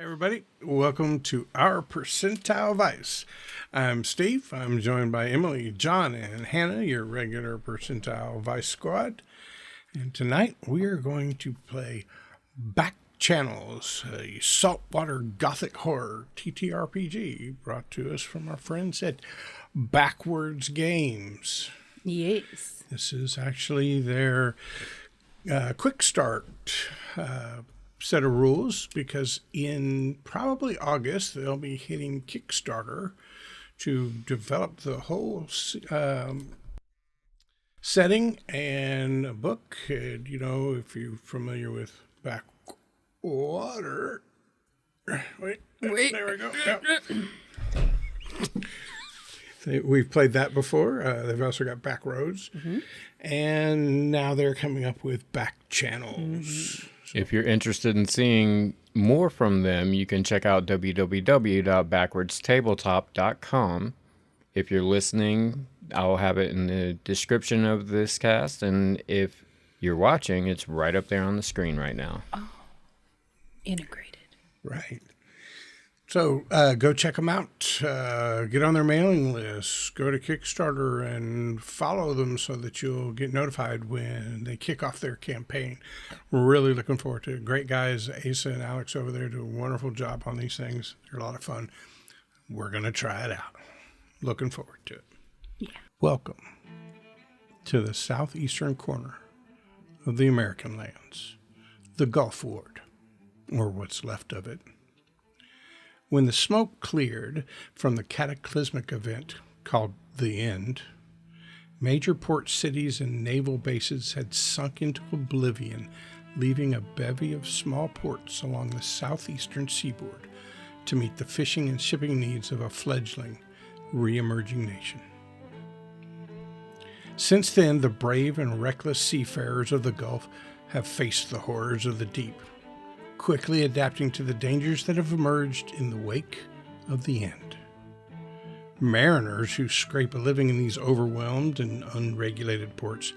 Everybody, welcome to our Percentile Vice. I'm Steve. I'm joined by Emily, John, and Hannah, your regular Percentile Vice squad. And tonight we are going to play Backchannels, a saltwater gothic horror TTRPG brought to us from our friends at Backwards Games. Yes. This is actually their quick start set of rules, because in probably August they'll be hitting Kickstarter to develop the whole setting and a book. And, you know, if you're familiar with Backwater, wait, there we go. Yep. We've played that before. They've also got Backroads, and now they're coming up with Backchannels. If you're interested in seeing more from them, you can check out www.backwardstabletop.com. If you're listening, I'll have it in the description of this cast. And if you're watching, it's right up there on the screen right now. Oh, integrated. Right. So go check them out. Get on their mailing list. Go to Kickstarter and follow them so that you'll get notified when they kick off their campaign. We're really looking forward to it. Great guys, Asa and Alex over there do a wonderful job on these things. They're a lot of fun. We're going to try it out. Looking forward to it. Yeah. Welcome to the southeastern corner of the American lands, the Gulf Ward, or what's left of it. When the smoke cleared from the cataclysmic event called the End, major port cities and naval bases had sunk into oblivion, leaving a bevy of small ports along the southeastern seaboard to meet the fishing and shipping needs of a fledgling, re-emerging nation. Since then, the brave and reckless seafarers of the Gulf have faced the horrors of the deep, quickly adapting to the dangers that have emerged in the wake of the end. Mariners who scrape a living in these overwhelmed and unregulated ports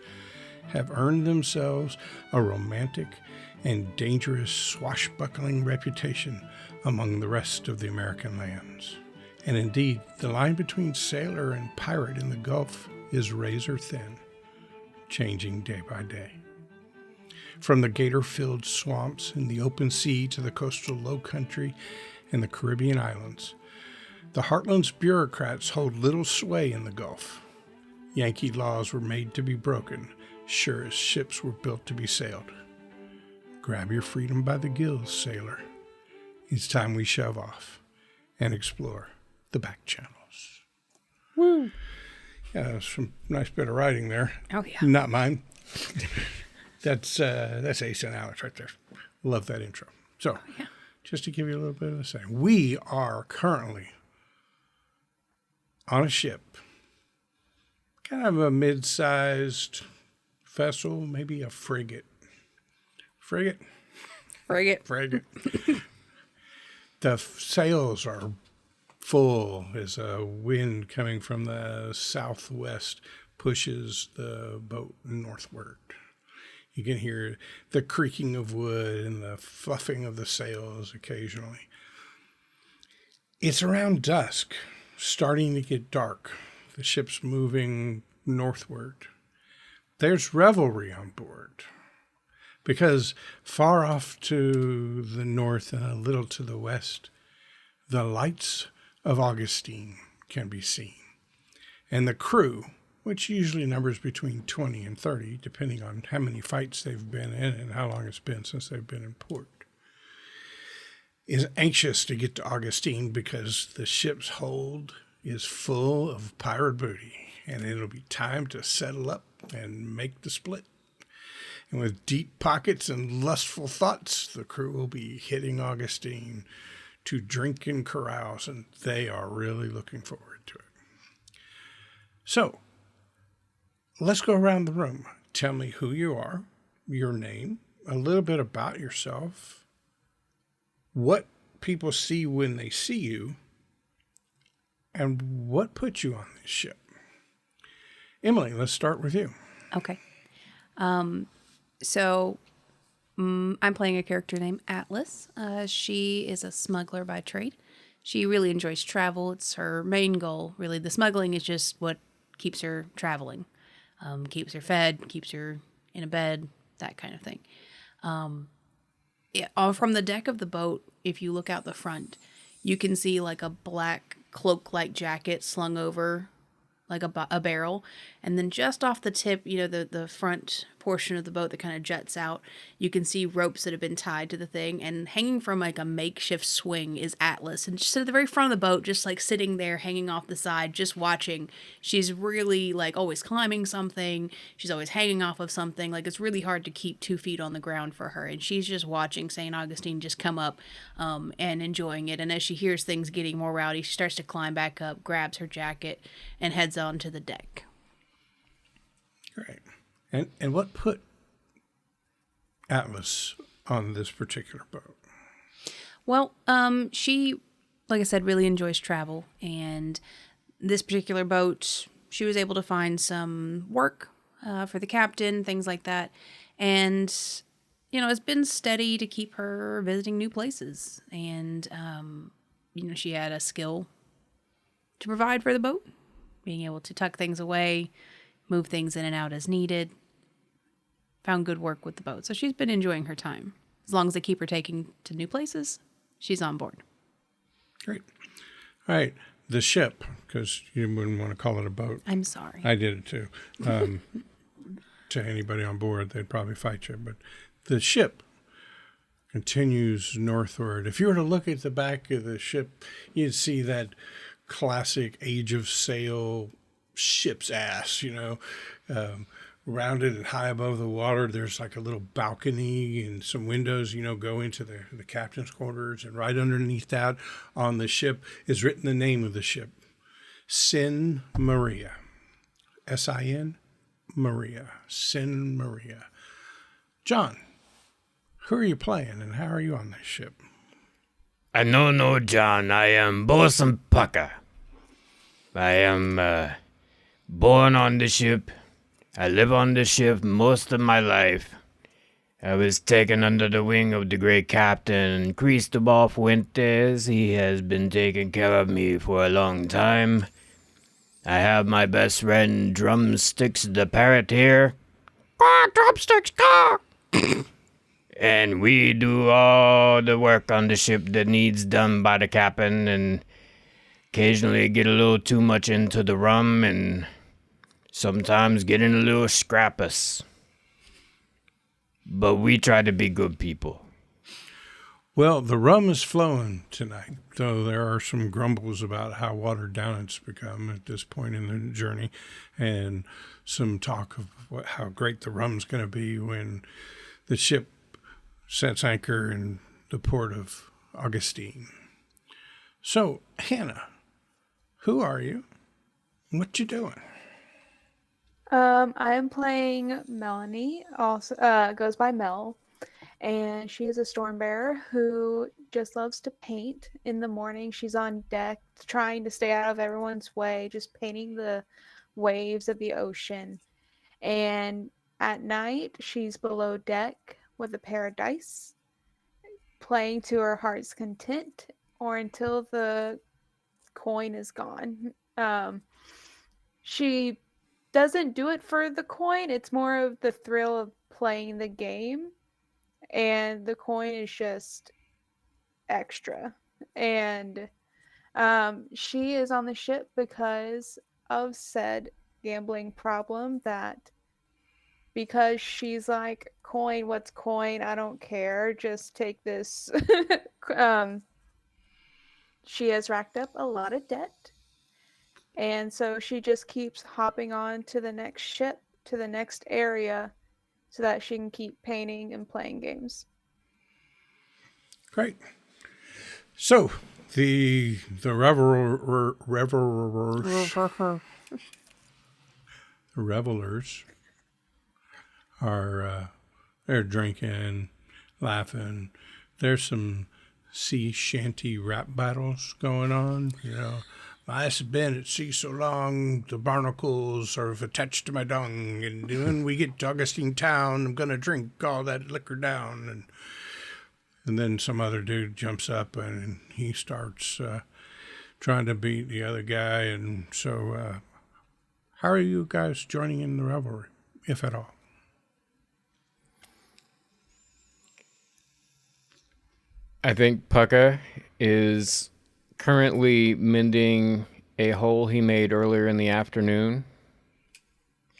have earned themselves a romantic and dangerous swashbuckling reputation among the rest of the American lands. And indeed, the line between sailor and pirate in the Gulf is razor thin, changing day by day. From the gator-filled swamps in the open sea to the coastal lowcountry and the Caribbean islands, the Heartland's bureaucrats hold little sway in the Gulf. Yankee laws were made to be broken, sure as ships were built to be sailed. Grab your freedom by the gills, sailor. It's time we shove off and explore the Backchannels. Woo! Yeah, some nice bit of writing there. Oh, yeah. Not mine. That's Ace and Alex right there. Love that intro. So, just to give you a little bit of a saying, we are currently on a ship, kind of a mid-sized vessel, maybe a frigate. Frigate. The sails are full as a wind coming from the southwest pushes the boat northward. You can hear the creaking of wood and the fluffing of the sails occasionally. It's around dusk, starting to get dark. The ship's moving northward. There's revelry on board, because far off to the north and a little to the west, the lights of Augustine can be seen. And the crew, which usually numbers between 20 and 30, depending on how many fights they've been in and how long it's been since they've been in port, is anxious to get to Augustine because the ship's hold is full of pirate booty, and it'll be time to settle up and make the split. And with deep pockets and lustful thoughts, the crew will be hitting Augustine to drink and carouse, and they are really looking forward to it. So, let's go around the room. Tell me who you are, your name, a little bit about yourself, what people see when they see you, and what put you on this ship. Emily, let's start with you. Okay. So I'm playing a character named Atlas. She is a smuggler by trade. She really enjoys travel. It's her main goal. Really, the smuggling is just what keeps her traveling. Keeps her fed, keeps her in a bed, that kind of thing. From the deck of the boat, if you look out the front, you can see like a black cloak-like jacket slung over like a barrel. And then just off the tip, the front portion of the boat that kind of juts out, you can see ropes that have been tied to the thing. And hanging from like a makeshift swing is Atlas. And just at the very front of the boat, just like sitting there hanging off the side, just watching. She's really like always climbing something. She's always hanging off of something. Like it's really hard to keep 2 feet on the ground for her. And she's just watching St. Augustine just come up and enjoying it. And as she hears things getting more rowdy, she starts to climb back up, grabs her jacket, and heads onto the deck. Great. And what put Atlas on this particular boat? Well, she, like I said, really enjoys travel. And this particular boat, she was able to find some work for the captain, things like that. And, it's been steady to keep her visiting new places. And, she had a skill to provide for the boat, being able to tuck things away, move things in and out as needed. Found good work with the boat. So she's been enjoying her time. As long as they keep her taking to new places, she's on board. Great. All right. The ship, because you wouldn't want to call it a boat. I'm sorry. I did it too. To anybody on board, they'd probably fight you. But the ship continues northward. If you were to look at the back of the ship, you'd see that classic Age of Sail ship's ass, rounded and high above the water. There's like a little balcony and some windows, go into the captain's quarters. And right underneath that on the ship is written the name of the ship, Sin Maria. S-I-N, Maria. Sin Maria. John, who are you playing and how are you on this ship? I no, John. I am Boasting Pucker. I am born on the ship. I live on the ship most of my life. I was taken under the wing of the great captain, Cristobal Fuentes. He has been taking care of me for a long time. I have my best friend, Drumsticks the parrot here. Drumsticks, caw! And we do all the work on the ship that needs done by the captain, and occasionally get a little too much into the rum, and sometimes getting a little scrappus. But we try to be good people. Well, the rum is flowing tonight, though there are some grumbles about how watered down it's become at this point in the journey, and some talk of how great the rum's going to be when the ship sets anchor in the port of Augustine. So, Hannah, who are you? What you doing? I am playing Melanie, also goes by Mel, and she is a storm bearer who just loves to paint. In the morning, she's on deck trying to stay out of everyone's way, just painting the waves of the ocean. And at night, she's below deck with a pair of dice, playing to her heart's content or until the coin is gone. She doesn't do it for the coin. It's more of the thrill of playing the game, and the coin is just extra. And she is on the ship because of said gambling problem, that because she's like, coin, what's coin? I don't care. Just take this. She has racked up a lot of debt. And so she just keeps hopping on to the next ship, to the next area, so that she can keep painting and playing games. Great. So, the revelers are they're drinking, laughing. There's some sea shanty rap battles going on, I have been at sea so long, the barnacles are attached to my dung, and when we get to Augustine town, I'm going to drink all that liquor down. And then some other dude jumps up, and he starts trying to beat the other guy. And so how are you guys joining in the revelry, if at all? I think Pucka is currently mending a hole he made earlier in the afternoon,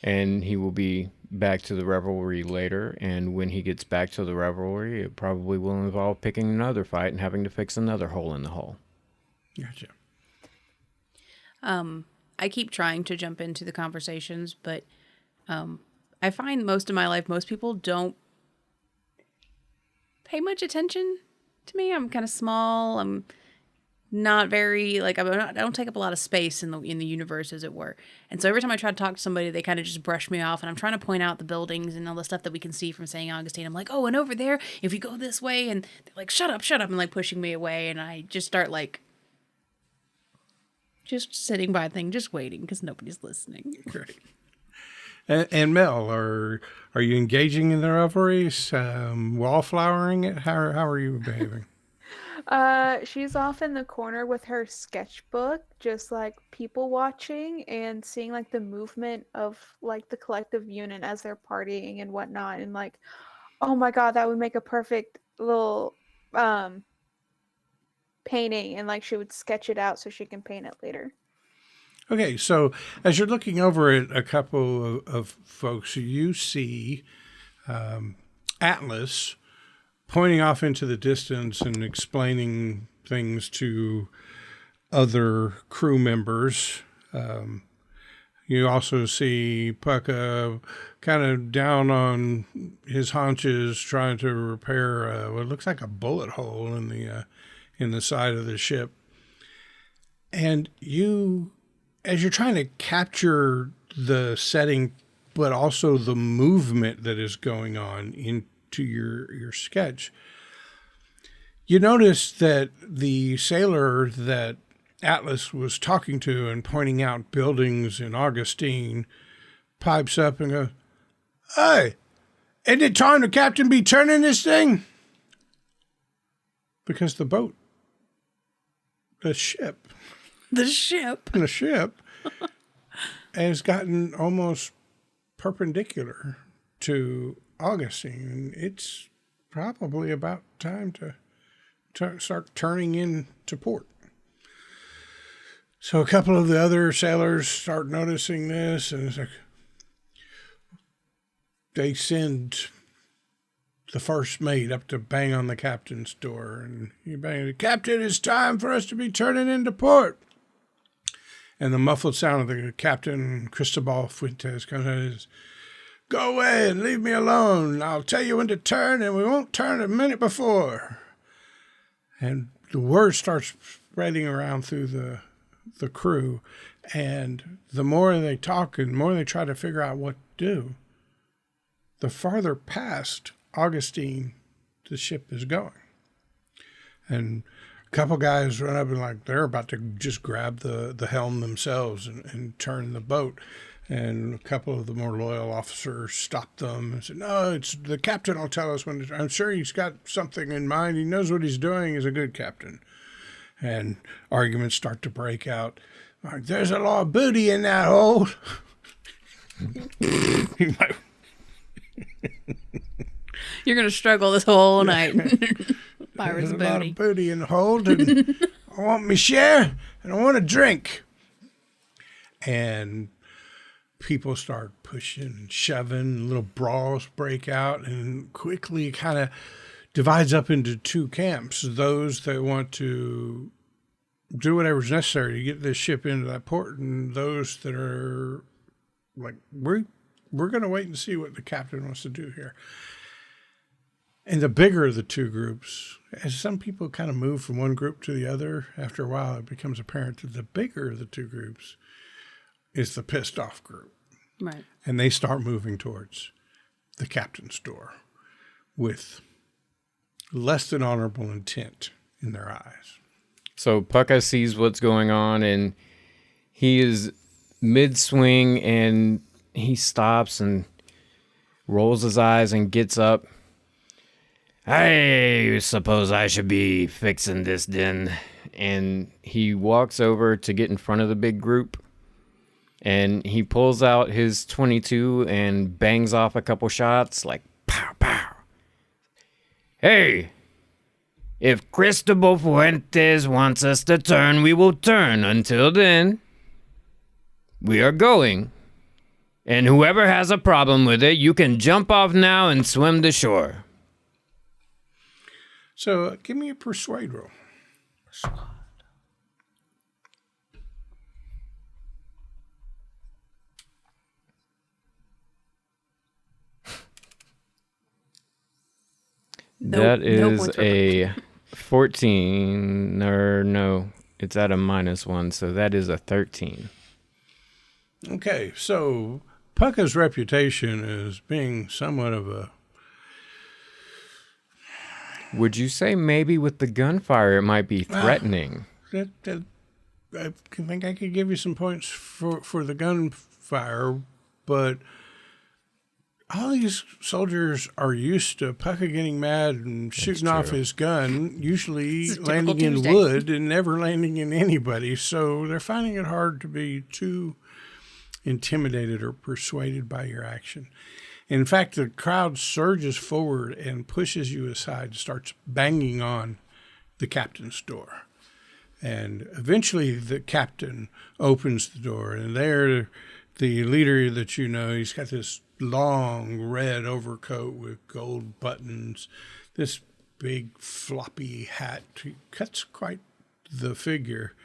and he will be back to the revelry later. And when he gets back to the revelry, it probably will involve picking another fight and having to fix another hole in the hole. Gotcha. I keep trying to jump into the conversations, but I find most of my life, most people don't pay much attention to me. I'm kind of small. I'm not very I don't take up a lot of space in the universe, as it were. And so every time I try to talk to somebody, they kind of just brush me off. And I'm trying to point out the buildings and all the stuff that we can see from St. Augustine. I'm like, oh, and over there, if you go this way, and they're like, shut up, and like pushing me away. And I just start just sitting by the thing, just waiting because nobody's listening. Great. And Mel, are you engaging in the revelries? Wallflowering it? How are you behaving? She's off in the corner with her sketchbook, just like people watching and seeing like the movement of like the collective unit as they're partying and whatnot, and like, oh my god, that would make a perfect little painting, and like she would sketch it out so she can paint it later. Okay, so as you're looking over at a couple of folks, you see Atlas pointing off into the distance and explaining things to other crew members. You also see Pucka kind of down on his haunches trying to repair what looks like a bullet hole in the side of the ship. And you, as you're trying to capture the setting, but also the movement that is going on into your sketch, you notice that the sailor that Atlas was talking to and pointing out buildings in Augustine pipes up and goes, "Hey, ain't it time the captain be turning this thing?" Because the ship has gotten almost perpendicular to Augustine. It's probably about time to start turning into port. So a couple of the other sailors start noticing this, and it's like they send the first mate up to bang on the captain's door, and he bangs, "Captain, it's time for us to be turning into port." And the muffled sound of the captain, Cristobal Fuentes, comes out and says, "Go away and leave me alone. I'll tell you when to turn, and we won't turn a minute before." And the word starts spreading around through the crew, and the more they talk and the more they try to figure out what to do, the farther past Augustine the ship is going. And a couple guys run up and like they're about to just grab the helm themselves and turn the boat. And a couple of the more loyal officers stopped them and said, "No, it's the captain will tell us when to, I'm sure he's got something in mind. He knows what he's doing. He's a good captain." And arguments start to break out. Like, "There's a lot of booty in that hole." You're going to struggle this whole night. There's a lot of booty in the hold, and I want my share, and I want a drink. And people start pushing and shoving, little brawls break out, and quickly kind of divides up into two camps. Those that want to do whatever's necessary to get this ship into that port, and those that are like, we're going to wait and see what the captain wants to do here. And the bigger of the two groups, as some people kind of move from one group to the other, after a while it becomes apparent that the bigger of the two groups is the pissed off group. Right. And they start moving towards the captain's door with less than honorable intent in their eyes. So Pucka sees what's going on, and He is mid-swing, and he stops and rolls his eyes and gets up. I suppose I should be fixing this then. And he walks over to get in front of the big group, and he pulls out his 22 and bangs off a couple shots, like, pow, pow. Hey, if Cristobal Fuentes wants us to turn, we will turn. Until then, we are going. And whoever has a problem with it, you can jump off now and swim to shore. So give me a persuade roll. That is a 14, or no, it's at a -1, so that is a 13. Okay, so Pucka's reputation as being somewhat of a... Would you say maybe with the gunfire it might be threatening? I think I could give you some points for the gunfire, but all these soldiers are used to Pucka getting mad and shooting off his gun, usually landing in wood and never landing in anybody. So they're finding it hard to be too intimidated or persuaded by your action. In fact, the crowd surges forward and pushes you aside, starts banging on the captain's door. And eventually the captain opens the door, and there the leader that you know, he's got this long red overcoat with gold buttons, this big floppy hat. He cuts quite the figure,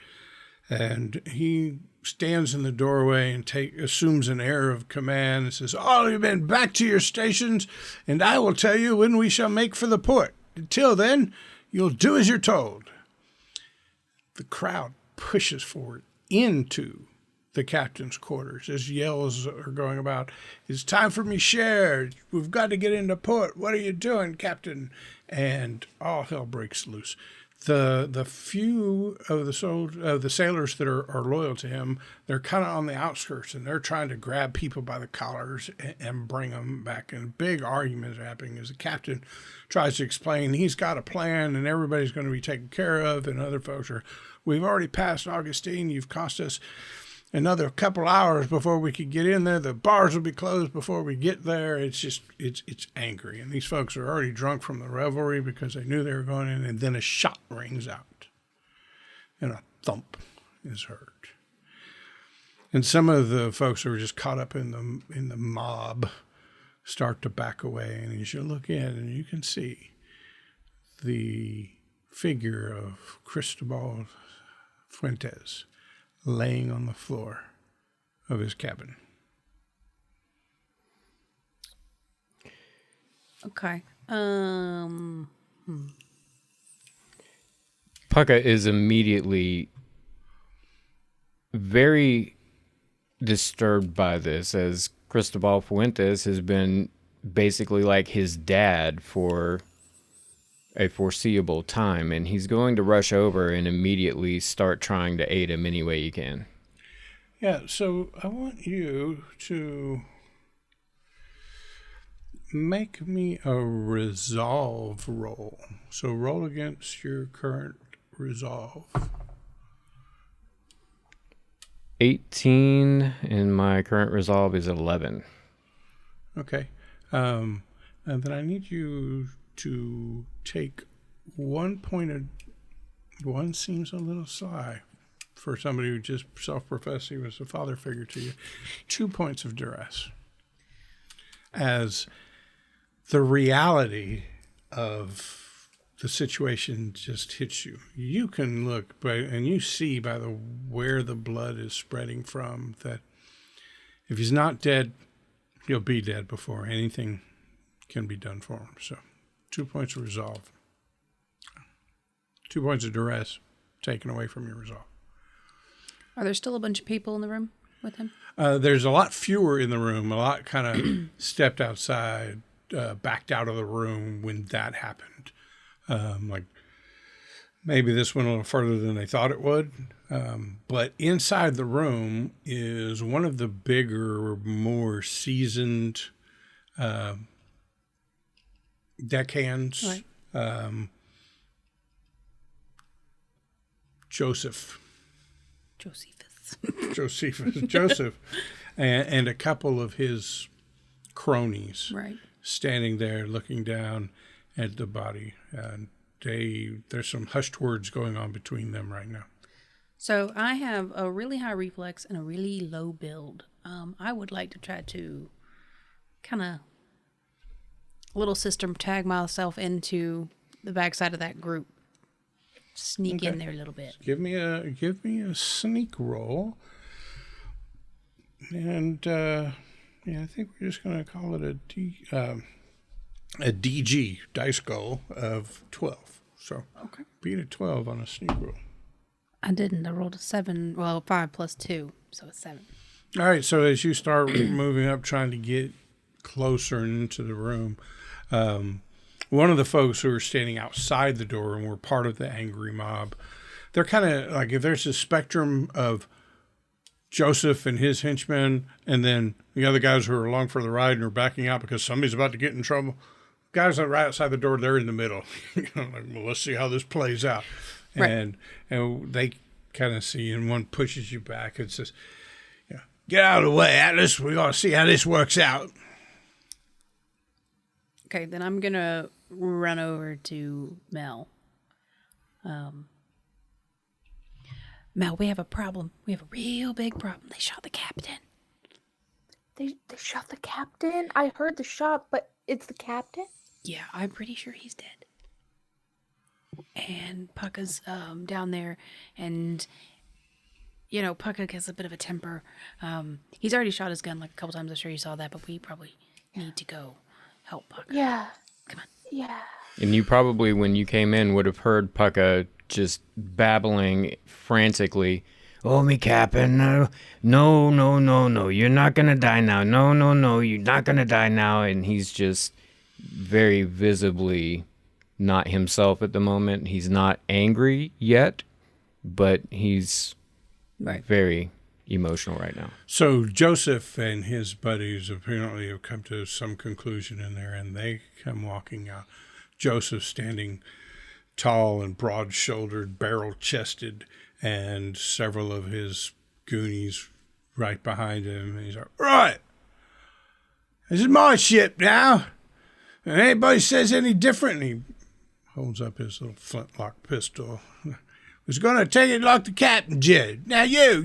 and he stands in the doorway and assumes an air of command and says, "All of you men, back to your stations, and I will tell you when we shall make for the port. Until then, you'll do as you're told." The crowd pushes forward into the captain's quarters as yells are going about. "It's time for me share. We've got to get into port. What are you doing, Captain?" And all hell breaks loose. The few of the sailors that are loyal to him, they're kind of on the outskirts, and they're trying to grab people by the collars and bring them back. And big arguments are happening as the captain tries to explain he's got a plan and everybody's going to be taken care of, and other folks are, "We've already passed Augustine. You've cost us another couple hours before we could get in there. The bars will be closed before we get there." It's just, it's angry. And these folks are already drunk from the revelry because they knew they were going in, and then a shot rings out and a thump is heard. And some of the folks who were just caught up in the mob start to back away. And as you look in, and you can see the figure of Cristobal Fuentes laying on the floor of his cabin. Okay. Pucka is immediately very disturbed by this, as Cristobal Fuentes has been basically like his dad for a foreseeable time, and he's going to rush over and immediately start trying to aid him any way he can. Yeah, so I want you to make me a resolve roll. So roll against your current resolve. 18, and my current resolve is 11. Okay. And then I need you to take 1 point of... One seems a little sly for somebody who just self-professed he was a father figure to you. 2 points of duress. As the reality of the situation just hits you. You can look, and you see by where the blood is spreading from, that if he's not dead, he'll be dead before anything can be done for him. So 2 points of resolve. 2 points of duress taken away from your resolve. Are there still a bunch of people in the room with him? There's a lot fewer in the room. A lot kind of stepped outside, backed out of the room when that happened. Like Maybe this went a little further than they thought it would. But inside the room is one of the bigger, more seasoned deckhands. Right. Joseph, Josephus. Joseph, and a couple of his cronies Right. standing there looking down at the body. And there's some hushed words going on between them right now. So I have a really high reflex and a really low build. I would like to try to kind of little system tag myself into the backside of that group. Sneak in there a little bit. Give me a sneak roll. And I think we're just going to call it a DG dice goal of 12. So beat a 12 on a sneak roll. I didn't. I rolled a 7. Well, 5 plus 2, so it's 7. All right. So as you start moving up, trying to get closer into the room, one of the folks who are standing outside the door and were part of the angry mob, they're kind of like, if there's a spectrum of Joseph and his henchmen, and then the other guys who are along for the ride and are backing out because somebody's about to get in trouble. Guys that are right outside the door, they're in the middle. Well, let's see how this plays out. Right. And they kind of see, and one pushes you back and says, "Get out of the way, Atlas. We got to see how this works out." Okay, then I'm going to run over to Mel. Mel, we have a problem. We have a real big problem. They shot the captain. They shot the captain? I heard the shot, but it's the captain? Yeah, I'm pretty sure he's dead. And Pucka's down there, and Pucka has a bit of a temper. He's already shot his gun like a couple times. I'm sure you saw that, but we probably need to go help Pucka. Yeah. Come on. Yeah. And you probably, when you came in, would have heard Pucka just babbling frantically. Oh, me Captain, no, you're not going to die now. No, you're not going to die now. And he's just very visibly not himself at the moment. He's not angry yet, but he's very emotional right now. So Joseph and his buddies apparently have come to some conclusion in there, and they come walking out. Joseph standing tall and broad-shouldered, barrel-chested, and several of his goonies right behind him. And he's like, "Right, this is my ship now. And anybody says any different," and he holds up his little flintlock pistol. "Was going to take it like the captain did. Now you,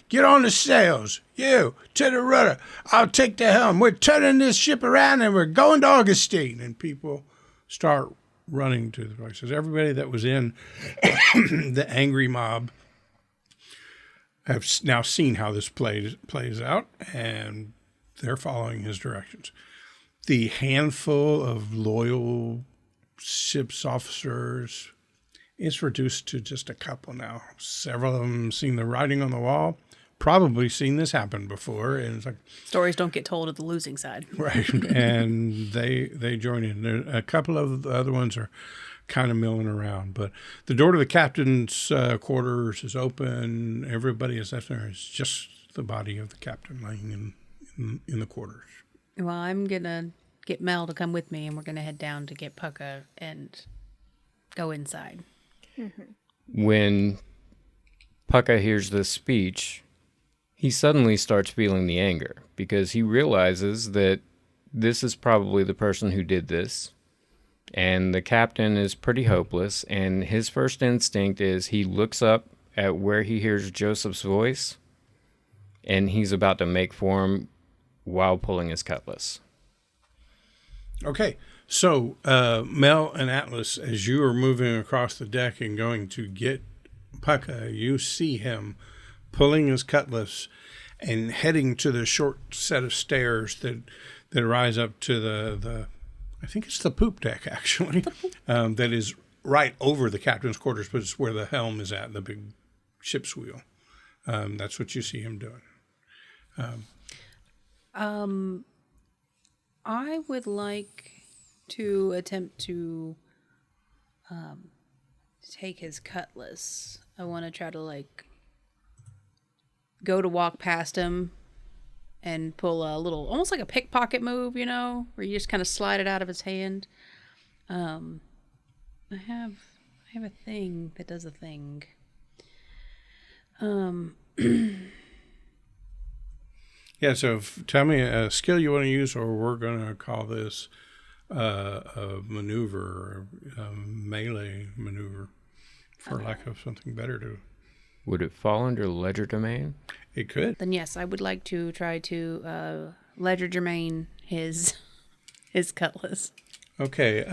get on the sails. You, to the rudder. I'll take the helm. We're turning this ship around and we're going to Augustine." And people start running to the places. Everybody that was in the angry mob have now seen how this plays out, and they're following his directions. The handful of loyal ship's officers, it's reduced to just a couple now. Several of them seen the writing on the wall, probably seen this happen before, and it's like, Stories don't get told at the losing side. right. And they join in. There, a couple of the other ones are kind of milling around, but the door to the captain's quarters is open. Everybody is left there. It's just the body of the captain laying in the quarters. Well, I'm going to get Mel to come with me, and we're going to head down to get Pucka and go inside. When Pucka hears this speech, he suddenly starts feeling the anger because he realizes that this is probably the person who did this, and the captain is pretty hopeless, and his first instinct is he looks up at where he hears Joseph's voice, and he's about to make for him while pulling his cutlass. Okay, so Mel and Atlas, as you are moving across the deck and going to get Pucka, you see him pulling his cutlass and heading to the short set of stairs that rise up to the I think it's the poop deck, actually, that is right over the captain's quarters, but it's where the helm is at, the big ship's wheel. That's what you see him doing. I would like to attempt to take his cutlass. I want to try to like go to walk past him and pull a little, almost like a pickpocket move, you know, where you just kind of slide it out of his hand. I have a thing that does a thing. Yeah, so tell me a skill you want to use, or we're going to call this a maneuver, a melee maneuver, for lack of something better to. Would it fall under ledger domain? It could. Then yes, I would like to try to ledger germain his cutlass. Okay.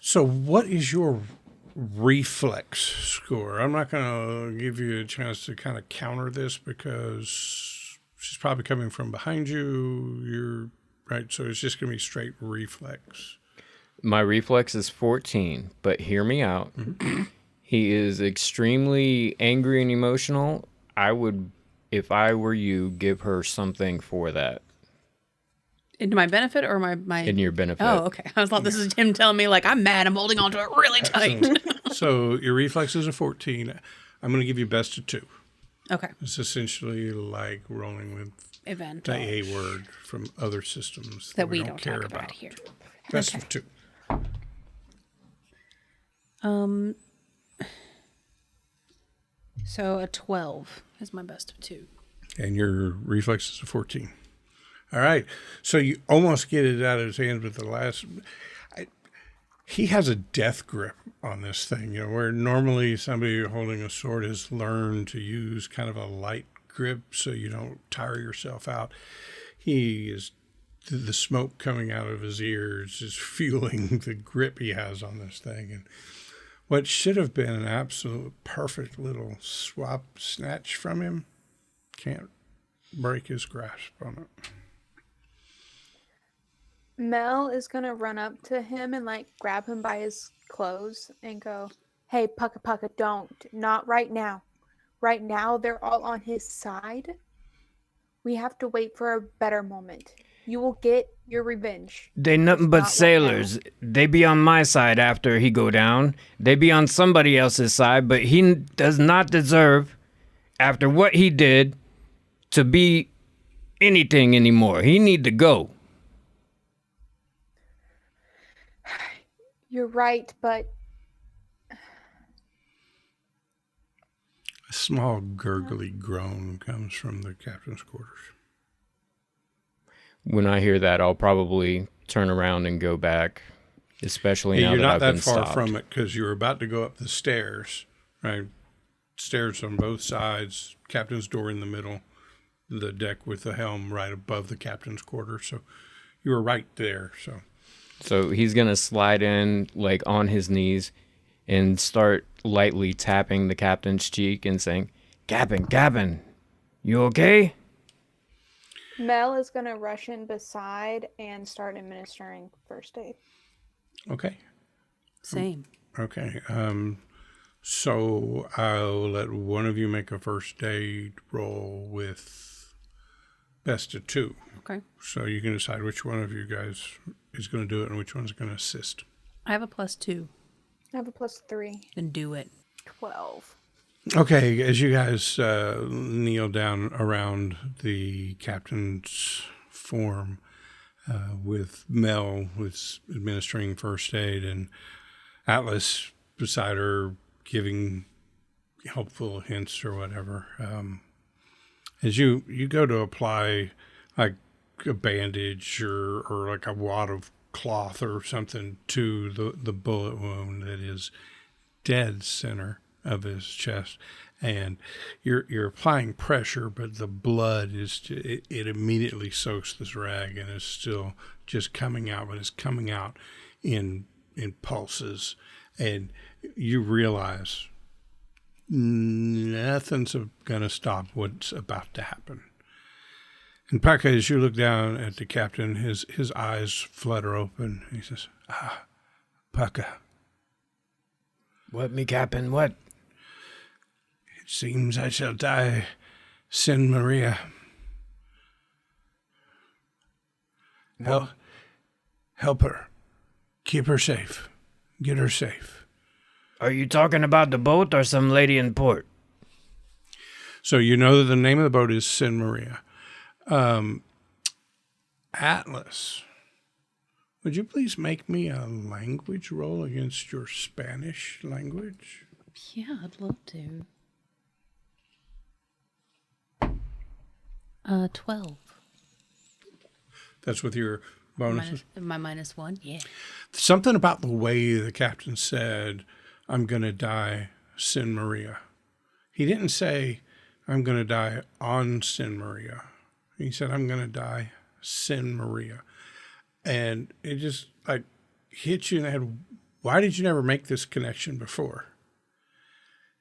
So what is your reflex score? I'm not going to give you a chance to kind of counter this because she's probably coming from behind you. You're right. So it's just going to be straight reflex. My reflex is 14, but hear me out. He is extremely angry and emotional. I would, if I were you, give her something for that. Into my benefit or my... In your benefit. Oh, okay. I thought this is him telling me, like, I'm mad, I'm holding on to it really tight. So your reflex is a 14. I'm going to give you best of 2. Okay. It's essentially like rolling with Event. the A word from other systems That we don't don't care talk about here. Best Okay. of 2. So a 12 is my best of 2. And your reflex is a 14. All right. So you almost get it out of his hands with the last. He has a death grip on this thing, you know, where normally somebody holding a sword has learned to use kind of a light grip so you don't tire yourself out. He is, the smoke coming out of his ears is fueling the grip he has on this thing. And what should have been an absolute perfect little swap snatch from him can't break his grasp on it. Mel is gonna run up to him and like grab him by his clothes and go, "Hey, Pucka Pucka, don't. Not right now. Right now, they're all on his side. We have to wait for a better moment. You will get your revenge." They nothing but not right sailors. They be on my side after he go down. They be on somebody else's side, but he does not deserve, after what he did, to be anything anymore. He need to go. You're right, but A small gurgly groan comes from the captain's quarters. When I hear that, I'll probably turn around and go back, especially now You're that not I've that been far stopped. from it because you were about to go up the stairs, right? Stairs on both sides, captain's door in the middle, the deck with the helm right above the captain's quarters. So you were right there. So he's going to slide in, like, on his knees and start lightly tapping the captain's cheek and saying, Captain, you okay? Mel is gonna rush in beside and start administering first aid. Okay. Same. Okay. So I'll let one of you make a first aid roll with best of 2. Okay. So you can decide which one of you guys is going to do it and which one's going to assist. I have a +2. I have a +3. Then do it. 12. Okay, as you guys kneel down around the captain's form with Mel, who's administering first aid, and Atlas beside her giving helpful hints or whatever, as you go to apply like a bandage or like a wad of cloth or something to the bullet wound that is dead center of his chest, and you're applying pressure, but the blood is it immediately soaks this rag and is still just coming out, but it's coming out in pulses, and you realize nothing's gonna stop what's about to happen. And Paka, as you look down at the captain, his eyes flutter open. He says, Paka, What, me captain, what? it seems I shall die sin Maria. Help, help her. Keep her safe. Get her safe. Are you talking about the boat or some lady in port? So you know that the name of the boat is Sin Maria. Atlas, would you please make me a language roll against your Spanish language? Yeah, I'd love to. 12. That's with your bonuses? My -1, yeah. Something about the way the captain said, I'm going to die, Sin Maria. He didn't say, I'm going to die on Sin Maria. He said, I'm going to die, Sin Maria. And it just like hit you in the head. Why did you never make this connection before?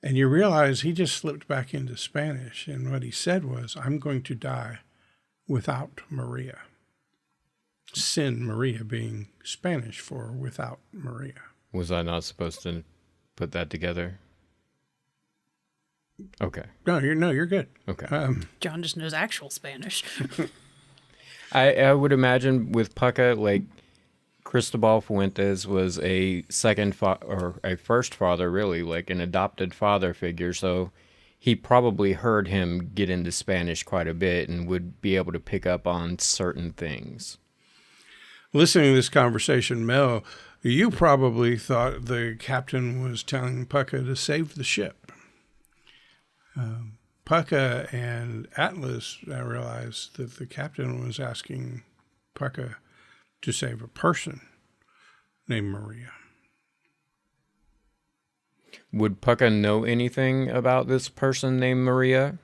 And you realize he just slipped back into Spanish. And what he said was, I'm going to die without Maria. Sin Maria being Spanish for without Maria. Was I not supposed to put that together? Okay. No, you're good. Okay. John just knows actual Spanish. I would imagine with Pucca, like Cristobal Fuentes was a or a first father, really, like an adopted father figure. So he probably heard him get into Spanish quite a bit and would be able to pick up on certain things. Listening to this conversation, Mel, you probably thought the captain was telling Pucca to save the ship. Pucca and Atlas realized that the captain was asking Pucca to save a person named Maria. Would Pucca know anything about this person named Maria?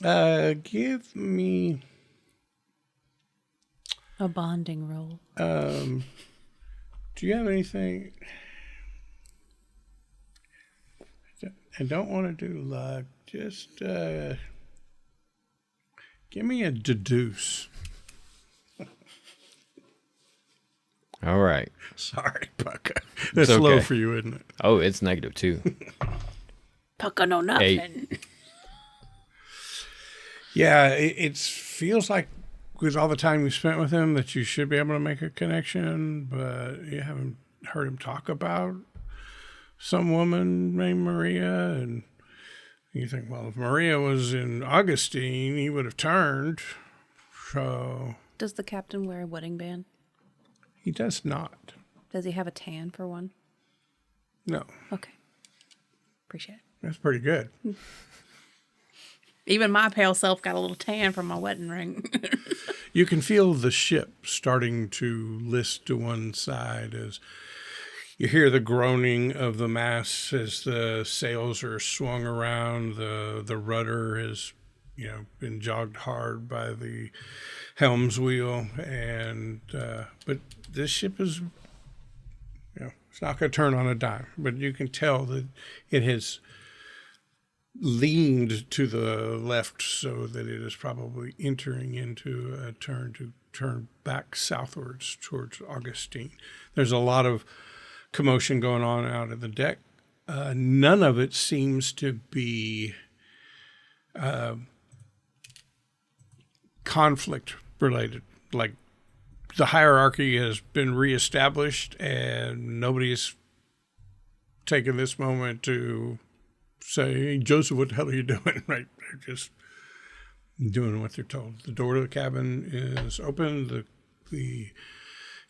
Give me A bonding roll. Do you have anything? I don't want to do luck. Just give me a deduce. All right. Sorry, Pucca. That's okay. low for you, isn't it? Oh, it's -2. Pucca know nothing. 8. Yeah, it feels like with all the time you spent with him that you should be able to make a connection, but you haven't heard him talk about some woman named Maria, and you think, well, if Maria was in Augustine, he would have turned. So Does the captain wear a wedding band? he does not. Does he have a tan for one? No, Okay. Appreciate it. that's pretty good. Even my pale self got a little tan from my wedding ring. You can feel the ship starting to list to one side as you hear the groaning of the masts as the sails are swung around. The rudder has, been jogged hard by the helm's wheel, and but this ship is, it's not going to turn on a dime. But you can tell that it has leaned to the left so that it is probably entering into a turn back southwards towards Augustine. There's a lot of commotion going on out of the deck. None of it seems to be conflict related. Like the hierarchy has been reestablished and nobody's taken this moment to say, hey, Joseph, what the hell are you doing? Right. They're just doing what they're told. The door to the cabin is open. The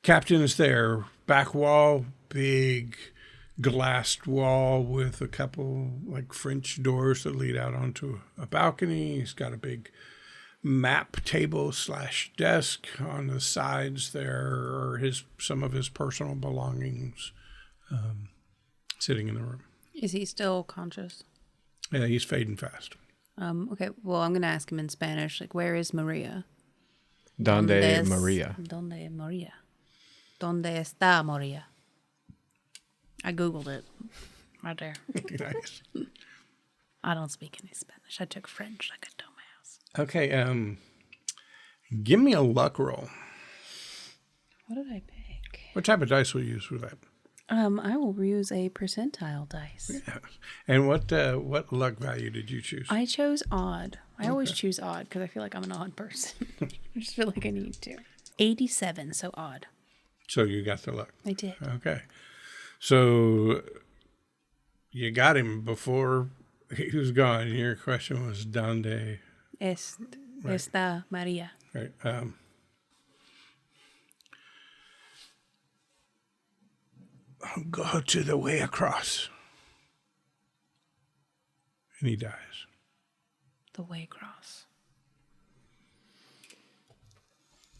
captain is there. Back wall, big glassed wall with a couple like French doors that lead out onto a balcony. He's got a big map table / desk. On the sides there are some of his personal belongings sitting in the room. Is he still conscious? Yeah, he's fading fast. Okay, well, I'm going to ask him in Spanish, like, where is Maria? Donde Maria? Donde Maria? Donde está Maria? I Googled it. Right there. Nice. I don't speak any Spanish. I took French like a dumbass. Okay, give me a luck roll. What did I pick? What type of dice will you use for that? I will use a percentile dice. Yeah. And what luck value did you choose? I chose odd. I always choose odd because I feel like I'm an odd person. I just feel like I need to. 87, so odd. So you got the luck. I did. Okay. So you got him before he was gone. Your question was donde? Está Maria. Right. Go to the way across. And he dies. The way across.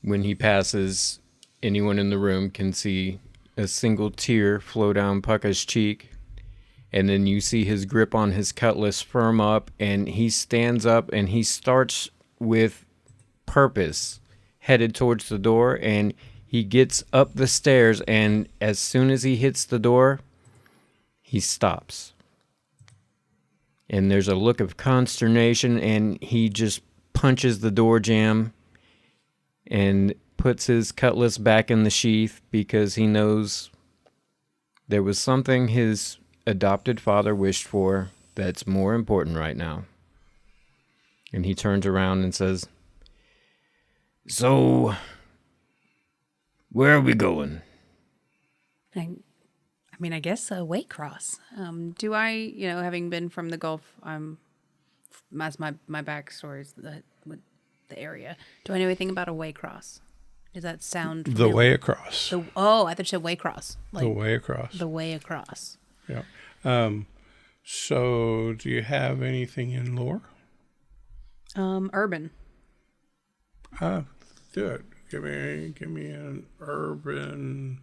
When he passes, anyone in the room can see a single tear flow down Pucka's cheek. And then you see his grip on his cutlass firm up, and he stands up and he starts with purpose, headed towards the door, and he gets up the stairs, and as soon as he hits the door, he stops. And there's a look of consternation, and he just punches the door jamb and puts his cutlass back in the sheath because he knows there was something his adopted father wished for that's more important right now. And he turns around and says, "So, where are we going?" I mean, I guess a Waycross. Do I, having been from the Gulf, that's my backstory is the area. Do I know anything about a Waycross? Does that sound The familiar? way across. I thought you said Waycross. The way across. The way across. Yeah. So do you have anything in lore? Urban. Do it. Give me an urban.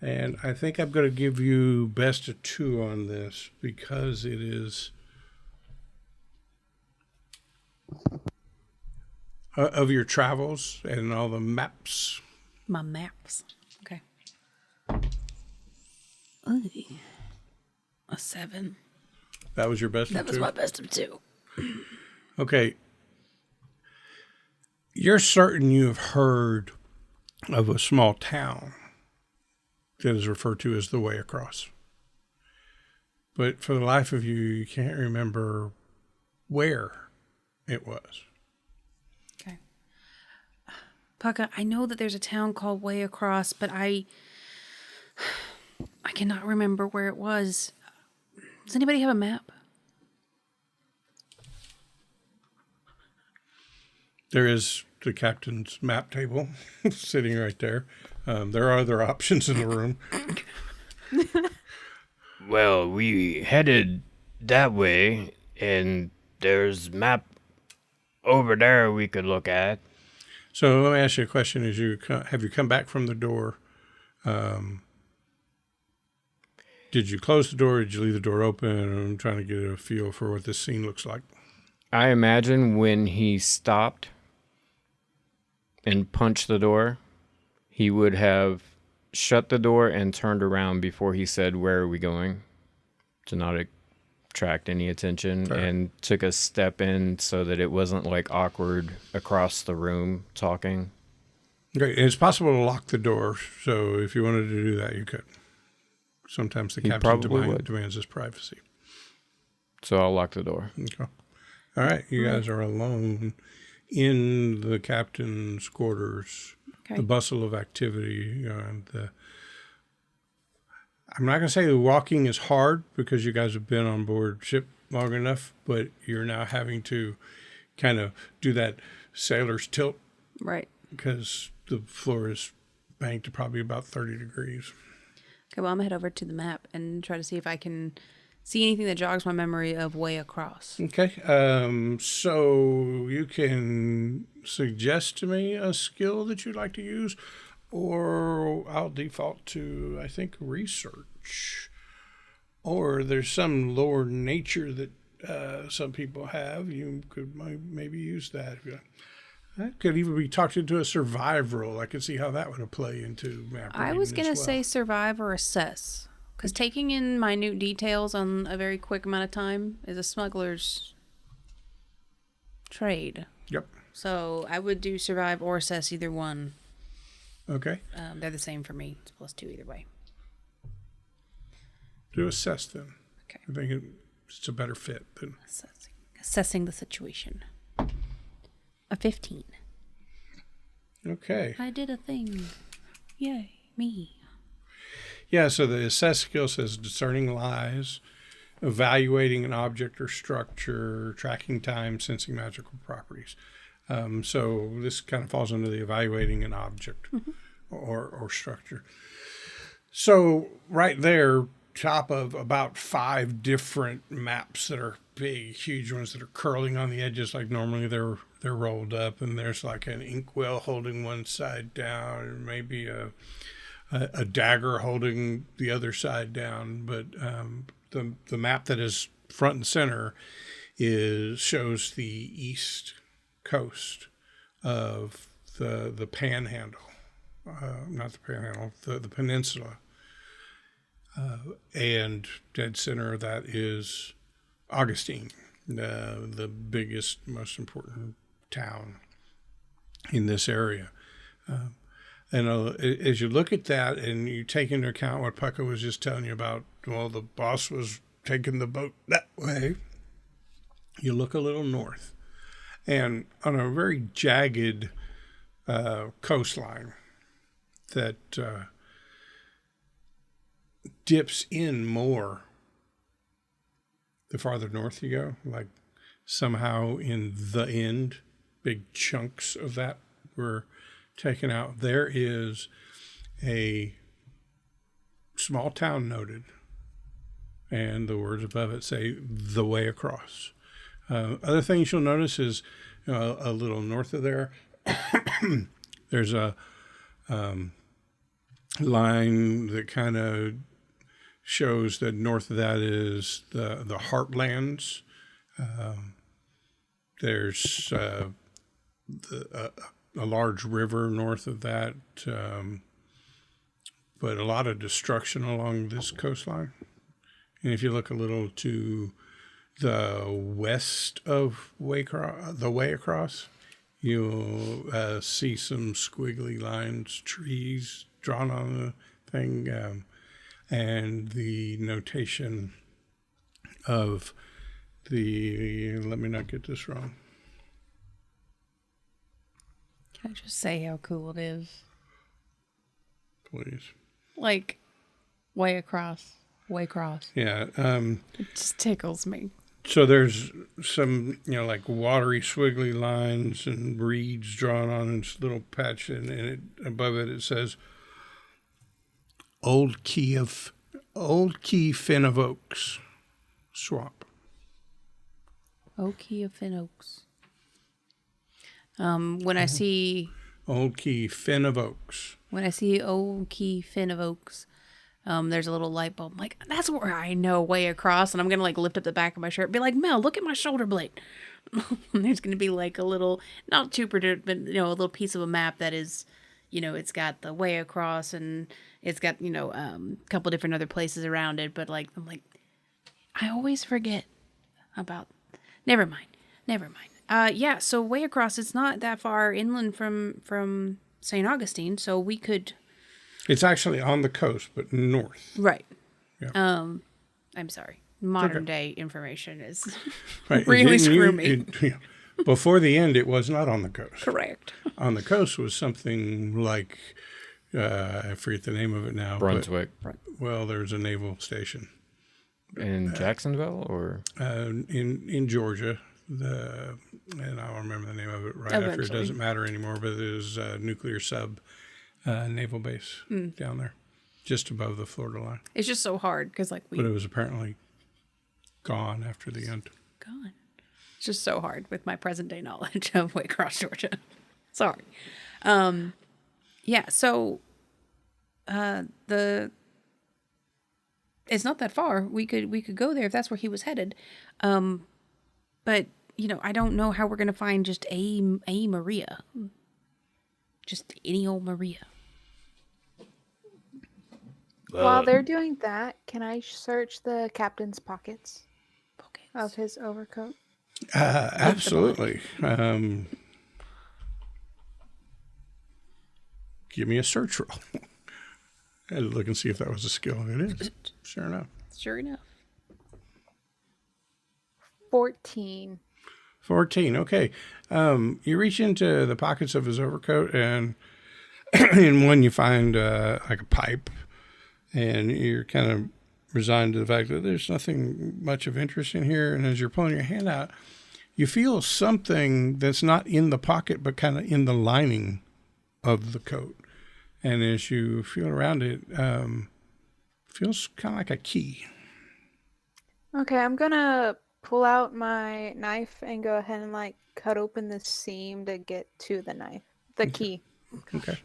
And I think I'm going to give you best of 2 on this because it is of your travels and all the maps. My maps. Okay. Ooh. A 7. That was your best of 2? That was my best of 2. Okay. You're certain you have heard of a small town that is referred to as the way across. But for the life of you, you can't remember where it was. Okay. Pucka, I know that there's a town called Way Across, but I cannot remember where it was. Does anybody have a map? There is the captain's map table sitting right there. There are other options in the room. Well, we headed that way, and there's map over there we could look at. So let me ask you a question. Have you come back from the door? Did you close the door? Did you leave the door open? I'm trying to get a feel for what this scene looks like. I imagine when he stopped and punched the door, he would have shut the door and turned around before he said, "Where are we going?" to not attract any attention, Right. and took a step in so that it wasn't like awkward across the room talking. Great. And it's possible to lock the door. So if you wanted to do that, you could. Sometimes the He captain probably would. demands his privacy. So I'll lock the door. Okay. All right. You guys are alone in the captain's quarters. Okay. The bustle of activity. I'm not going to say the walking is hard because you guys have been on board ship long enough, but you're now having to kind of do that sailor's tilt Right. because the floor is banked to probably about 30 degrees. Okay, well, I'm going to head over to the map and try to see if I can see anything that jogs my memory of Way Across. Okay. So you can suggest to me a skill that you'd like to use, or I'll default to, I think, research. Or there's some lower nature that some people have. You could maybe use that. That could even be talked into a survive roll. I could see how that would play into map I reading was going to as well. say survive or assess. Because taking in minute details on a very quick amount of time is a smuggler's trade. Yep. So I would do survive or assess, either one. Okay. They're the same for me. It's +2 either way. Do assess then. Okay. I think it's a better fit than. Assessing the situation. A 15. Okay. I did a thing. Yay, me. Yeah, so the assess skill says discerning lies, evaluating an object or structure, tracking time, sensing magical properties. So this kind of falls under the evaluating an object or structure. So right there, top of about 5 different maps that are big, huge ones that are curling on the edges, like normally they're rolled up, and there's like an inkwell holding one side down, and maybe a dagger holding the other side down. But the map that is front and center shows the east coast of the panhandle, not the panhandle, the peninsula. And dead center of that is Augustine, the biggest, most important town in this area. And as you look at that and you take into account what Pucka was just telling you about, well, the boss was taking the boat that way, you look a little north. And on a very jagged coastline that dips in more the farther north you go, like somehow in the end, big chunks of that were taken out. There is a small town noted, and the words above it say the way across. Other things you'll notice is a little north of there, there's a line that kind of shows that north of that is the heartlands. There's a large river north of that, but a lot of destruction along this coastline. And if you look a little to the west of the way across, you'll see some squiggly lines, trees drawn on the thing, and the notation of let me not get this wrong. Can I just say how cool it is? Please. Like, way across. Yeah. It just tickles me. So there's some, like watery, squiggly lines and reeds drawn on this little patch, and above it says Old Key Fen of Oaks Swamp. Old Key of Fen Oaks. When I see Old Key Fen of Oaks. When I see Old Key Fen of Oaks, there's a little light bulb. I'm like, that's where I know way across. And I'm going to like lift up the back of my shirt and be like, Mel, look at my shoulder blade. And there's going to be like a little, not super, but a little piece of a map that is, it's got the way across and it's got, a couple different other places around it. But like, I'm like, I always forget about, never mind. Yeah. So way across, it's not that far inland from St. Augustine. So we could, it's actually on the coast, but north. right. Yeah. I'm sorry. Modern day information is right. really screw me. Before the end, it was not on the coast. Correct. On the coast was something like, I forget the name of it now. Brunswick. Well, there's a naval station. In Jacksonville or? In Georgia. And I'll remember the name of it right after. It doesn't matter anymore, but there's a nuclear sub naval base down there, just above the Florida line. It's just so hard because but it was apparently gone after the end. Gone. It's just so hard with my present day knowledge of Waycross, Georgia. Sorry. Yeah. So, it's not that far. We could go there if that's where he was headed. But I don't know how we're gonna find just a Maria. Just any old Maria. While they're doing that, can I search the captain's pockets of his overcoat? Absolutely. Give me a search roll. I had to look and see if that was a skill. It is. Sure enough. 14. 14. Okay. You reach into the pockets of his overcoat, and in one you find like a pipe and you're kind of resigned to the fact that there's nothing much of interest in here. And as you're pulling your hand out, you feel something that's not in the pocket, but kind of in the lining of the coat. And as you feel around it, feels kind of like a key. Okay, I'm gonna pull out my knife and go ahead and like cut open the seam to get to the knife, the key. Okay.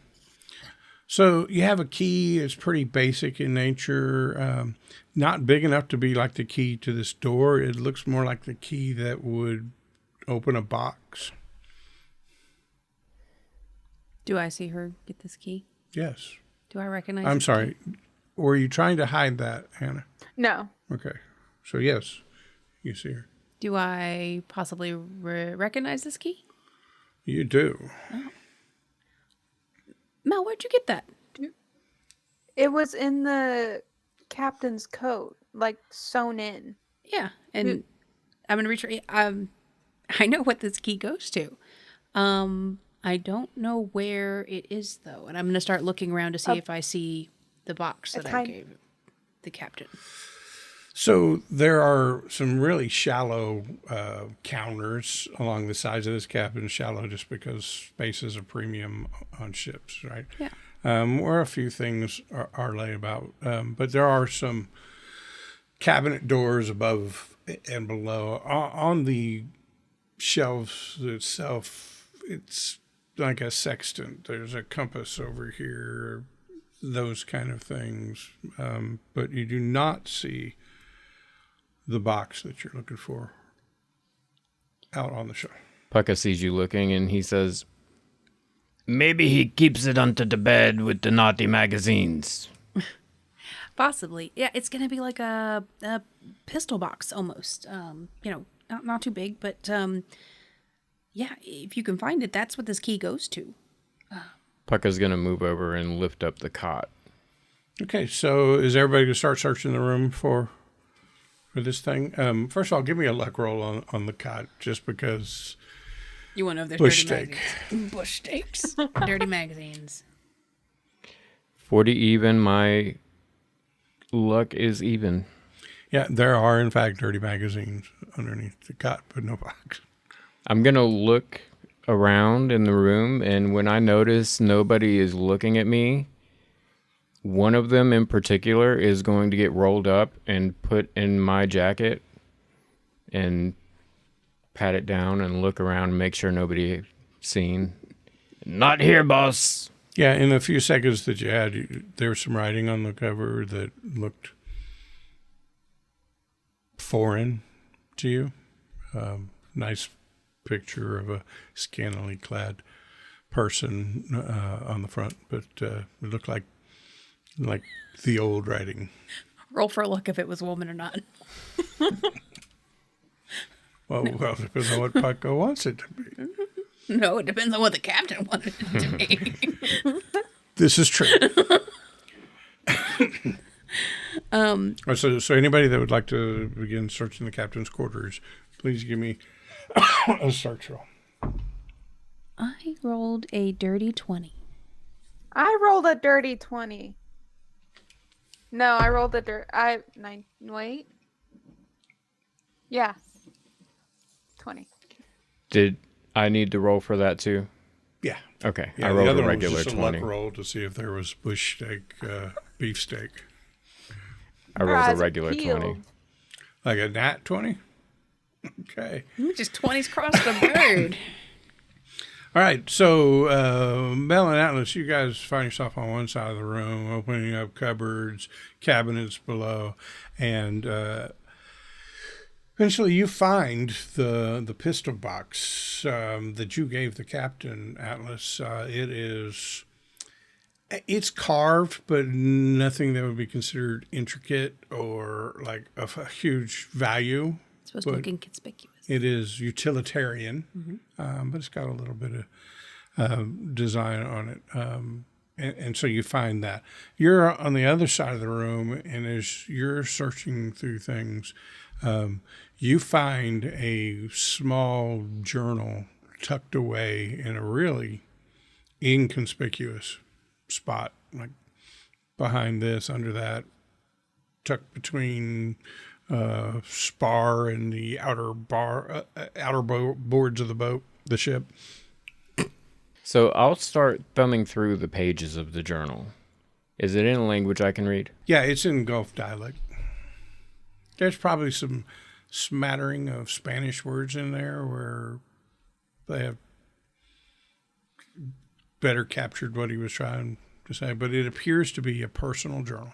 So you have a key. It's pretty basic in nature. Not big enough to be like the key to this door. It looks more like the key that would open a box. Do I see her get this key? Yes. Do I recognize I'm this sorry. key? Were you trying to hide that, Hannah? No. Okay. So yes, you see her. Do I possibly recognize this key? You do. Mel, where'd you get that? It was in the captain's coat, like sewn in. Yeah, and I'm gonna reach. I know what this key goes to. I don't know where it is though, and I'm gonna start looking around to see if I see the box that I gave the captain. So there are some really shallow counters along the sides of this cabin. Shallow just because space is a premium on ships, right? Yeah. Where a few things are laid about. But there are some cabinet doors above and below. On the shelves itself, it's like a sextant. There's a compass over here, those kind of things. But you do not see the box that you're looking for out on the shelf. Pucka sees you looking and he says, maybe he keeps it under the bed with the naughty magazines. Possibly. Yeah, it's going to be like a pistol box almost. Not too big, but yeah, if you can find it, that's what this key goes to. Pucka's going to move over and lift up the cot. Okay, so is everybody going to start searching the room for this thing? First of all, give me a luck roll on the cot, just because. You want to know if there's Bush dirty steak. magazines. Bush steaks. Dirty magazines. 40 even, my luck is even. Yeah, there are, in fact, dirty magazines underneath the cot, but no box. I'm going to look around in the room, and when I notice nobody is looking at me, one of them in particular is going to get rolled up and put in my jacket and pat it down and look around and make sure nobody seen. Not here, boss. Yeah, in the few seconds that you had, there was some writing on the cover that looked foreign to you. Nice picture of a scantily clad person on the front, but it looked like the old writing. Roll for luck if it was a woman or not. Well, it depends on what Pucka wants it to be. No, it depends on what the captain wanted it to be. This is true. So anybody that would like to begin searching the captain's quarters, please give me a search roll. I rolled a dirty 20. I rolled a dirty 20. No, I rolled a wait. Yeah. 20. Did I need to roll for that too? Yeah. Okay, Yeah, I rolled the other a one regular was just 20. a luck roll to see if there was bush steak, beef steak. I rolled a regular 20. Like a nat 20? Okay. Just 20s crossed the bird. All right, so Mel and Atlas, you guys find yourself on one side of the room, opening up cupboards, cabinets below, and eventually you find the pistol box that you gave the captain, Atlas. It's carved, but nothing that would be considered intricate or like of a huge value. It's supposed to look inconspicuous. It is utilitarian, but it's got a little bit of design on it. And so you find that. You're on the other side of the room, and as you're searching through things, you find a small journal tucked away in a really inconspicuous spot, like behind this, under that, tucked between spar and the outer boards of the boat, the ship. So I'll start thumbing through the pages of the journal. Is it in a language I can read? Yeah, it's in Gulf dialect. There's probably some smattering of Spanish words in there where they have better captured what he was trying to say, but it appears to be a personal journal.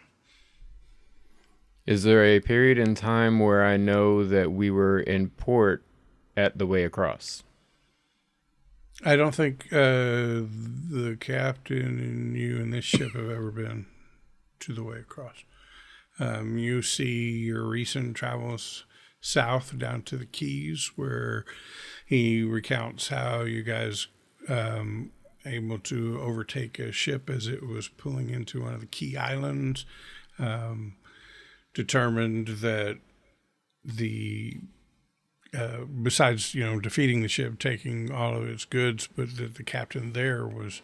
Is there a period in time where I know that we were in port at the way across? I don't think the captain and you and this ship have ever been to the way across. You see your recent travels south down to the Keys, where he recounts how you guys able to overtake a ship as it was pulling into one of the Key Islands. Determined that the besides defeating the ship, taking all of its goods, but that the captain there was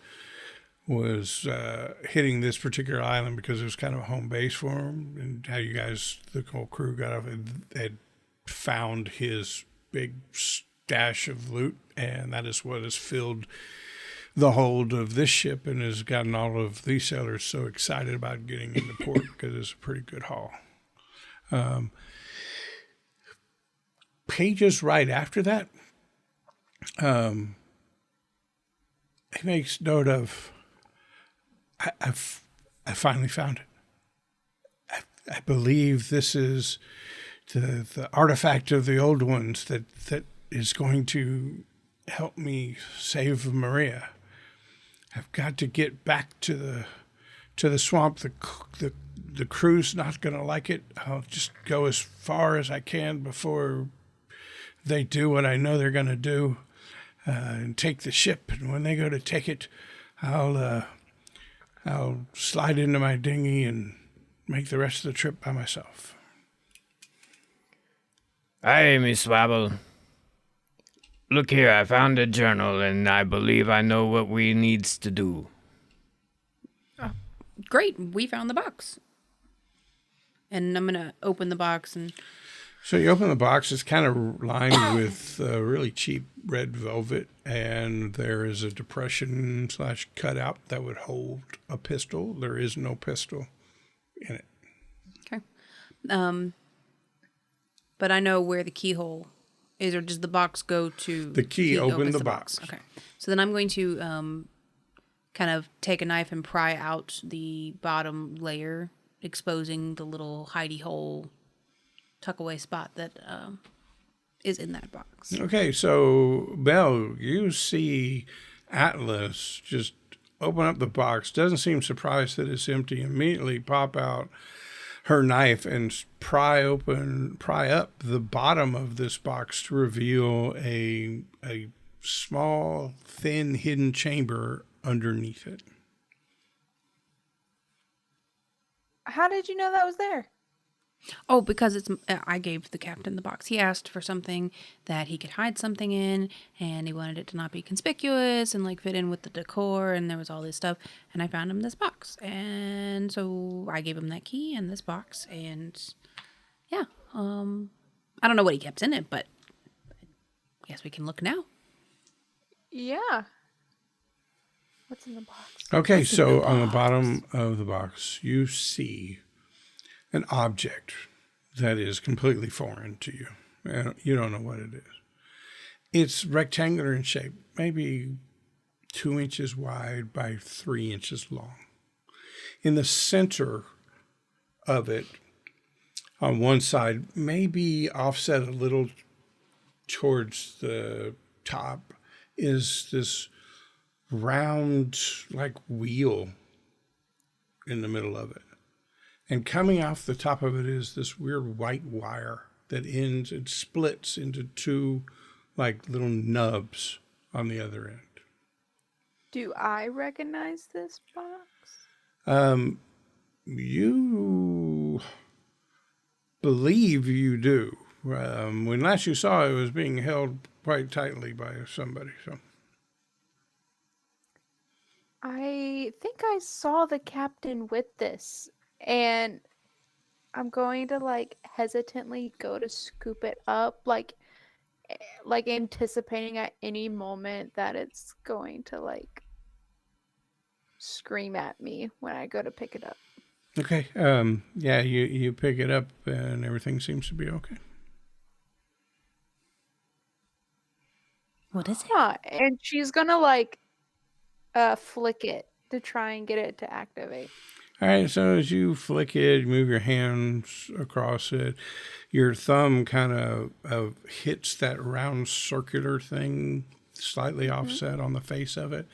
hitting this particular island because it was kind of a home base for him, and how you guys, the whole crew, got off and had found his big stash of loot, and that is what has filled the hold of this ship and has gotten all of these sailors so excited about getting into port because it's a pretty good haul. Pages right after that, he makes note of, I finally found it. I believe this is the artifact of the old ones that is going to help me save Maria. I've got to get back to the swamp. The crew's not going to like it. I'll just go as far as I can before they do what I know they're going to do, and take the ship. And when they go to take it, I'll slide into my dinghy and make the rest of the trip by myself. Aye, Miss Swabble. Look here, I found a journal, and I believe I know what we needs to do. Great, we found the box. And I'm going to open the box. And So you open the box. It's kind of lined with really cheap red velvet, and there is a depression / cutout that would hold a pistol. There is no pistol in it. Okay. But I know where the keyhole is, or does the box go to... The key opens opens the box. Okay. So then I'm going to kind of take a knife and pry out the bottom layer, exposing the little hidey hole tuck-away spot that is in that box. Okay, so Belle, you see Atlas just open up the box, doesn't seem surprised that it's empty, immediately pop out her knife and pry up the bottom of this box to reveal a small, thin, hidden chamber underneath it. How did you know that was there? Oh, because I gave the captain the box. He asked for something that he could hide something in, and he wanted it to not be conspicuous and fit in with the decor, and there was all this stuff, and I found him this box. And so I gave him that key and this box, and yeah, I don't know what he kept in it, but I guess we can look now. Yeah. What's in the box? Okay, so on the bottom of the box, you see an object that is completely foreign to you. You don't know what it is. It's rectangular in shape, maybe 2 inches wide by 3 inches long. In the center of it, on one side, maybe offset a little towards the top, is this round wheel in the middle of it. And coming off the top of it is this weird white wire that it splits into two little nubs on the other end. Do I recognize this box? You believe you do. When last you saw it was being held quite tightly by somebody. So I think I saw the captain with this, and I'm going to like hesitantly go to scoop it up, like anticipating at any moment that it's going to like scream at me when I go to pick it up. Okay. Yeah, you pick it up and everything seems to be okay. What is it? Huh, and she's gonna like flick it to try and get it to activate. All right, so as you flick it, move your hands across it, your thumb kind of hits that round circular thing slightly offset on the face of it.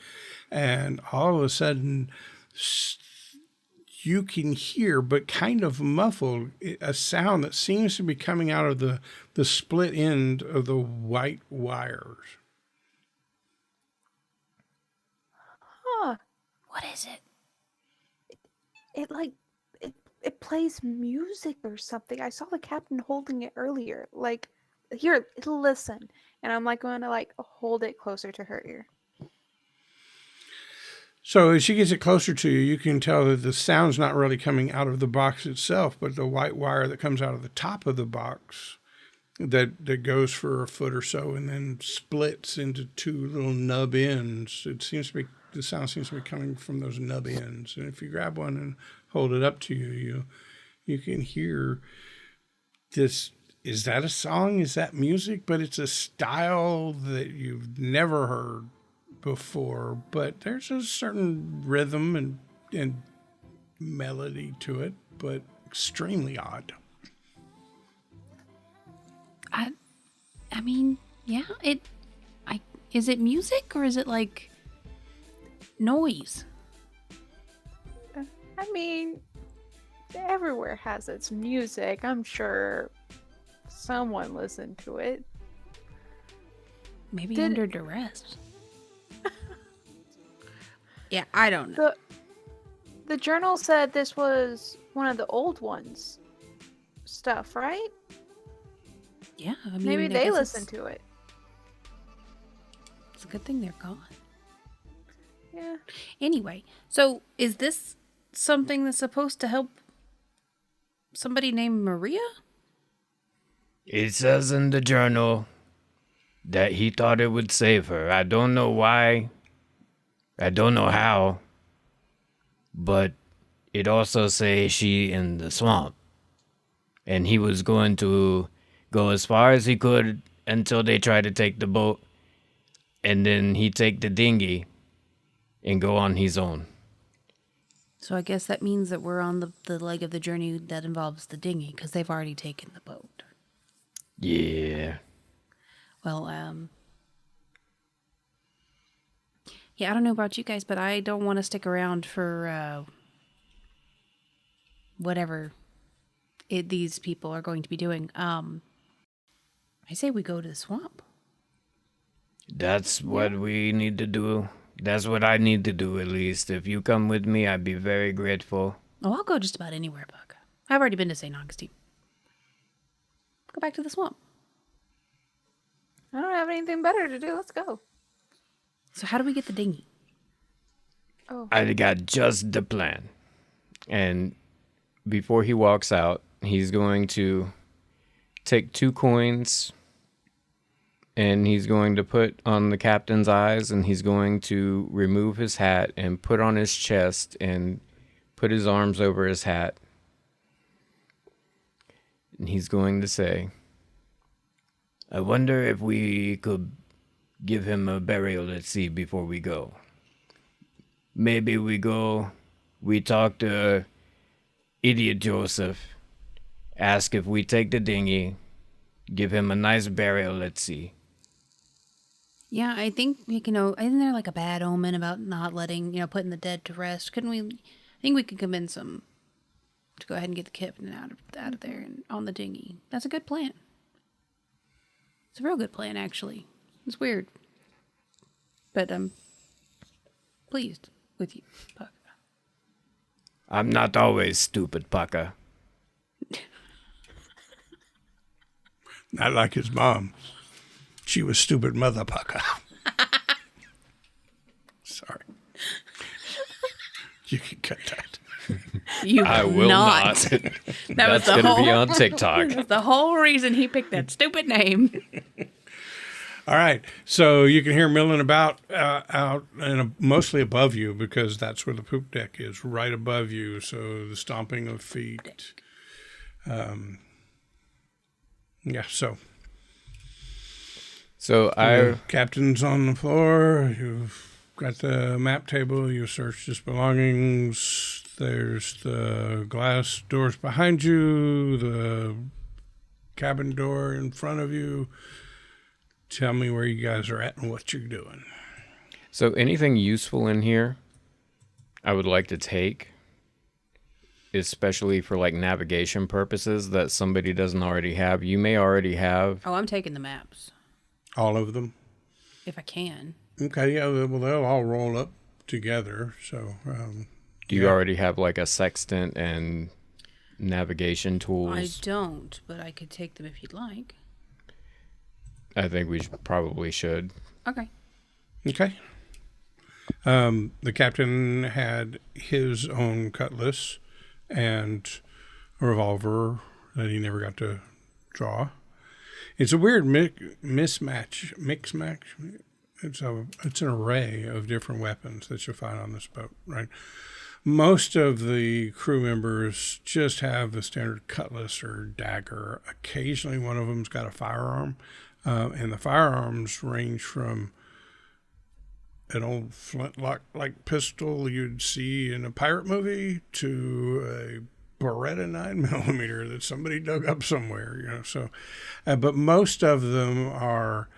And all of a sudden, you can hear, but kind of muffled, a sound that seems to be coming out of the split end of the white wires. Huh. What is it? It like it plays music or something. I saw the captain holding it earlier. Like, here, listen. And I'm like going to like hold it closer to her ear. So as she gets it closer to you, you can tell that the sound's not really coming out of the box itself, but the white wire that comes out of the top of the box that goes for a foot or so and then splits into two little nub ends. The sound seems to be coming from those nub ends. And if you grab one and hold it up to you, you can hear this. Is that a song? Is that music? But it's a style that you've never heard before, but there's a certain rhythm and melody to it, but extremely odd. I mean, yeah, is it music or is it like noise? I mean, everywhere has its music. I'm sure someone listened to it. Maybe under duress. Yeah, I don't know. The journal said this was one of the old ones stuff, right? Yeah, I mean, Maybe I they guess listened to it. It's a good thing they're gone. Yeah. Anyway, so is this something that's supposed to help somebody named Maria? It says in the journal that he thought it would save her. I don't know why. I don't know how. But it also says she in the swamp. And he was going to go as far as he could until they tried to take the boat. And then he'd take the dinghy and go on his own. So I guess that means that we're on the leg of the journey that involves the dinghy, because they've already taken the boat. Yeah. Well, yeah, I don't know about you guys, but I don't want to stick around for whatever these people are going to be doing. I say we go to the swamp. That's what we need to do. That's what I need to do, at least. If you come with me, I'd be very grateful. Oh, I'll go just about anywhere, Buck. I've already been to St. Augustine. Go back to the swamp. I don't have anything better to do. Let's go. So how do we get the dinghy? Oh. I got just the plan. And before he walks out, he's going to take 2 coins and he's going to put on the captain's eyes and he's going to remove his hat and put on his chest and put his arms over his hat. And he's going to say, I wonder if we could give him a burial at sea before we go. Maybe we talk to Idiot Joseph, ask if we take the dinghy, give him a nice burial at sea. Yeah, I think isn't there like a bad omen about not letting, putting the dead to rest? Couldn't we? I think we could convince them to go ahead and get the captain out of there and on the dinghy. That's a good plan. It's a real good plan, actually. It's weird, but I'm pleased with you, Puck. I'm not always stupid, Pucka. Not like his mom. She was stupid mother pucker. Sorry. You can cut that. You I will not. That was That's the going to whole be on TikTok. That's the whole reason he picked that stupid name. All right. So you can hear milling about out and mostly above you because that's where the poop deck is, right above you. So the stomping of feet. Yeah. So I Captain's on the floor. You've got the map table. You searched his belongings. There's the glass doors behind you, the cabin door in front of you. Tell me where you guys are at and what you're doing. So anything useful in here, I would like to take, especially for like navigation purposes that somebody doesn't already have. You may already have. Oh, I'm taking the maps All of them? if I can. Okay, yeah, well, they'll all roll up together. So, Do you already have like a sextant and navigation I tools? don't, but I could take them if you'd like. I think we probably should. Okay. okay. The captain had his own cutlass and a revolver that he never got to draw. It's a weird mix match. It's an array of different weapons that you'll find on this boat, right? Most of the crew members just have the standard cutlass or dagger. Occasionally one of them's got a firearm, and the firearms range from an old flintlock-like pistol you'd see in a pirate movie to a Beretta 9mm that somebody dug up somewhere, So, but most of them are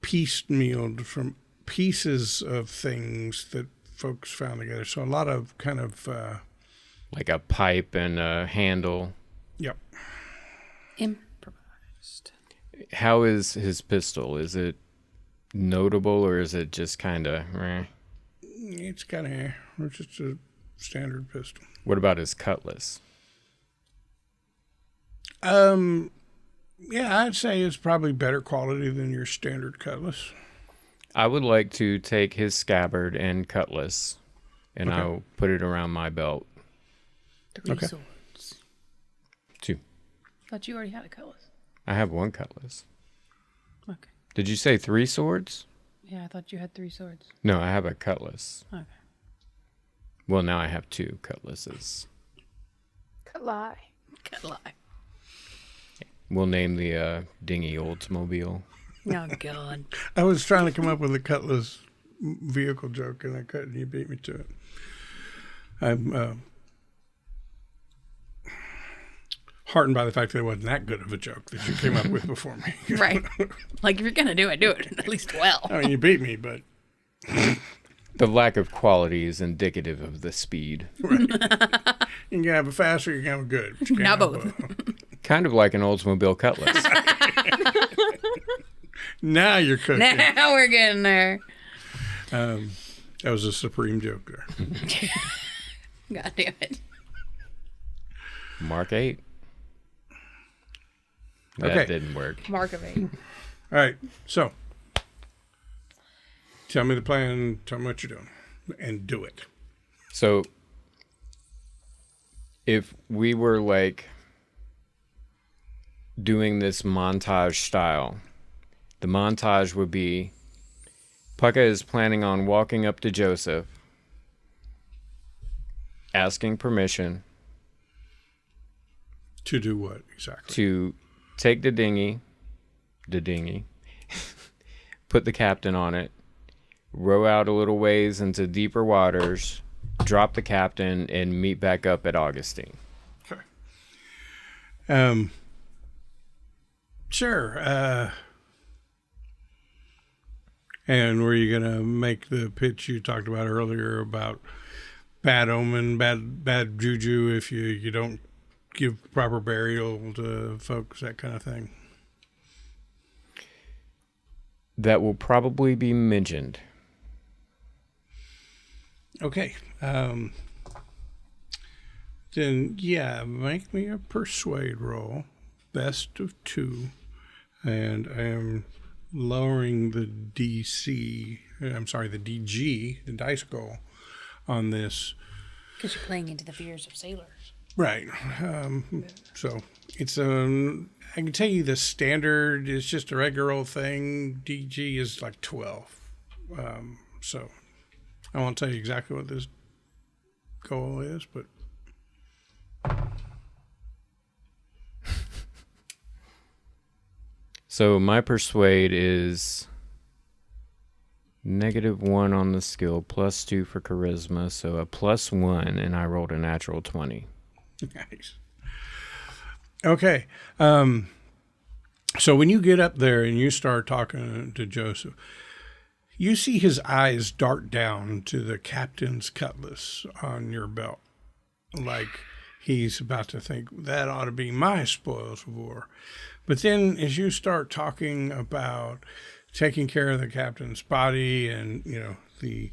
piecemealed from pieces of things that folks found together. So a lot of kind of Like a pipe and a handle. yep. Improvised. How is his pistol? Is it notable or is it just kind of... It's kind of it's just a standard pistol. What about his cutlass? Yeah, I'd say it's probably better quality than your standard cutlass. I would like to take his scabbard and cutlass, and Okay. I'll put it around my belt. 3 Okay. swords. 2. Thought you already had a cutlass. I have 1 cutlass. Okay. Did you say 3 swords? Yeah, I thought you had 3 swords. No, I have a cutlass. Okay. Well, now I have 2 cutlasses. Cut lie. Good lie. We'll name the dinghy Oldsmobile. Oh, God. I was trying to come up with a cutlass vehicle joke, and I couldn't. You beat me to it. I'm heartened by the fact that it wasn't that good of a joke that you came up with before me. Right. Like, if you're going to do it at least well. I mean, you beat me, but The lack of quality is indicative of the speed. you can have a fast or you can have a good. But you can't Not have both. Kind of like an Oldsmobile cutlass. Now you're cooking. Now we're getting there. That was a supreme joke there. God damn it. Mark 8. That Okay. didn't work. Mark of 8. All right, so tell me the plan. Tell me what you're doing, and do it. So, if we were like doing this montage style, the montage would be Pucka is planning on walking up to Joseph, asking permission To do what exactly? to take the dinghy, put the captain on it, row out a little ways into deeper waters, drop the captain, and meet back up at Augustine. Sure. And were you gonna make the pitch you talked about earlier about bad omen, bad juju if you don't give proper burial to folks, that kind of thing? That will probably be mentioned. Okay. Then yeah, make me a persuade roll, best of 2, and I am lowering the DC. I'm sorry, the DG, the dice goal on this Because you're playing into the fears of sailors. Right. So it's I can tell you the standard is just a regular old thing. DG is like 12. So I won't tell you exactly what this goal is, but So my persuade is -1 on the skill, +2 for charisma, so a +1, and I rolled a natural 20. nice. Okay. So when you get up there and you start talking to Joseph, you see his eyes dart down to the captain's cutlass on your belt. Like he's about to think, that ought to be my spoils of war. But then as you start talking about taking care of the captain's body and, you know, the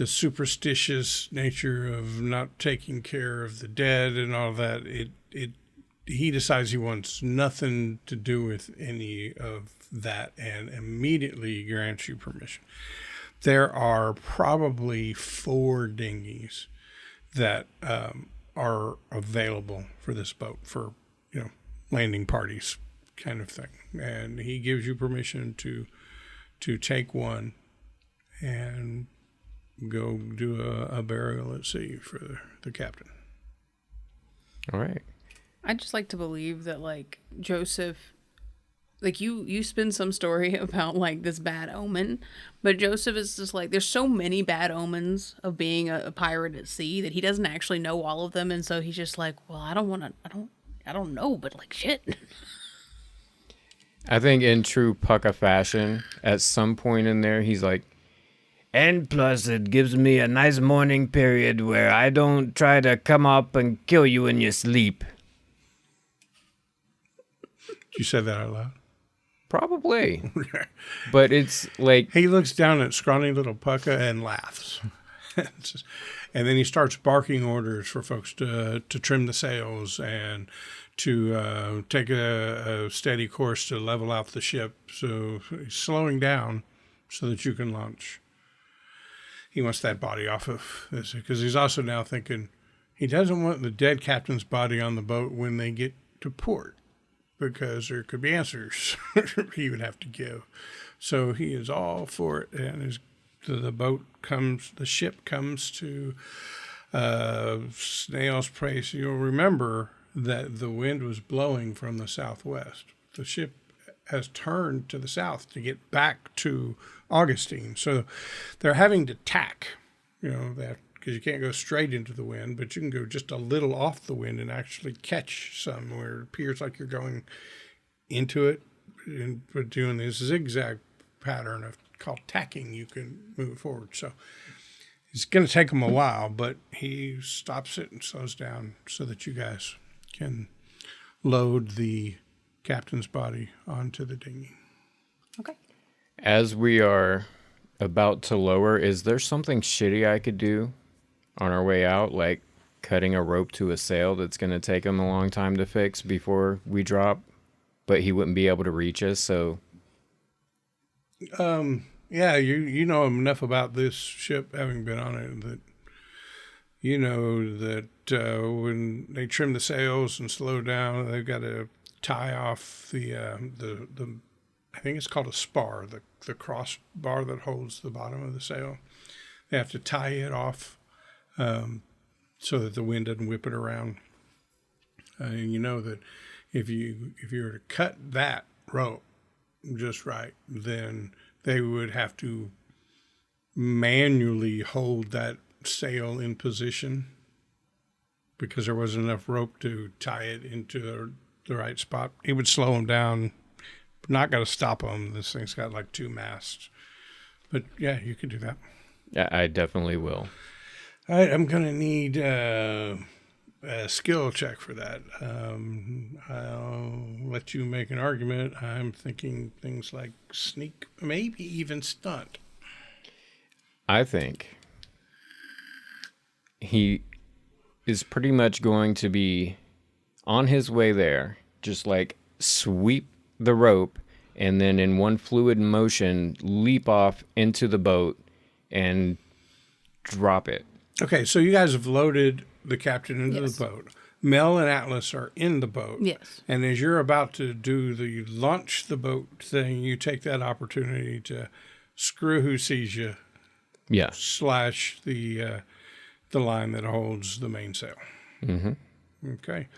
superstitious nature of not taking care of the dead and all that, he decides he wants nothing to do with any of that and immediately grants you permission. There are probably 4 dinghies that are available for this boat for, you know, landing parties kind of thing. And he gives you permission to take one and go do a burial at sea for the captain. All right. I'd just like to believe that, like, Joseph, like, you spin some story about, like, this bad omen, but Joseph is just like, there's so many bad omens of being a pirate at sea that he doesn't actually know all of them, and so he's just like, well, I don't know, but, like, shit. I think in true Pucka fashion, at some point in there, he's like, and plus it gives me a nice morning period where I don't try to come up and kill you in your sleep. You said that out loud? Probably. But it's like... He looks down at scrawny little Pucka and laughs. And then he starts barking orders for folks to trim the sails and to take a steady course to level out the ship. So he's slowing down so that you can launch. He wants that body off of this because he's also now thinking he doesn't want the dead captain's body on the boat when they get to port, because there could be answers he would have to give. So he is all for it, and the ship comes to Snail's Place. You'll remember that the wind was blowing from the southwest. The ship has turned to the south to get back to Augustine. So they're having to tack, you know, that because you can't go straight into the wind, but you can go just a little off the wind and actually catch some where it appears like you're going into it. And but doing this zigzag pattern of called tacking, you can move forward. So it's going to take him a while, but he stops it and slows down so that you guys can load the captain's body onto the dinghy. Okay. As we are about to lower, is there something shitty I could do on our way out, like cutting a rope to a sail that's going to take him a long time to fix before we drop, but he wouldn't be able to reach us, so... Yeah, you know enough about this ship, having been on it, that you know that when they trim the sails and slow down, they've got to tie off the I think it's called a spar, the crossbar that holds the bottom of the sail. They have to tie it off so that the wind doesn't whip it around. And you know that if you were to cut that rope just right, then they would have to manually hold that sail in position because there wasn't enough rope to tie it into the right spot. It would slow them down. Not going to stop them. This thing's got like 2 masts. But yeah, you could do that. Yeah, I definitely will. All right, I'm going to need a skill check for that. I'll let you make an argument. I'm thinking things like sneak, maybe even stunt. I think he is pretty much going to be on his way there, just like sweep the rope and then in one fluid motion leap off into the boat and drop it. Okay, so you guys have loaded the captain into Yes. the boat. Mel and Atlas are in the boat. Yes. And as you're about to do the launch the boat thing, you take that opportunity to screw who sees you, Yeah. slash the line that holds the mainsail. Mm-hmm. Okay.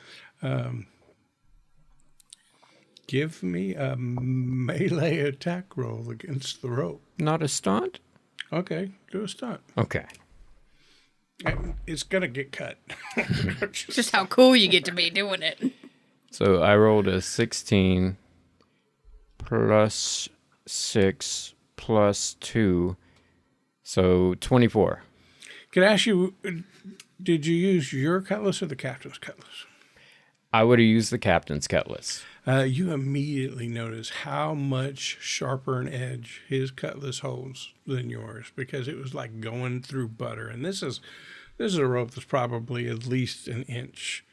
Give me a melee attack roll against the rope. Not a stunt? Okay, do a stunt. Okay. It's going to get cut. Just how cool you get to be doing it. So I rolled a 16 plus 6 plus 2. So 24. Can I ask you, did you use your cutlass or the captain's cutlass? I would have used the captain's cutlass. You immediately notice how much sharper an edge his cutlass holds than yours, because it was like going through butter. And this is a rope that's probably at least an inch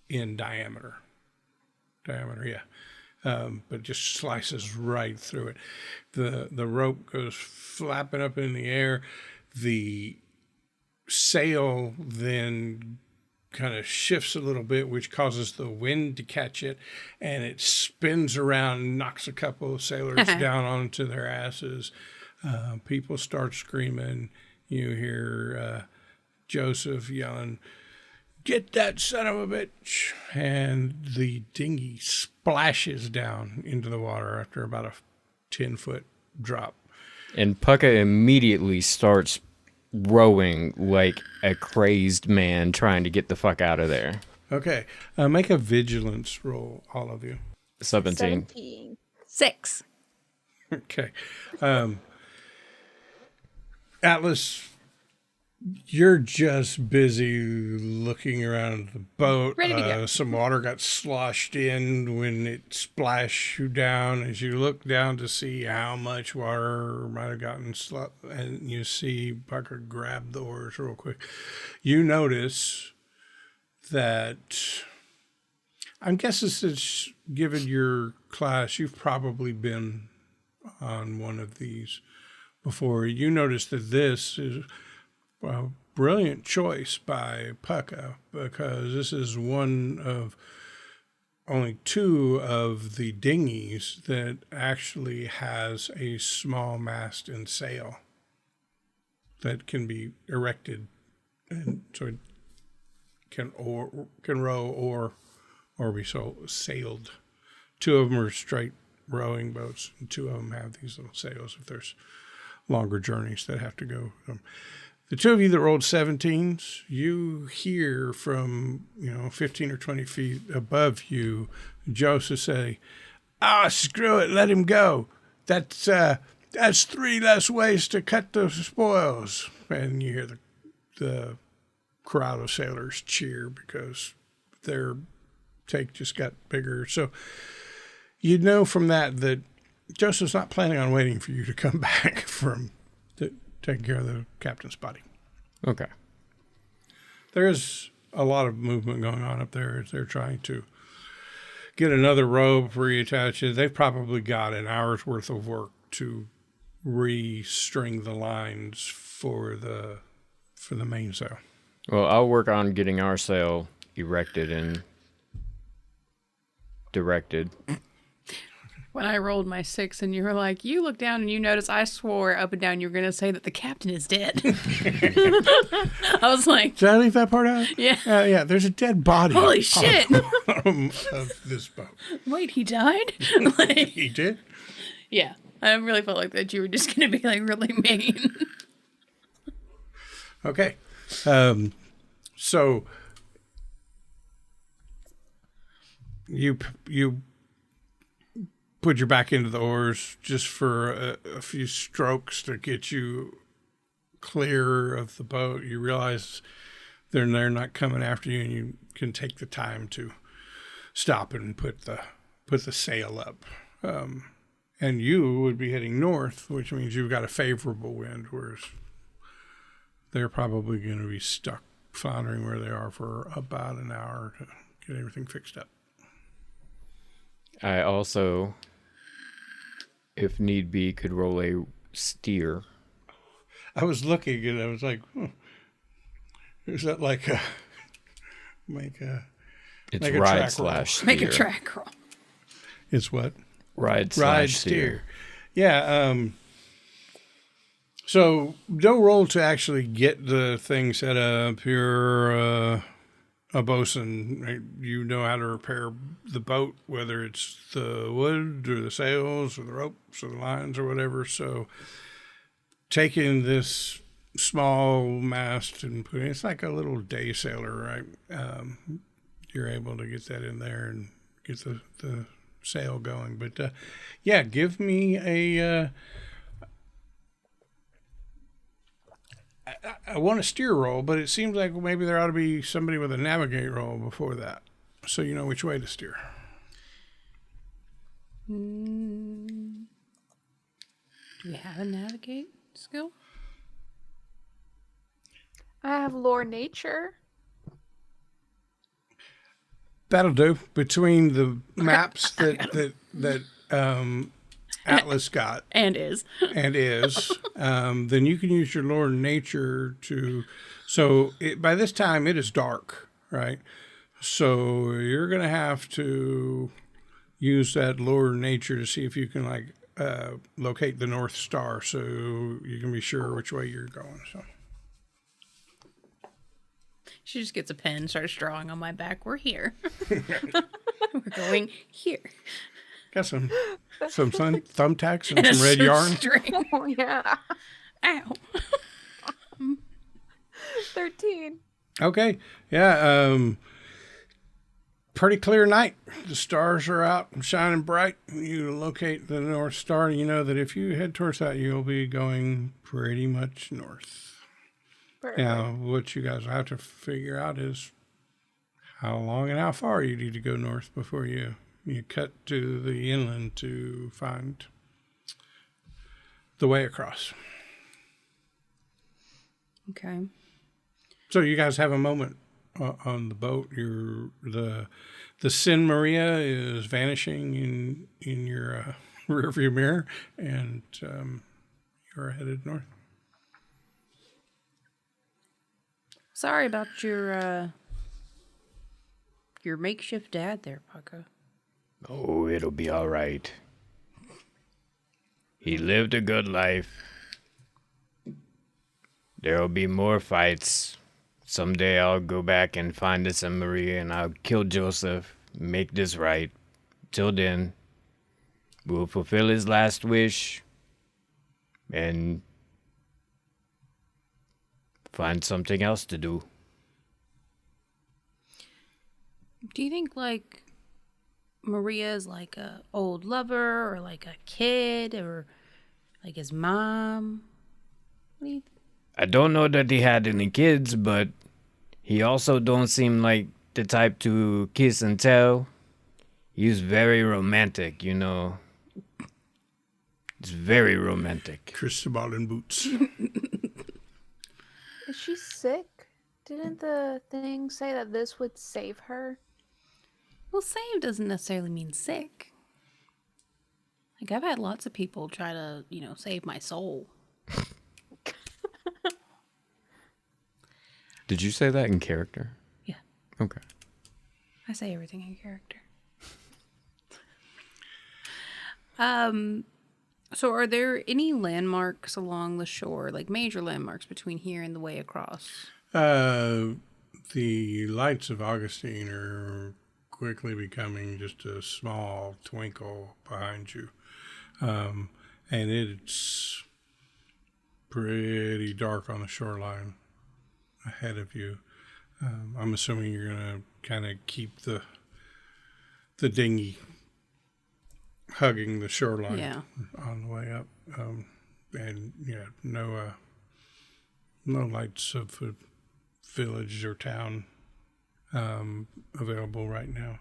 in diameter. Yeah. But just slices right through it. The rope goes flapping up in the air. The sail then kind of shifts a little bit, which causes the wind to catch it, and it spins around and knocks a couple of sailors down onto their asses. People start screaming. You hear Joseph yelling, "Get that son of a bitch!" And the dinghy splashes down into the water after about a 10-foot drop. And Pucka immediately starts rowing like a crazed man trying to get the fuck out of there. Okay, make a vigilance roll, all of you. 17. 6. Okay. Atlas, you're just busy looking around the boat. Ready to go. Some water got sloshed in when it splashed you down. As you look down to see how much water might have gotten and you see Parker grab the oars real quick. You notice that, I'm guessing since given your class, you've probably been on one of these before. You notice that this is a brilliant choice by Pucka, because this is one of only 2 of the dinghies that actually has a small mast and sail that can be erected, and so it can row or be sailed. 2 of them are straight rowing boats, and 2 of them have these little sails if there's longer journeys that have to go. The 2 of you that rolled 17s, you hear from 15 or 20 feet above you, Joseph say, screw it, let him go. That's 3 less ways to cut the spoils. And you hear the crowd of sailors cheer because their take just got bigger. So you know from that Joseph's not planning on waiting for you to come back from taking care of the captain's body. Okay. There is a lot of movement going on up there as they're trying to get another rope, reattach it. They've probably got an hour's worth of work to restring the lines for the mainsail. Well, I'll work on getting our sail erected and directed. When I rolled my 6 and you were like, you look down and you notice I swore up and down you were going to say that the captain is dead. I was like, Did I leave that part out? Yeah. Yeah, there's a dead body. Holy shit. Of this boat. Wait, he died? Like, He did? yeah. I really felt like that you were just going to be like really mean. Okay. So you put your back into the oars just for a few strokes to get you clear of the boat. You realize they're not coming after you, and you can take the time to stop and put the sail up. And you would be heading north, which means you've got a favorable wind, whereas they're probably going to be stuck floundering where they are for about an hour to get everything fixed up. I also, if need be, could roll a steer. I was looking and I was like, Is that like a make a It's make a ride track slash steer. Make a track roll. It's what? Ride slash steer. steer. Yeah. So don't roll to actually get the thing set up. You're a bosun. Right? You know how to repair the boat, whether it's the wood or the sails or the ropes or the lines or whatever. So taking this small mast and putting it's like a little day sailor, right? You're able to get that in there and get the sail going. But yeah, give me a. I want a steer roll, but it seems like maybe there ought to be somebody with a navigate roll before that, so you know which way to steer. Do we have a navigate skill? I have lore nature. That'll do. Between the maps that Atlas got And is. then you can use your lore nature to. So by this time it is dark, right? So you're gonna have to use that lore nature to see if you can locate the North Star, so you can be sure which way you're going. So. She just gets a pen and starts drawing on my back. We're here. We're going here. Got some thumbtacks and some red yarn. String. Oh, yeah. Ow. 13. Okay. Yeah. Pretty clear night. The stars are out and shining bright. You locate the North Star, and you know that if you head towards that, you'll be going pretty much north. Perfect. Now, what you guys have to figure out is how long and how far you need to go north before you cut to the inland to find the way across. Okay. So you guys have a moment on the boat. The Sin Maria is vanishing in your rearview mirror, and you're headed north. Sorry about your makeshift dad there, Pucka. Oh, it'll be all right. He lived a good life. There'll be more fights. Someday I'll go back and find this in Maria and I'll kill Joseph, make this right. Till then, we'll fulfill his last wish and find something else to do. Do you think Maria is like a old lover or like a kid or like his mom? What do you I don't know that he had any kids, but he also don't seem like the type to kiss and tell. He's very romantic, you know. It's very romantic. Cristobal in boots. Is she sick? Didn't the thing say that this would save her? Well, save doesn't necessarily mean sick. Like, I've had lots of people try to, save my soul. Did you say that in character? Yeah. Okay. I say everything in character. So are there any landmarks along the shore, like major landmarks between here and the way across? The lights of Augustine are quickly becoming just a small twinkle behind you. And it's pretty dark on the shoreline ahead of you. I'm assuming you're going to kind of keep the dinghy hugging the shoreline on the way up. And no lights of a village or town available right now.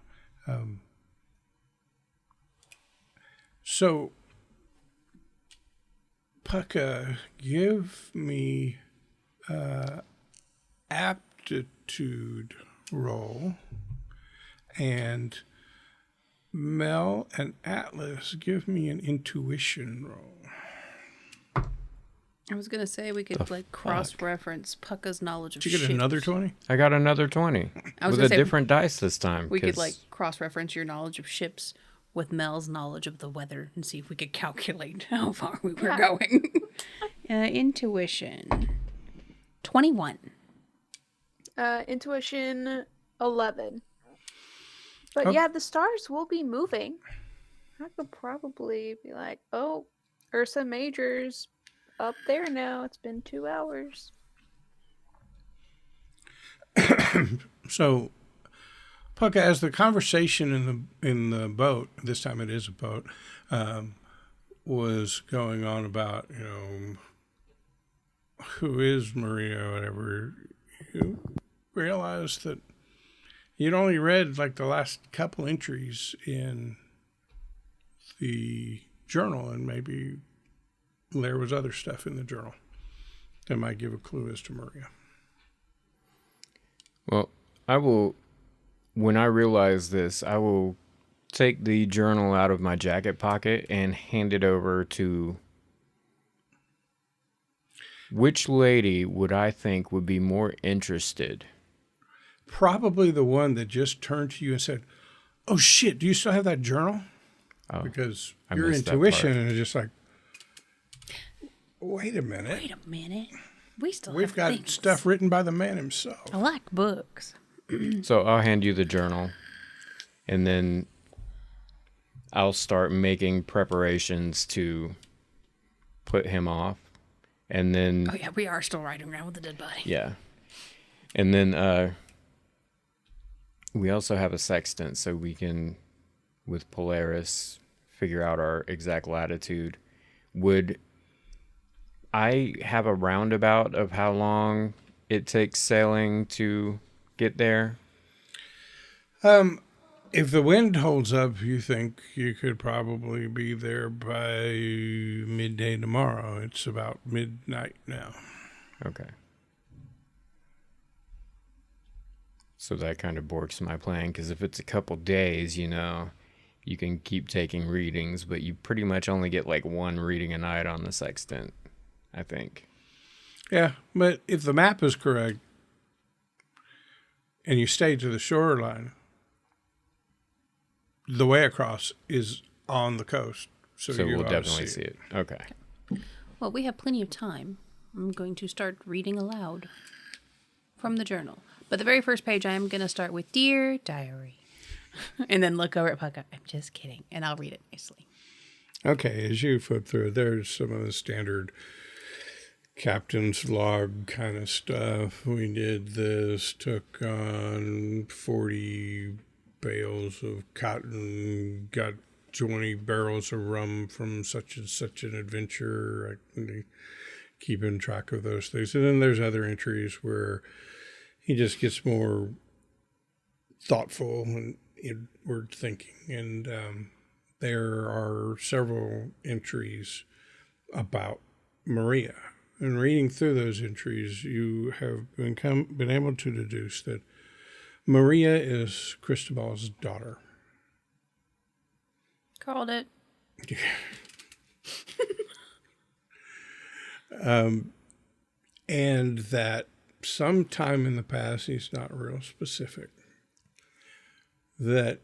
So, Pucka, give me aptitude roll, and Mel and Atlas, give me an intuition roll. I was gonna say we could cross-reference Pucka's knowledge of Did you get ships. another 20? I got another 20 I was with gonna a say different dice this time. We could 'cause- cross-reference your knowledge of ships with Mel's knowledge of the weather and see if we could calculate how far we were going. Intuition 21. Intuition 11. But yeah, the stars will be moving. I could probably be like, oh, Ursa Major's up there now. It's been 2 hours. So, Pucka, as the conversation in the boat, this time it is a boat, was going on about, who is Maria or whatever, you realized that you'd only read like the last couple entries in the journal, and maybe there was other stuff in the journal that might give a clue as to Maria. Well, when I realize this, I will take the journal out of my jacket pocket and hand it over to... Which lady would I think would be more interested? Probably the one that just turned to you and said, oh shit, do you still have that journal? Oh, Because I your missed that intuition is just like, wait a minute. We've got things. stuff written by the man himself. I like books. So I'll hand you the journal, and then I'll start making preparations to put him off. And then... Oh, yeah, we are still riding around with the dead body. Yeah. And then we also have a sextant, so we can, with Polaris, figure out our exact latitude. Would I have a roundabout of how long it takes sailing to get there? If the wind holds up, you think you could probably be there by midday tomorrow. It's about midnight now. Okay. So that kind of borks my plan, because if it's a couple days, you can keep taking readings, but you pretty much only get like one reading a night on the sextant, I think. Yeah, but if the map is correct and you stay to the shoreline, the way across is on the coast. So we'll ought to definitely see it. Okay. Well, we have plenty of time. I'm going to start reading aloud from the journal. But the very first page, I am going to start with Dear Diary. And then look over at Pucka. I'm just kidding. And I'll read it nicely. Okay, as you flip through, there's some of the standard captain's log kind of stuff. We did this, took on 40 bales of cotton, got 20 barrels of rum from such and such an adventure. Keeping track of those things. And then there's other entries where he just gets more thoughtful and inward thinking. And there are several entries about Maria. And reading through those entries, you have been able to deduce that Maria is Cristobal's daughter. Called it. And that sometime in the past, he's not real specific, that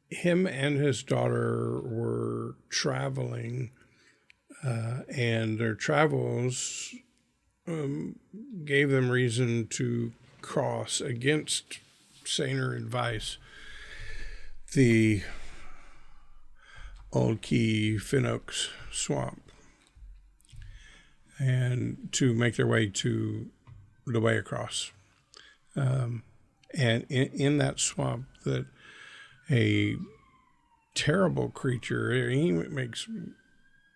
him and his daughter were traveling, and their travels gave them reason to cross, against saner advice, the Old Key Finoaks swamp, and to make their way to the way across. And in that swamp, that a terrible creature, he makes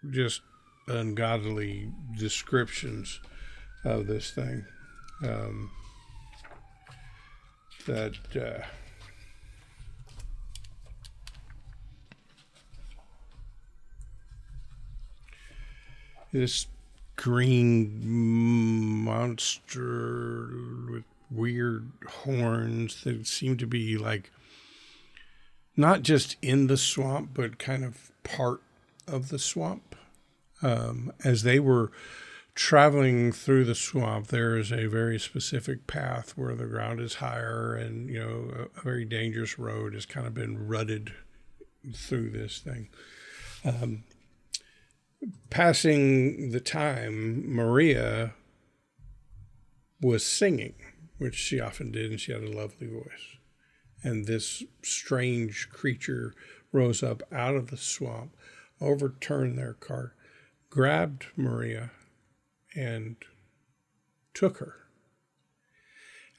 just ungodly descriptions of this thing. This green monster with weird horns that seem to be like not just in the swamp, but kind of part of the swamp. As they were traveling through the swamp, there is a very specific path where the ground is higher, and a very dangerous road has kind of been rutted through this thing. Passing the time, Maria was singing, which she often did, and she had a lovely voice. And this strange creature rose up out of the swamp, overturned their cart, grabbed Maria, and took her.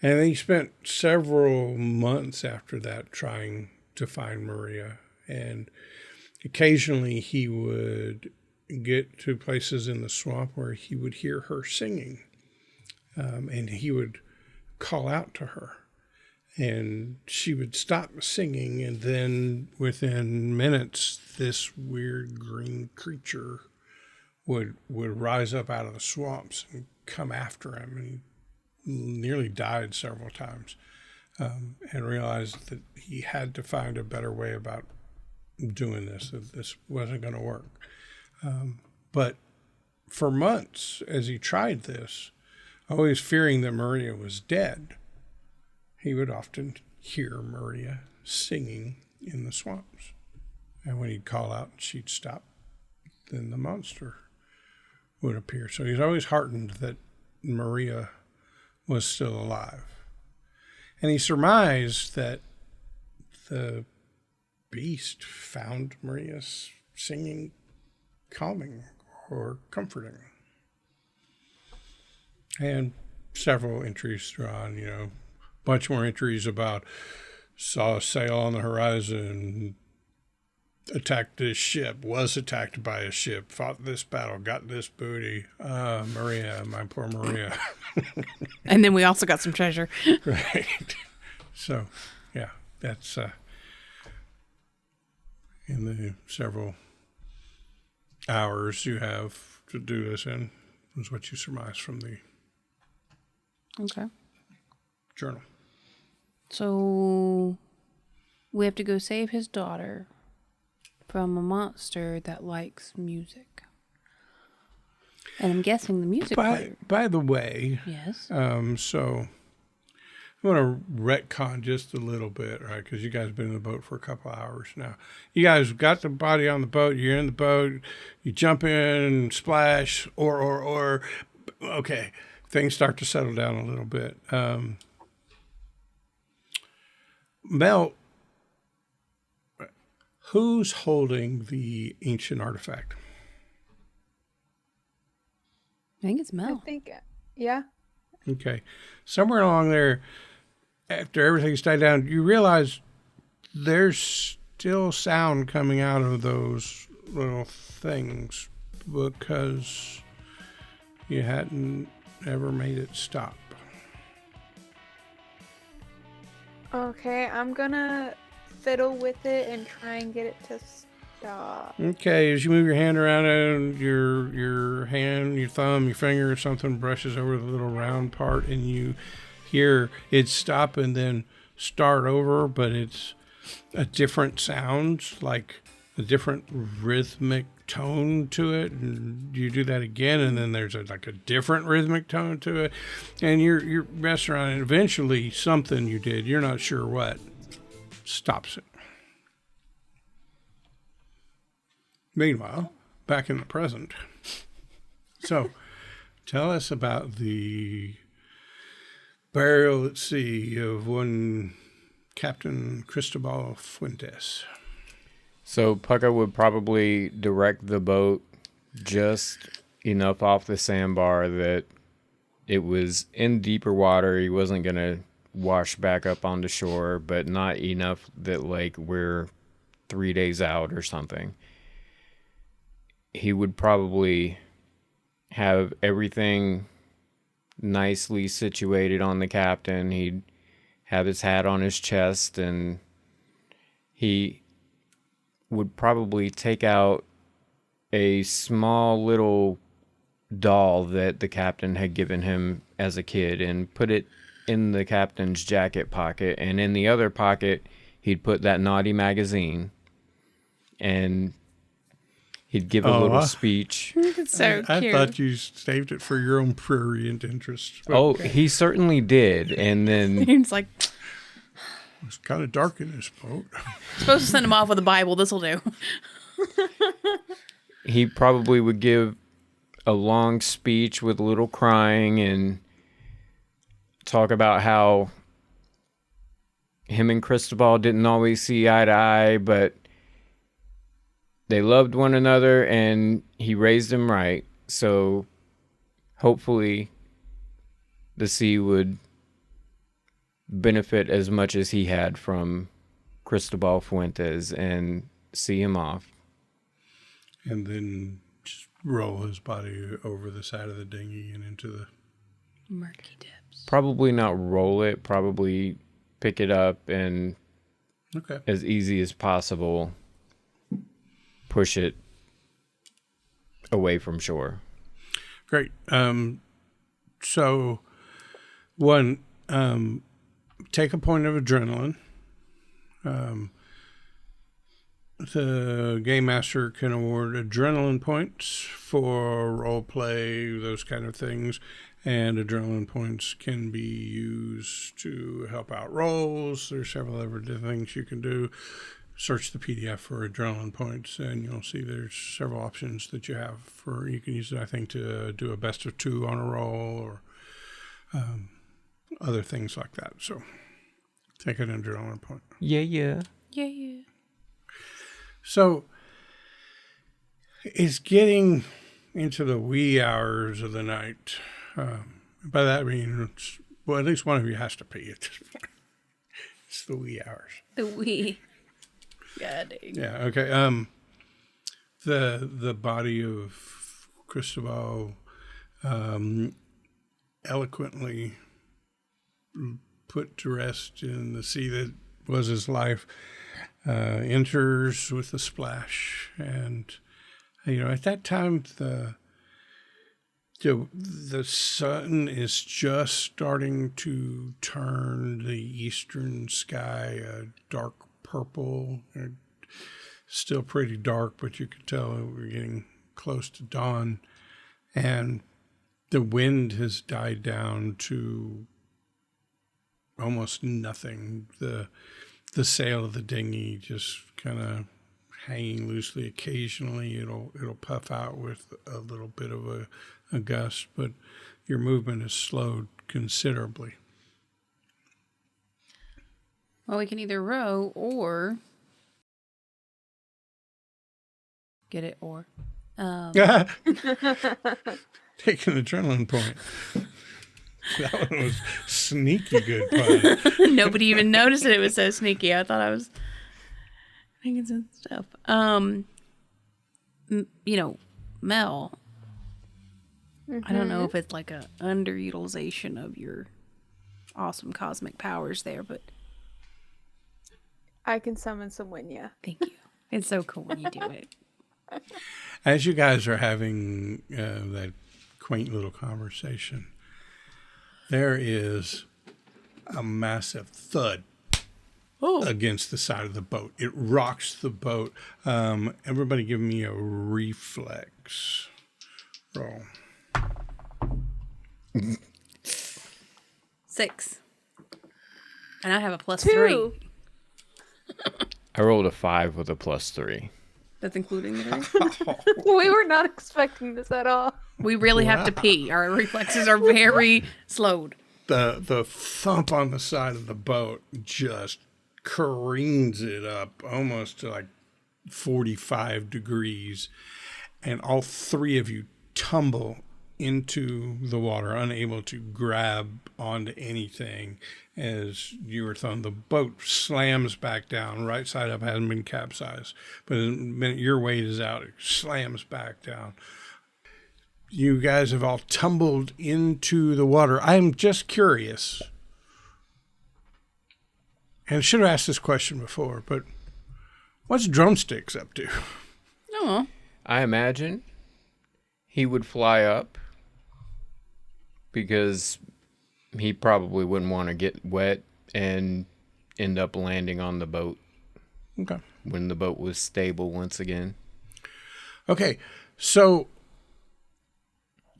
And he spent several months after that trying to find Maria. And occasionally he would get to places in the swamp where he would hear her singing. And he would call out to her. And she would stop singing, and then within minutes, this weird green creature would rise up out of the swamps and come after him, and he nearly died several times, and realized that he had to find a better way about doing this, that this wasn't going to work. But for months, as he tried this, always fearing that Maria was dead, he would often hear Maria singing in the swamps. And when he'd call out and she'd stop, then the monster would appear. So he's always heartened that Maria was still alive. And he surmised that the beast found Maria's singing calming or comforting. And several entries drawn, a bunch more entries about saw a sail on the horizon, attacked this ship, was attacked by a ship, fought this battle, got this booty. Maria, my poor Maria. And then we also got some treasure. Right. So, yeah, that's in the several hours you have to do this in, is what you surmise from the Okay. journal. So we have to go save his daughter from a monster that likes music. And I'm guessing the music player. By the way, Yes. so I'm going to retcon just a little bit, right? Because you guys have been in the boat for a couple hours now. You guys got the body on the boat. You're in the boat. You jump in, splash, or. Okay, things start to settle down a little bit. Mel, who's holding the ancient artifact? I think it's Mel. I think, yeah. Okay. Somewhere along there, after everything's died down, you realize there's still sound coming out of those little things because you hadn't ever made it stop. Okay, I'm gonna fiddle with it and try and get it to stop. Okay, as you move your hand around and your hand, your thumb, your finger or something brushes over the little round part and you hear it stop and then start over, but it's a different sound, like a different rhythmic tone to it, and you do that again and then there's a different rhythmic tone to it, and you're messing around and eventually something you did, you're not sure what, stops it. Meanwhile, back in the present. So, tell us about the burial at sea of one Captain Cristobal Fuentes. So Pucka would probably direct the boat just enough off the sandbar that it was in deeper water. He wasn't going to wash back up onto shore, but not enough that like we're 3 days out or something. He would probably have everything nicely situated on the captain. He'd have his hat on his chest, and he would probably take out a small little doll that the captain had given him as a kid and put it in the captain's jacket pocket, and in the other pocket he'd put that naughty magazine, and He'd give a little speech. It's so I cute. thought you saved it for your own prurient interest. But Oh, he certainly did. And then It's like, it's kind of dark in this boat. supposed to send him off with a Bible. This'll do. he probably would give a long speech with a little crying and talk about how him and Cristobal didn't always see eye to eye, but they loved one another and he raised them right. So hopefully the sea would benefit as much as he had from Cristobal Fuentes and see him off. And then just roll his body over the side of the dinghy and into the... Murky dips. Probably not roll it, probably pick it up and Okay. as easy as possible push it away from shore. Great. So, one, take a point of adrenaline. The game master can award adrenaline points for role play, those kind of things, and adrenaline points can be used to help out rolls. There's several other different things you can do. Search the PDF for adrenaline points, and you'll see there's several options that you have for. You can use it, I think, to do a best of 2 on a roll or other things like that. So, take an adrenaline point. Yeah. Yeah. So, it's getting into the wee hours of the night. By that I mean, well, at least one of you has to pee at this point. It's the wee hours. The wee. God dang. Yeah. Okay. The body of Cristobal, eloquently put to rest in the sea that was his life, enters with a splash, and at that time the sun is just starting to turn the eastern sky a dark purple. Still pretty dark, but you could tell we're getting close to dawn, and the wind has died down to almost nothing. The sail of the dinghy just kind of hanging loosely. Occasionally it'll puff out with a little bit of a gust, but your movement is slowed considerably. Well, we can either row or get it or. Take an adrenaline point. That one was sneaky good pun. Nobody even noticed it. It was so sneaky. I thought I was thinking some stuff. Mel. I don't know if it's like a underutilization of your awesome cosmic powers there, but I can summon some Winya. thank you. It's so cool when you do it. As you guys are having that quaint little conversation, there is a massive thud against the side of the boat. It rocks the boat. Everybody give me a reflex roll. 6. And I have a +3. 2. I rolled a 5 with a +3. That's including the 3. We were not expecting this at all. We really have to pee. Our reflexes are very slowed. The thump on the side of the boat just careens it up almost to like 45 degrees, and all three of you tumble into the water, unable to grab onto anything as you were thrown. The boat slams back down, right side up, hasn't been capsized, but the minute your weight is out, it slams back down. You guys have all tumbled into the water. I'm just curious, and I should have asked this question before, but what's Drumsticks up to? Oh, I imagine he would fly up because he probably wouldn't want to get wet and end up landing on the boat Okay. when the boat was stable once again. Okay, so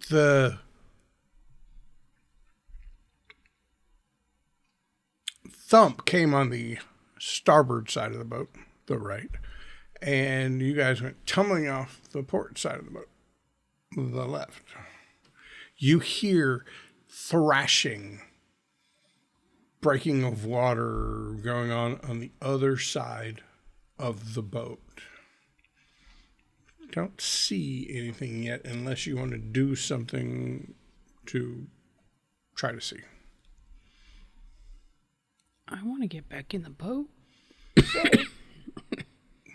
the thump came on the starboard side of the boat, the right, and you guys went tumbling off the port side of the boat, the left. You hear thrashing, breaking of water going on the other side of the boat. Don't see anything yet unless you want to do something to try to see. I want to get back in the boat.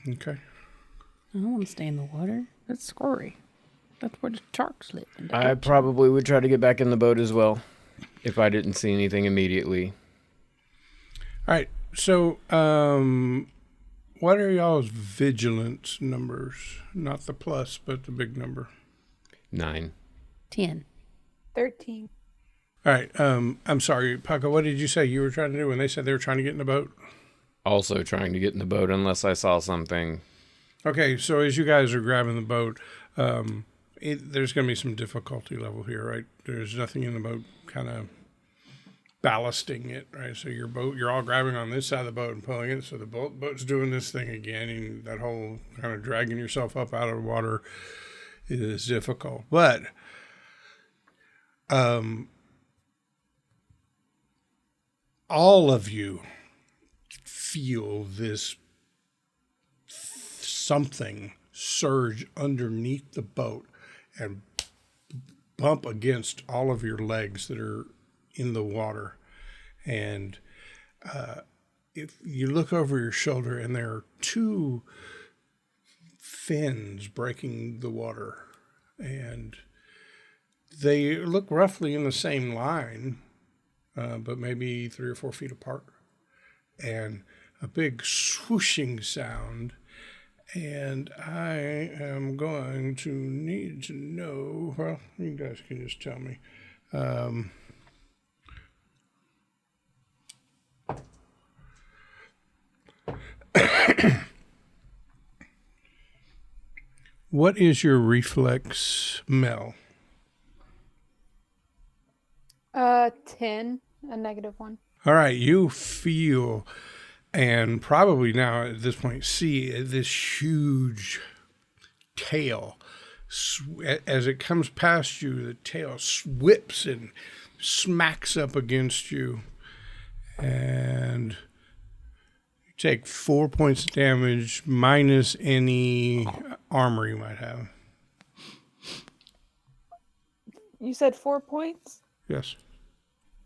Okay. I don't want to stay in the water. That's scary. That's where the sharks live. I probably would try to get back in the boat as well if I didn't see anything immediately. All right. So, what are y'all's vigilance numbers? Not the plus, but the big number. 9. 10. 13. All right. I'm sorry, Paco. What did you say you were trying to do when they said they were trying to get in the boat? Also trying to get in the boat unless I saw something. Okay. So as you guys are grabbing the boat, there's going to be some difficulty level here, right? There's nothing in the boat kind of ballasting it, right? So you're all grabbing on this side of the boat and pulling it. So the boat's doing this thing again, and that whole kind of dragging yourself up out of the water is difficult. But, all of you feel this something surge underneath the boat and bump against all of your legs that are in the water. And if you look over your shoulder, and there are 2 fins breaking the water, and they look roughly in the same line, but maybe 3 or 4 feet apart, and a big swooshing sound. And I am going to need to know, well, you guys can just tell me. What is your reflex, Mel? 10, a -1. All right, you feel, and probably now at this point see, this huge tail. As it comes past you, the tail whips and smacks up against you. And you take 4 points of damage minus any armor you might have. You said 4 points? Yes.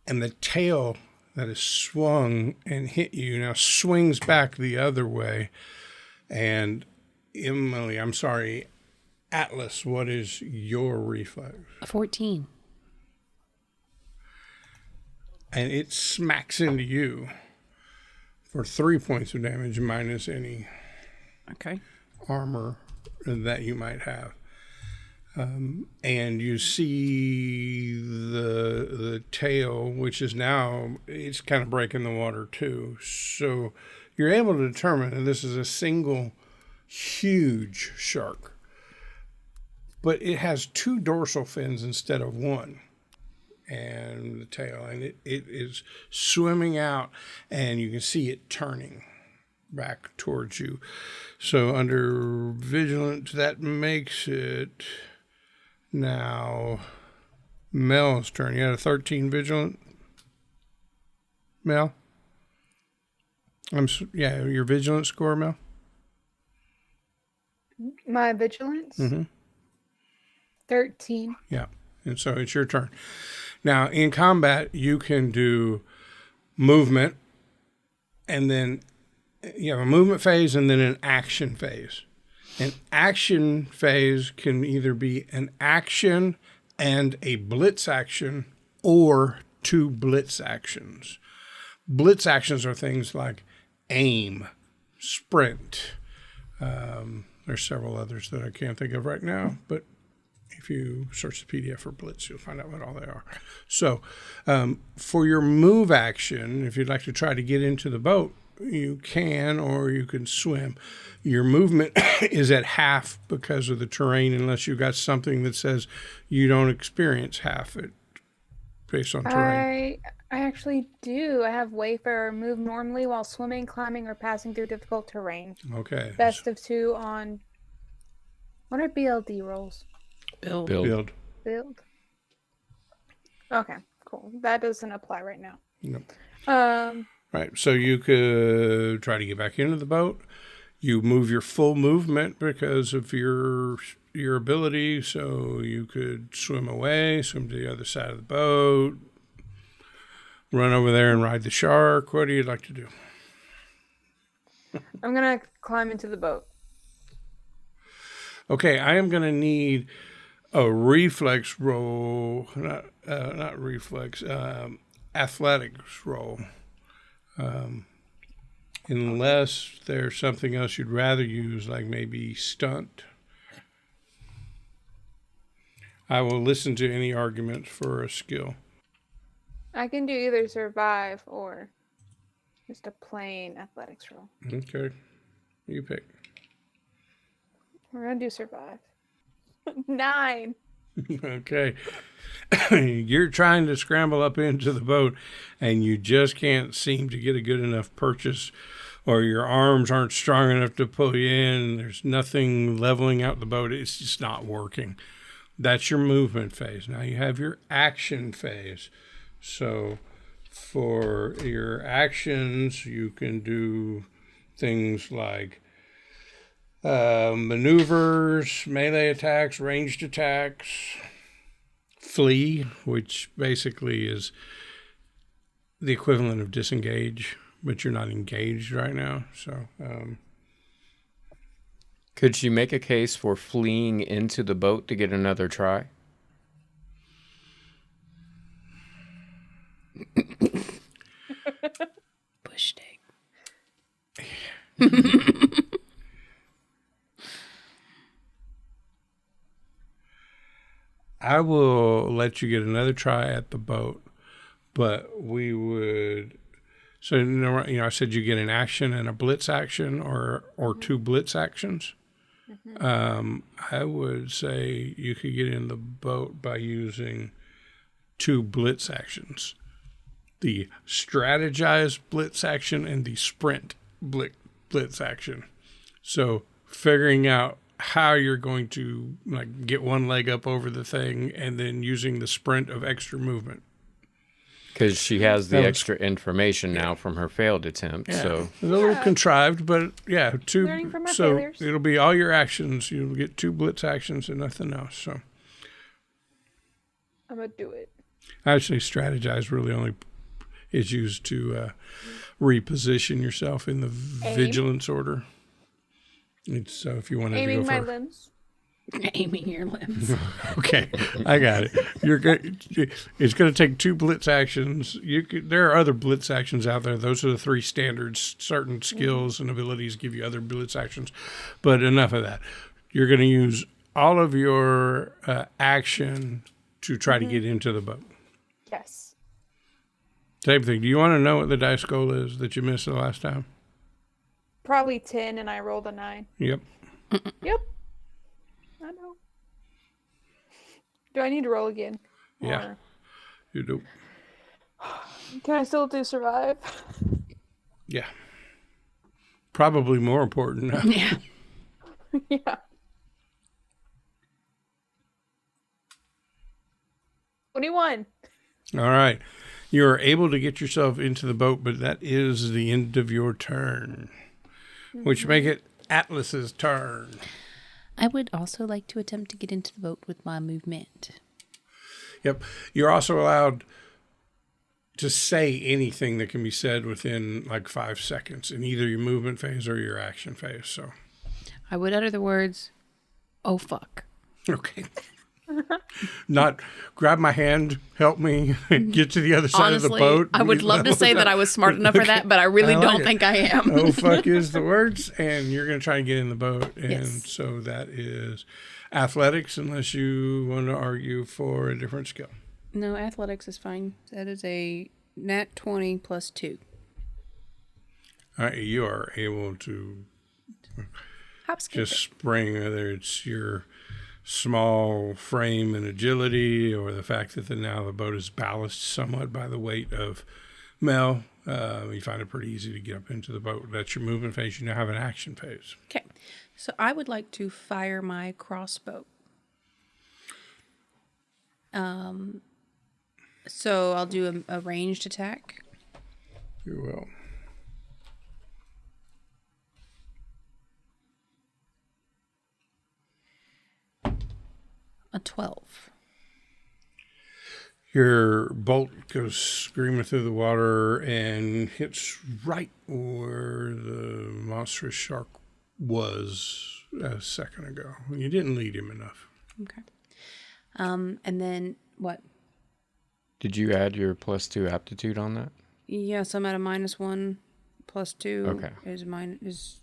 And the tail that is swung and hit you now swings back the other way. And Emily, I'm sorry, Atlas, what is your reflex? 14. And it smacks into you for 3 points of damage minus any Okay. armor that you might have. And you see the tail, which is now, it's kind of breaking the water too. So you're able to determine that this is a single huge shark. But it has 2 dorsal fins instead of 1. And the tail, and it is swimming out, and you can see it turning back towards you. So under vigilance, that makes it now Mel's turn. You had a 13 vigilant, Mel? Your vigilant score, Mel? My vigilance? Mm-hmm. 13. Yeah, and so it's your turn. Now, in combat, you can do movement, and then you have a movement phase and then an action phase. An action phase can either be an action and a blitz action or 2 blitz actions. Blitz actions are things like aim, sprint. There's several others that I can't think of right now, but if you search the PDF for blitz, you'll find out what all they are. So for your move action, if you'd like to try to get into the boat, you can, or you can swim. Your movement is at half because of the terrain, unless you got something that says you don't experience half it based on terrain. I actually do. I have Wayfarer move normally while swimming, climbing, or passing through difficult terrain. Okay. Best of 2 on. What are BLD rolls? Bill. Build. Build. Okay, cool. That doesn't apply right now. No. Right. So you could try to get back into the boat. You move your full movement because of your ability. So you could swim away, swim to the other side of the boat, run over there and ride the shark. What do you like to do? I'm going to climb into the boat. Okay, I am going to need a reflex roll, not reflex, athletics roll. Unless there's something else you'd rather use, like maybe stunt. I will listen to any arguments for a skill. I can do either survive or just a plain athletics roll. Okay, you pick. We're going to do survive. 9. Okay. You're trying to scramble up into the boat and you just can't seem to get a good enough purchase, or your arms aren't strong enough to pull you in. There's nothing leveling out the boat. It's just not working. That's your movement phase. Now you have your action phase. So for your actions, you can do things like maneuvers, melee attacks, ranged attacks, flee, which basically is the equivalent of disengage, but you're not engaged right now. So, Could she make a case for fleeing into the boat to get another try? Bush steak. I will let you get another try at the boat, but we would. So I said you get an action and a blitz action, or 2 blitz actions. I would say you could get in the boat by using 2 blitz actions: the strategized blitz action and the sprint blitz action. So figuring out how you're going to get one leg up over the thing, and then using the sprint of extra movement. Because she has the extra information now from her failed attempt. Yeah. So It's a little contrived, but yeah, 2. Learning from our so failures. it'll be all your actions. You'll get 2 blitz actions and nothing else. So I'm going to do it. actually, strategize really only is used to reposition yourself in the vigilance order. It's so if you wanted Aiming to go my for limbs. Aiming your limbs. Okay, I got it. You're good. It's going to take 2 blitz actions. There are other blitz actions out there. Those are the 3 standards. Certain skills and abilities give you other blitz actions, but enough of that. You're going to use all of your action to try to get into the boat. Yes. Same thing. Do you want to know what the dice goal is that you missed the last time? Probably 10 and I rolled a 9. Yep. Yep. I know. Do I need to roll again? Yeah. Or You do. can I still do survive? Yeah. Probably more important now. Yeah. Yeah. 21. All right. You are able to get yourself into the boat, but that is the end of your turn, which make it Atlas's turn. I would also like to attempt to get into the boat with my movement. Yep. You're also allowed to say anything that can be said within 5 seconds in either your movement phase or your action phase. So, I would utter the words, "Oh fuck." okay. Not grab my hand, help me, get to the other side of the Honestly, boat. I would love to say that I was smart enough for that, but I really I like don't it. think I am. Oh, fuck is the words. And you're going to try and get in the boat. And Yes. so that is athletics, unless you want to argue for a different skill. No, athletics is fine. That is a nat 20 plus 2. You are able to Hop, skip, just spring, whether it's your small frame and agility or the fact that now the boat is ballasted somewhat by the weight of Mel. You find it pretty easy to get up into the boat. That's your movement phase. You now have an action phase. Okay. So I would like to fire my crossbow. So I'll do a ranged attack. You will. A 12. Your bolt goes screaming through the water and hits right where the monstrous shark was a second ago. You didn't lead him enough. Okay. And then what? Did you add your +2 aptitude on that? Yes, I'm at a -1 +2. Okay. Is mine is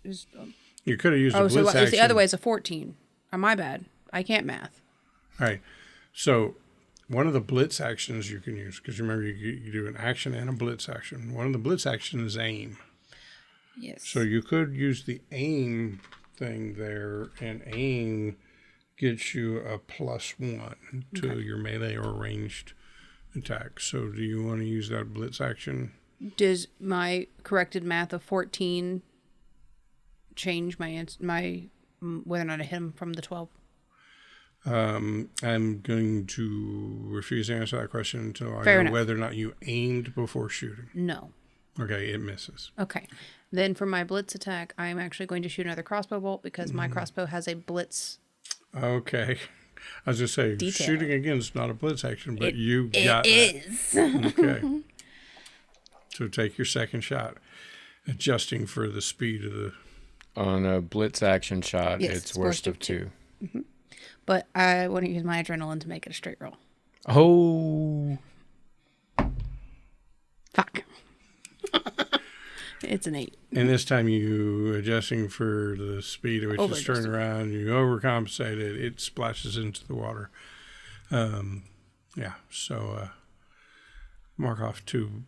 You could have used a oh, blitz so action. the other way is a 14. Oh, my bad. I can't math. All right. So one of the blitz actions you can use, because remember you do an action and a blitz action. One of the blitz actions is aim. Yes. So you could use the aim thing there, and aim gets you a +1 to your melee or ranged attack. So do you want to use that blitz action? Does my corrected math of 14 change my whether or not I hit him from the 12? I'm going to refuse to answer that question until I Fair know enough. whether or not you aimed before shooting. No. Okay, it misses. Okay. Then for my blitz attack, I'm actually going to shoot another crossbow bolt because my crossbow has a blitz. Okay. I was just saying, Detail. shooting again is not a blitz action, but you It got that. is. Okay. So take your second shot, adjusting for the speed of the... On a blitz action shot, Yes, it's worst of 2. But I want to use my adrenaline to make it a straight roll. Oh. Fuck. It's an 8. And this time you adjusting for the speed at which it's turning around, you overcompensate it, it splashes into the water. So mark off 2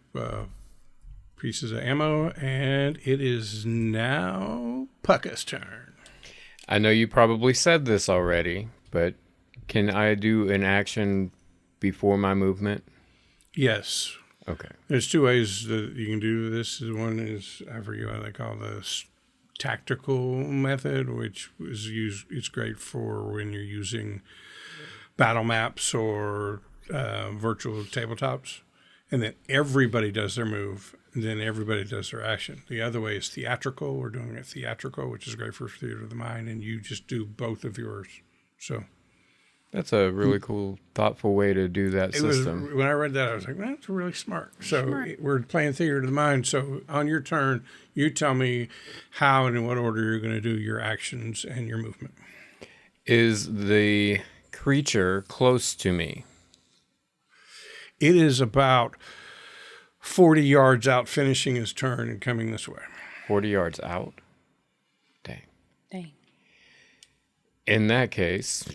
pieces of ammo, and it is now Pucka's turn. I know you probably said this already, but can I do an action before my movement? Yes. Okay. There's 2 ways that you can do this. One is, I forget what they call this, tactical method, which is used. It's great for when you're using battle maps or virtual tabletops, and then everybody does their move, and then everybody does their action. The other way is theatrical. We're doing it theatrical, which is great for theater of the mind, and you just do both of yours. So That's a really cool, thoughtful way to do that system. When I read that, I was like, that's really smart. So we're playing theater of the mind. So on your turn, you tell me how and in what order you're going to do your actions and your movement. Is the creature close to me? It is about 40 yards out, finishing his turn and coming this way. 40 yards out? Dang. Dang. In that case,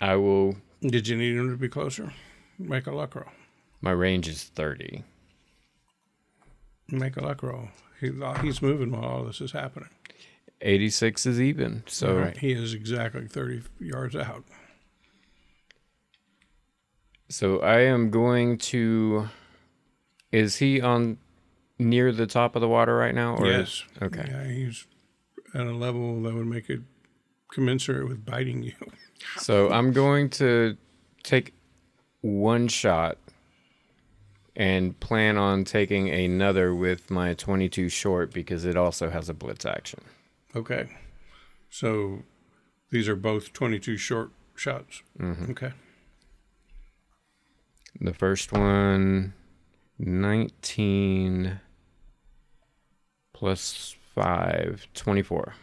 I will... Did you need him to be closer? Make a luck roll. My range is 30. Make a luck roll. He's moving while all this is happening. 86 is even, so... All right, he is exactly 30 yards out. So I am going to... Is he on near the top of the water right now? Or Yes. Okay. Yeah, he's at a level that would make it commensurate with biting you. So I'm going to take one shot and plan on taking another with my 22 short because it also has a blitz action. Okay. So these are both 22 short shots. Mm-hmm. Okay. The first one, 19 plus 5, 24.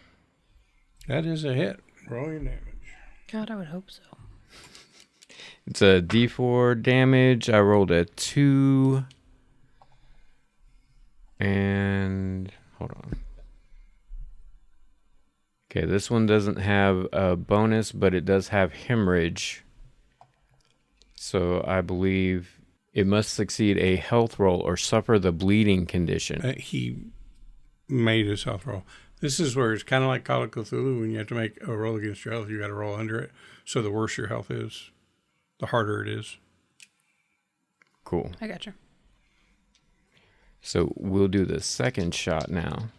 That is a hit. Roll your damage. God, I would hope so. It's a D4 damage. I rolled a 2. And hold on. Okay, this one doesn't have a bonus, but it does have hemorrhage. So I believe it must succeed a health roll or suffer the bleeding condition. He made his health roll. This is where it's kind of like Call of Cthulhu when you have to make a roll against your health. You got to roll under it. So the worse your health is, the harder it is. Cool. I gotcha. So we'll do the second shot now.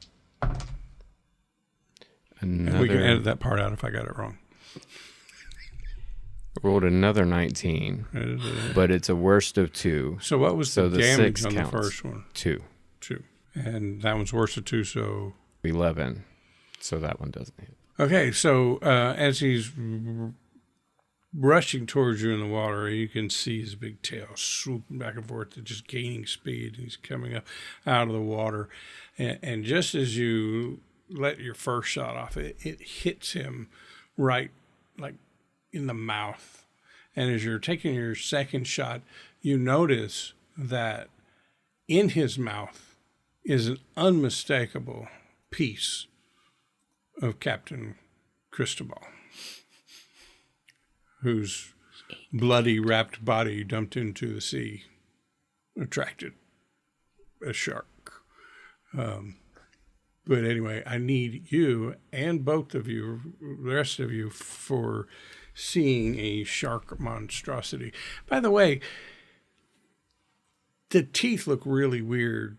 And we can edit that part out if I got it wrong. Rolled another 19, but it's a worst of 2. So what was the damage on the first one? 2. 2. And that one's worst of 2, so... 11. So that one doesn't hit. Okay, so as he's rushing towards you in the water, you can see his big tail swooping back and forth, just gaining speed. He's coming up out of the water. And just as you let your first shot off, it hits him right, like, in the mouth. And as you're taking your second shot, you notice that in his mouth is an unmistakable piece of Captain Cristobal, whose bloody wrapped body dumped into the sea attracted a shark. But anyway, I need you and both of you, the rest of you, for seeing a shark monstrosity. By the way, the teeth look really weird,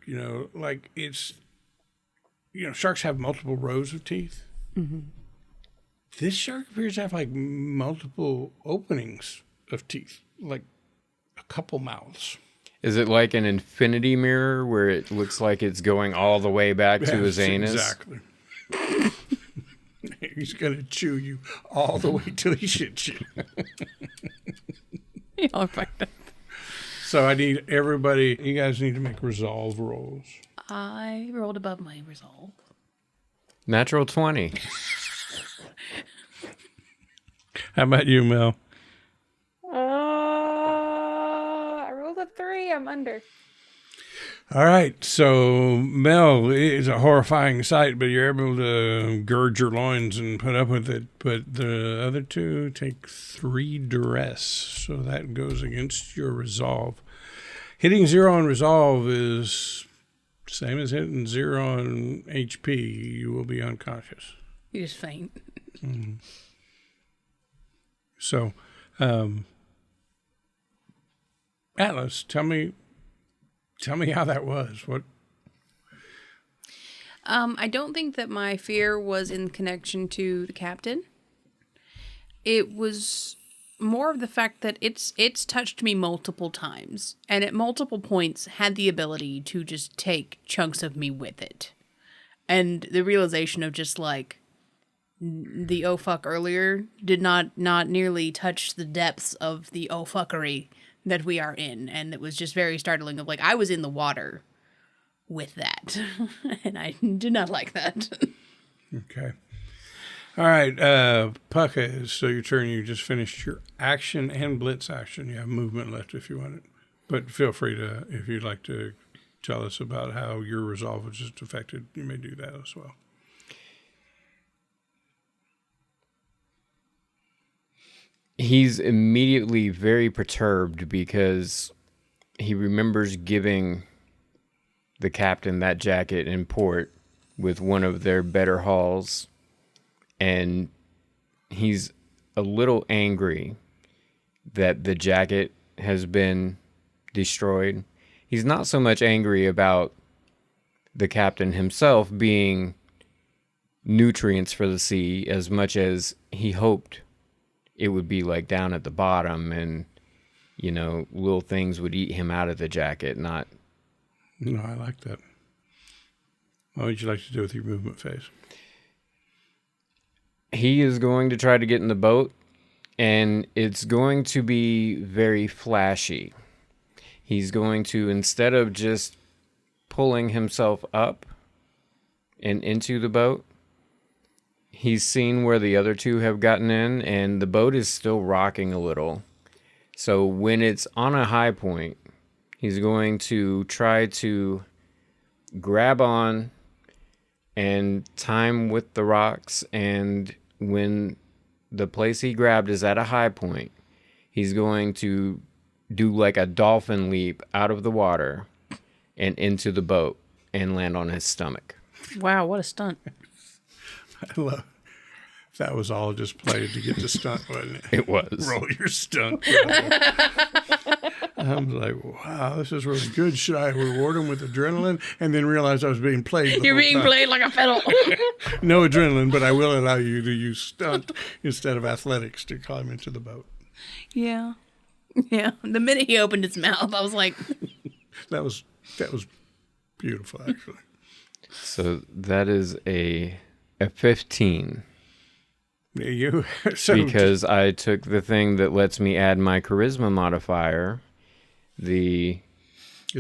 like it's, sharks have multiple rows of teeth. Mm-hmm. This shark appears to have like multiple openings of teeth, like a couple mouths. Is it like an infinity mirror where it looks like it's going all the way back to his anus? Exactly. He's going to chew you all the way till he shits you. Y'all are fucked up. So I need everybody, you guys need to make resolve rolls. I rolled above my resolve. Natural 20. How about you, Mel? I rolled a 3. I'm under. All right, so Mel, it's a horrifying sight, but you're able to gird your loins and put up with it. But the other two take 3 duress, so that goes against your resolve. Hitting 0 on resolve is same as hitting 0 on HP. You will be unconscious. You just faint. Mm-hmm. So, Atlas, tell me how that was. What? I don't think that my fear was in connection to the captain. It was more of the fact that it's touched me multiple times, and at multiple points had the ability to just take chunks of me with it. And the realization of just like the oh fuck earlier did not nearly touch the depths of the oh fuckery that we are in, and it was just very startling of like I was in the water with that and I did not like that. Okay. All right, Pucka, so your turn. You just finished your action and blitz action. You have movement left if you want it, but feel free to, if you'd like to tell us about how your resolve was just affected, you may do that as well. He's immediately very perturbed because he remembers giving the captain that jacket in port with one of their better hauls, and he's a little angry that the jacket has been destroyed. He's not so much angry about the captain himself being nutrients for the sea as much as he hoped it would be like down at the bottom and, little things would eat him out of the jacket, not... No, I like that. What would you like to do with your movement phase? He is going to try to get in the boat, and it's going to be very flashy. He's going to, instead of just pulling himself up and into the boat, he's seen where the other two have gotten in, and the boat is still rocking a little. So when it's on a high point, he's going to try to grab on and time with the rocks, and when the place he grabbed is at a high point, he's going to do like a dolphin leap out of the water and into the boat and land on his stomach. Wow, what a stunt. I love that was all just played to get the stunt, wasn't it? It was. Roll your stunt. I was like, wow, this is really good. Should I reward him with adrenaline? And then realize I was being played. You're being played like a fiddle. No adrenaline, but I will allow you to use stunt instead of athletics to climb into the boat. Yeah. Yeah. The minute he opened his mouth, I was like, That was beautiful, actually. So that is a 15. You so Because I took the thing that lets me add my charisma modifier. Is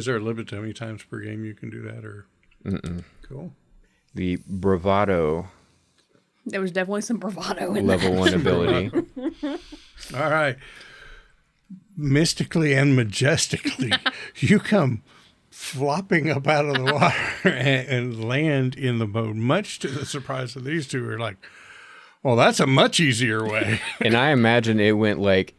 there a limit to how many times per game you can do that, or? Cool. The bravado there was definitely some bravado in level that. 1 ability. All right. Mystically and majestically, you come flopping up out of the water and land in the boat, much to the surprise of these two, are like, well, that's a much easier way. And I imagine it went like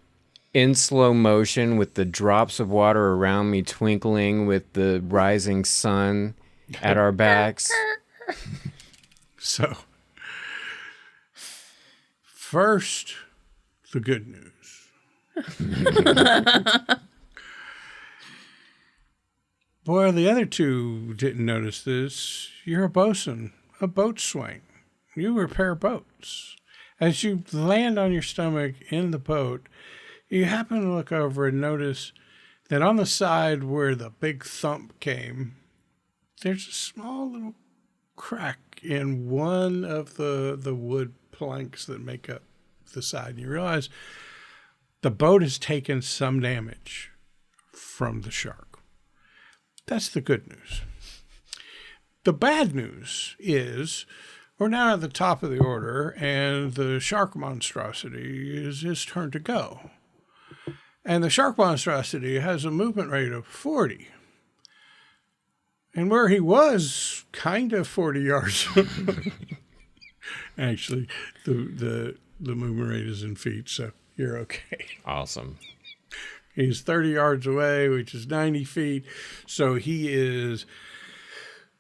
in slow motion with the drops of water around me twinkling with the rising sun at our backs. So, first, the good news. Boy, the other two didn't notice this. You're a bosun, a boatswain. You repair boats. As you land on your stomach in the boat, you happen to look over and notice that on the side where the big thump came, there's a small little crack in one of the wood planks that make up the side. And you realize the boat has taken some damage from the shark. That's the good news. The bad news is we're now at the top of the order, and the shark monstrosity is his turn to go. And the shark monstrosity has a movement rate of 40. And where he was kind of 40 yards. Actually, the movement rate is in feet, so you're okay. Awesome. He's 30 yards away, which is 90 feet. So he is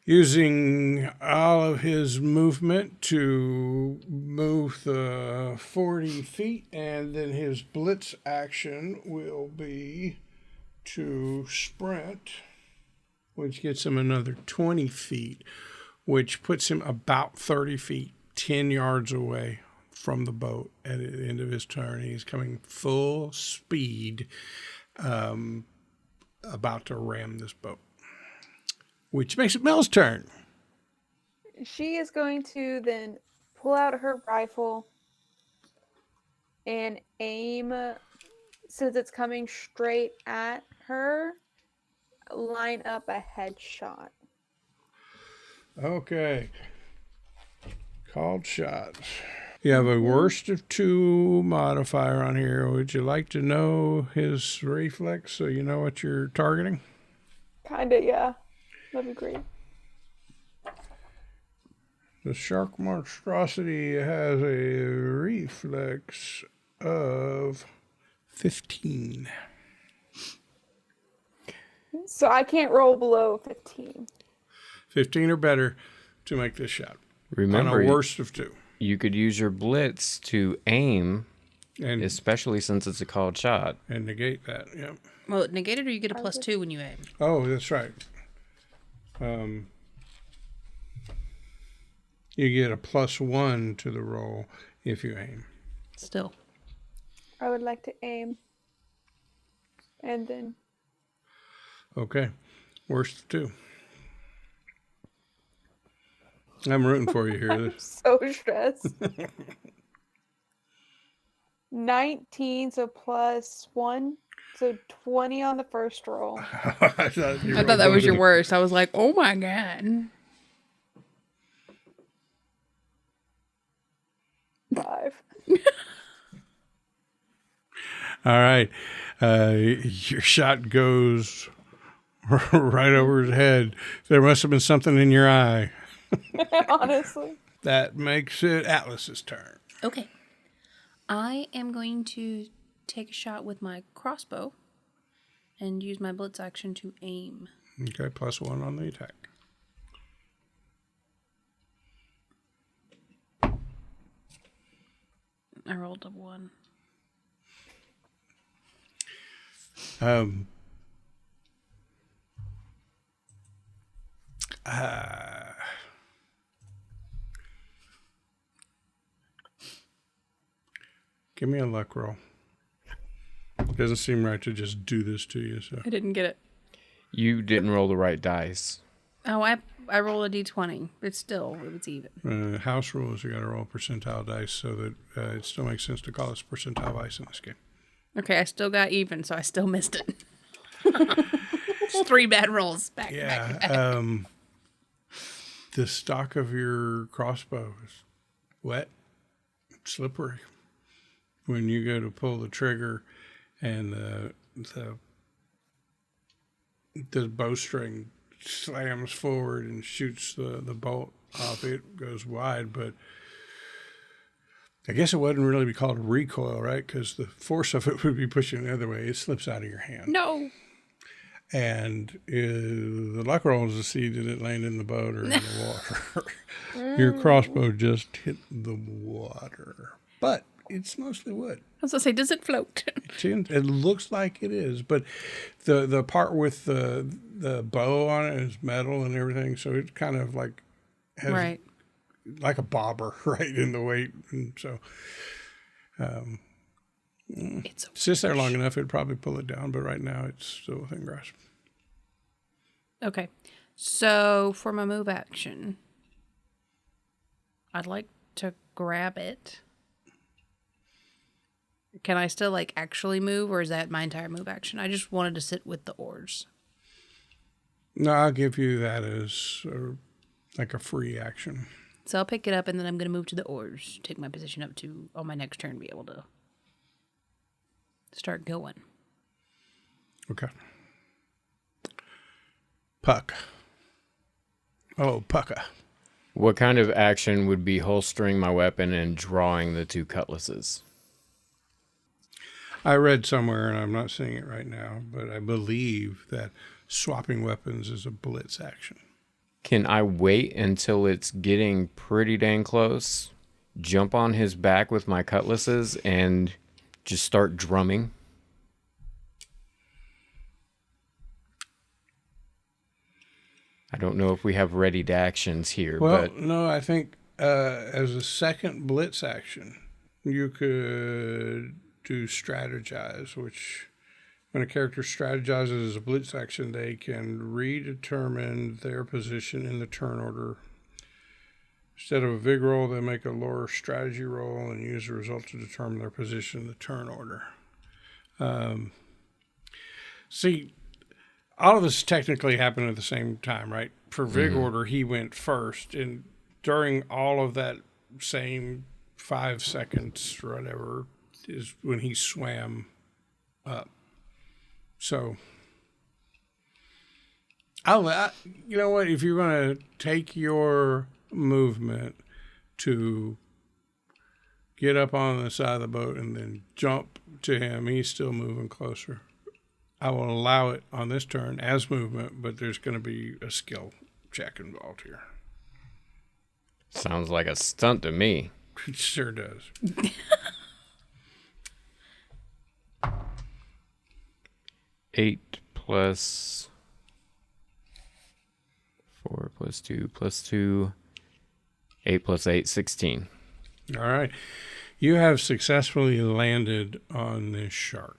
using all of his movement to move the 40 feet, and then his blitz action will be to sprint, which gets him another 20 feet, which puts him about 30 feet, 10 yards away from the boat at the end of his turn. He's coming full speed, about to ram this boat, which makes it Mel's turn. She is going to then pull out her rifle and aim, since it's coming straight at her, line up a headshot. Okay. Called shots. You have a worst of 2 modifier on here. Would you like to know his reflex so you know what you're targeting? Kinda, yeah. That'd be great. The shark monstrosity has a reflex of 15. So I can't roll below 15. 15 or better to make this shot. Remember, on a worst of 2. you could use your blitz to aim, And especially since it's a called shot. negate that, yeah. Well, negated, or you get a +2 when you aim. Oh, that's right. You get a +1 to the roll if you aim. Still. I would like to aim. And then Okay. Worst of 2. I'm rooting for you here. so stressed. 19, so +1. So 20 on the first roll. I thought that was your worst. I was like, oh my God. 5. All right. Your shot goes right over his head. There must have been something in your eye. Honestly. That makes it Atlas's turn. Okay. I am going to take a shot with my crossbow and use my blitz action to aim. Okay, +1 on the attack. I rolled a 1. Give me a luck roll. Doesn't seem right to just do this to you. So I didn't get it. You didn't roll the right dice. Oh, I rolled a d20. It's even. House rules, you got to roll percentile dice so that it still makes sense to call us percentile dice in this game. Okay, I still got even, so I still missed it. It's 3 bad rolls back to back. The stock of your crossbow is wet, slippery. When you go to pull the trigger and the bowstring slams forward and shoots the bolt off, it goes wide, but I guess it wouldn't really be called recoil, right? Because the force of it would be pushing the other way. It slips out of your hand. No. And the luck roll is to see did it land in the boat or in the water. Your crossbow just hit the water. But it's mostly wood. I was going to say, does it float? It looks like it is, but the part with the bow on it is metal and everything, so it kind of like has Right. like a bobber right in the weight, and so It's sits there long enough, it'd probably pull it down, but right now it's still within grasp. okay. So for my move action, I'd like to grab it. Can I still like actually move, or is that my entire move action? I just wanted to sit with the oars. No, I'll give you that as like a free action. So I'll pick it up, and then I'm going to move to the oars, take my position up to, on my next turn, be able to start going. Okay. Puck. Oh, Pucka. What kind of action would be holstering my weapon and drawing the 2 cutlasses? I read somewhere, and I'm not seeing it right now, but I believe that swapping weapons is a blitz action. Can I wait until it's getting pretty dang close, jump on his back with my cutlasses, and just start drumming? I don't know if we have readied actions here, Well, but no, I think as a second blitz action, you could do strategize, which when a character strategizes as a blitz action, they can redetermine their position in the turn order. Instead of a vig roll, they make a lore strategy roll and use the result to determine their position in the turn order. See, all of this technically happened at the same time, right? For vig order, he went first, and during all of that same 5 seconds or whatever is when he swam up. So, you know what? If you're going to take your movement to get up on the side of the boat and then jump to him, he's still moving closer. I will allow it on this turn as movement, but there's going to be a skill check involved here. sounds like a stunt to me. It sure does. 8 plus 4 plus 2 plus 2. 8 plus 8, 16. All right. You have successfully landed on this shark.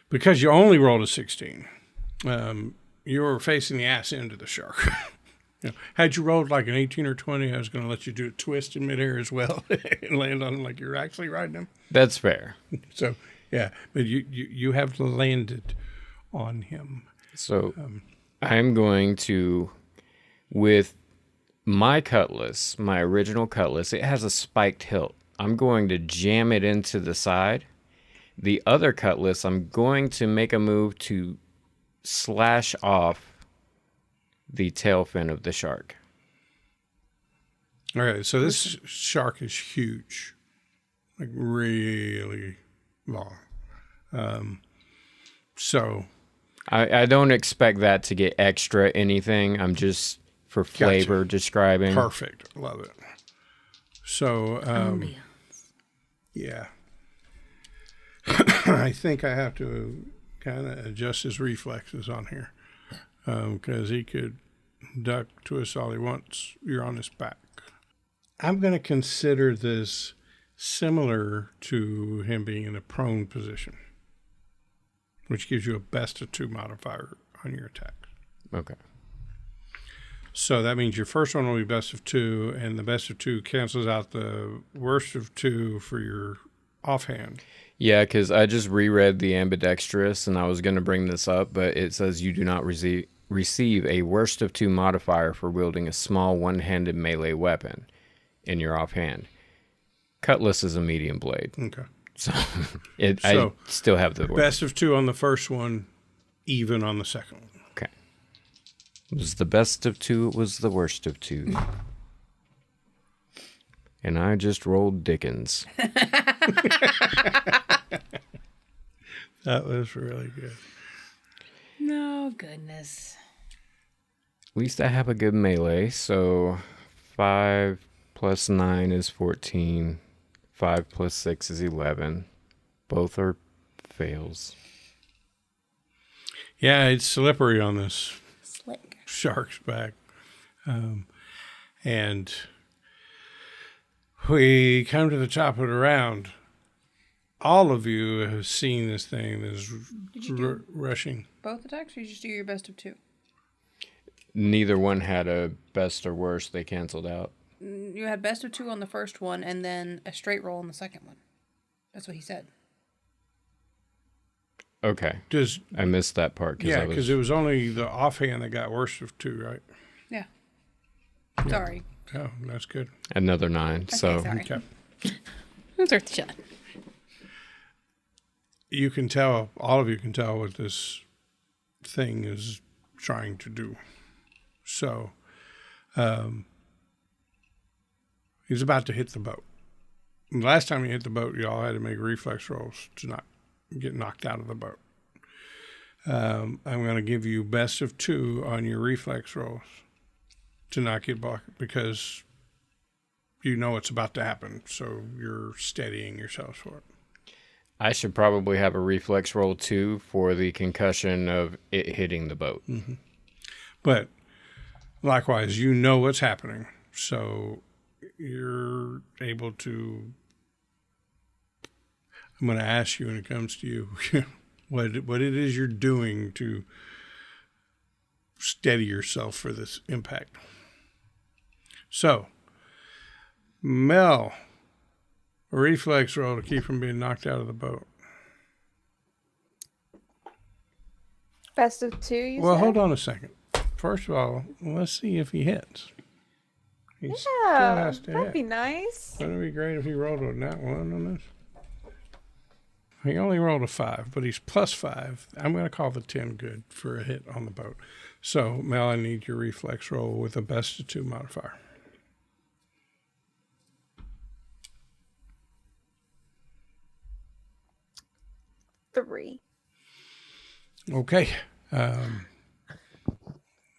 Because you only rolled a 16, you were facing the ass end of the shark. You know, had you rolled like an 18 or 20, I was going to let you do a twist in midair as well and land on him like you're actually riding him. That's fair. So, yeah, but you have landed on him. So I'm going to, with my cutlass, my original cutlass, it has a spiked hilt. I'm going to jam it into the side. The other cutlass, I'm going to make a move to slash off the tail fin of the shark. Okay, so this shark is huge, like really long. So I don't expect that to get extra anything. I'm just, for flavor, describing. perfect. Love it. So, Ambiance. yeah. I think I have to kind of adjust his reflexes on here because he could duck, twist all he wants. You're on his back. I'm going to consider this similar to him being in a prone position, which gives you a best of 2 modifier on your attack. Okay. So that means your first one will be best of 2, and the best of 2 cancels out the worst of 2 for your offhand. Yeah, because I just reread the ambidextrous, and I was going to bring this up, but it says you do not receive a worst of 2 modifier for wielding a small one-handed melee weapon in your offhand. Cutlass is a medium blade. Okay. So, I still have the best of 2 on the first one, even on the second one. Okay. It was the best of 2, it was the worst of 2. And I just rolled Dickens. That was really good. No goodness. At least I have a good melee, so 5 plus 9 is 14. 5 plus 6 is 11. Both are fails. Yeah, it's slippery on this Slick. shark's back. And we come to the top of the round. All of you have seen this thing that's rushing. Both attacks, or you just do your best of 2? Neither one had a best or worst. They canceled out. You had best of 2 on the first one, and then a straight roll on the second one. That's what he said. Okay. I missed that part. Because it was only the offhand that got worst of 2, right? Yeah. Sorry. Oh, that's good. Another 9. So sorry. Okay. It's worth the shot. You can tell, all of you can tell what this thing is trying to do. So, he's about to hit the boat. And the last time he hit the boat, you all had to make reflex rolls to not get knocked out of the boat. I'm going to give you best of 2 on your reflex rolls to not get blocked because you know it's about to happen. So you're steadying yourselves for it. I should probably have a reflex roll too for the concussion of it hitting the boat. Mm-hmm. But likewise, you know what's happening. So you're able to, I'm going to ask you when it comes to you, what it is you're doing to steady yourself for this impact. So, Mel, a reflex roll to keep from being knocked out of the boat. Best of 2, you Well, said? hold on a second. First of all, let's see if he hits. He still Yeah, has to that'd hit. be nice. Wouldn't it be great if he rolled a nat 1 on this? He only rolled a 5, but he's plus 5. I'm going to call the 10 good for a hit on the boat. So, Mel, I need your reflex roll with a best of 2 modifier. Three. Okay.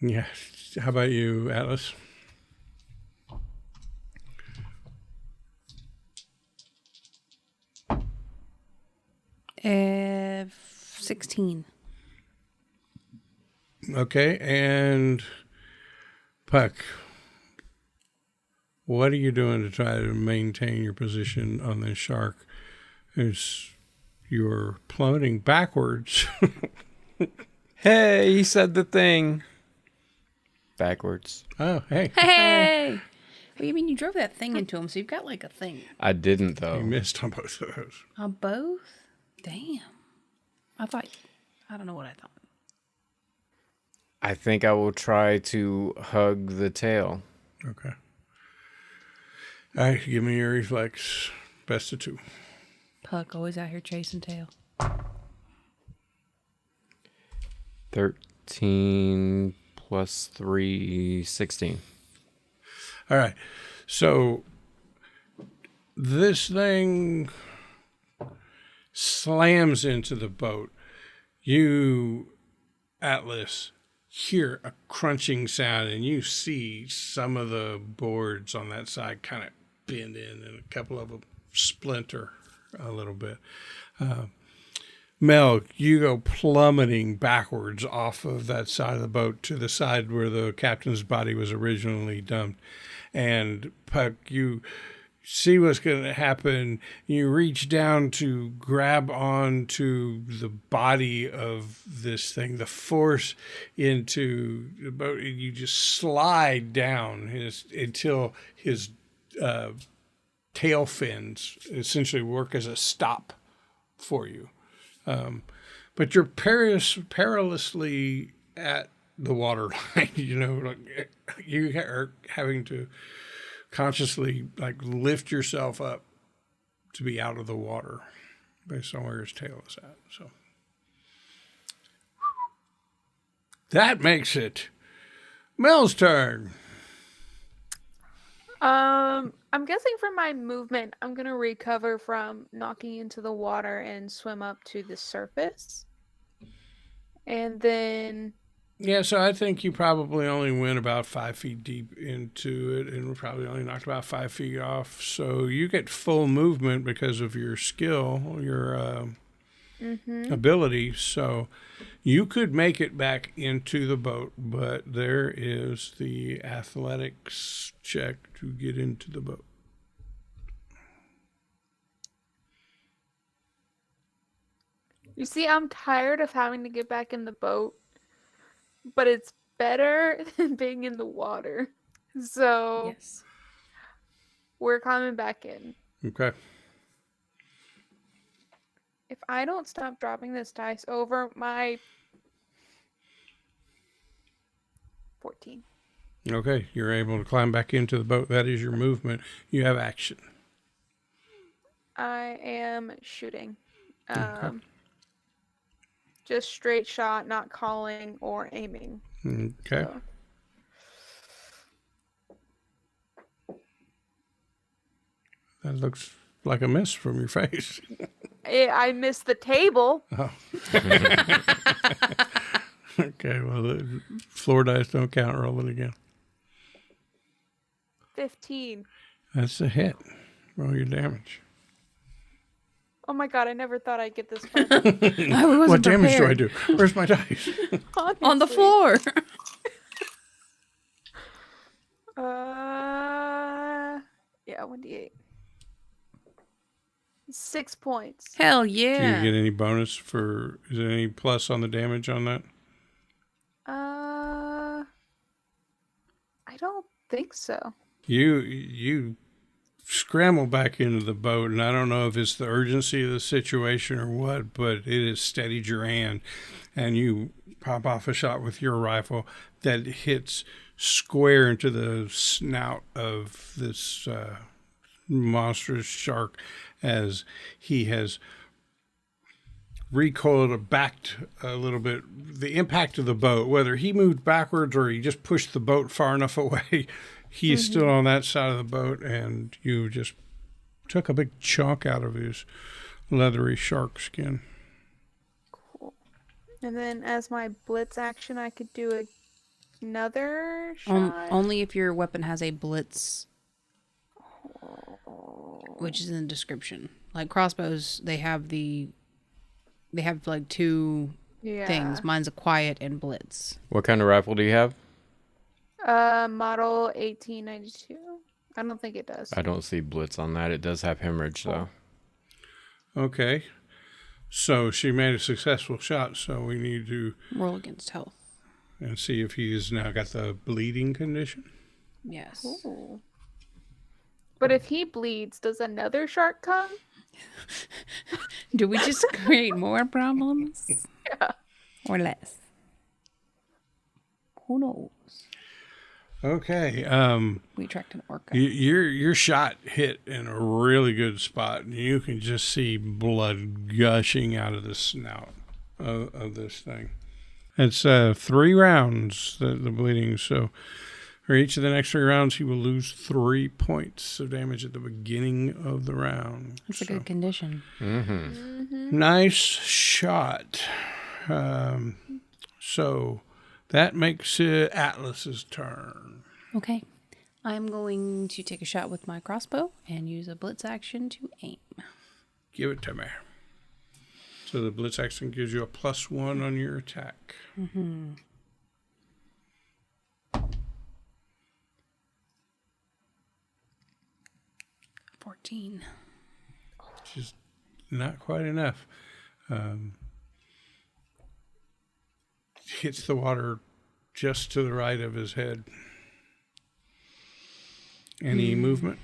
Yeah. How about you, Atlas? Uh, 16. Okay. And Puck, what are you doing to try to maintain your position on this shark? You're plummeting backwards. Hey, he said the thing. Backwards. Oh, hey. Hey! What do you mean you drove that thing into him? So you've got like a thing. I didn't, You though. missed on both of those. On both? Damn. I don't know what I thought. I think I will try to hug the tail. Okay. All right, give me your reflex. Best of 2. Puck always out here chasing tail. 13 plus 3, 16. All right. So this thing slams into the boat. You, Atlas, hear a crunching sound and you see some of the boards on that side kind of bend in, and a couple of them splinter a little bit. Mel, you go plummeting backwards off of that side of the boat to the side where the captain's body was originally dumped. And Puck, you see what's going to happen. You reach down to grab onto the body of this thing, the force into the boat, and you just slide down until his tail fins essentially work as a stop for you. But you're perilously at the waterline, like you are having to consciously lift yourself up to be out of the water based on where his tail is at. So that makes it Mel's turn. I'm guessing from my movement, I'm gonna recover from knocking into the water and swim up to the surface. And then... Yeah, so I think you probably only went about 5 feet deep into it and probably only knocked about 5 feet off. So you get full movement because of your skill, your ability. So you could make it back into the boat, but there is the athletics check to get into the boat. You see, I'm tired of having to get back in the boat, but it's better than being in the water. So Yes. we're coming back in. Okay. If I don't stop dropping this dice over my 14. Okay, you're able to climb back into the boat. That is your movement. You have action. I am shooting. Okay. Just straight shot, not calling or aiming. Okay. So. That looks like a miss from your face. I missed the table. Oh. Okay, well, the floor dice don't count. Roll it again. 15. That's a hit. Roll your damage. Oh my god, I never thought I'd get this far. I wasn't What damage do I prepared. do? Where's my dice? On the Honestly. floor. Yeah, 1d8. 6 points. Hell Do yeah. you get any bonus for? Is there any plus on the damage on that? I don't think so. You scramble back into the boat, and I don't know if it's the urgency of the situation or what, but it has steadied your hand, and you pop off a shot with your rifle that hits square into the snout of this monstrous shark as he has recoiled backed a little bit. The impact of the boat, whether he moved backwards or he just pushed the boat far enough away, he's still on that side of the boat, and you just took a big chunk out of his leathery shark skin. Cool. And then as my blitz action, I could do another shot. Only if your weapon has a blitz, which is in the description. Like crossbows, they have like two Yeah. things. Mine's a quiet and blitz. What kind of rifle do you have? Model 1892. I don't think it does. I don't see blitz on that. It does have hemorrhage, though. Okay. So she made a successful shot, so we need to Roll against health. and see if he's now got the bleeding condition. Yes. Ooh. But if he bleeds, does another shark come? Do we just create more problems? Yeah. Or less? Who knows? Okay. We attract an orca. Your shot hit in a really good spot. You can just see blood gushing out of the snout of this thing. It's 3 rounds, the bleeding. So for each of the next 3 rounds, he will lose 3 points of damage at the beginning of the round. That's a good condition. Nice shot. So that makes it Atlas's turn. Okay. I'm going to take a shot with my crossbow and use a blitz action to aim. Give it to me. So the blitz action gives you a +1 on your attack. 14. Which is not quite enough. Hits the water just to the right of his head. Any movement?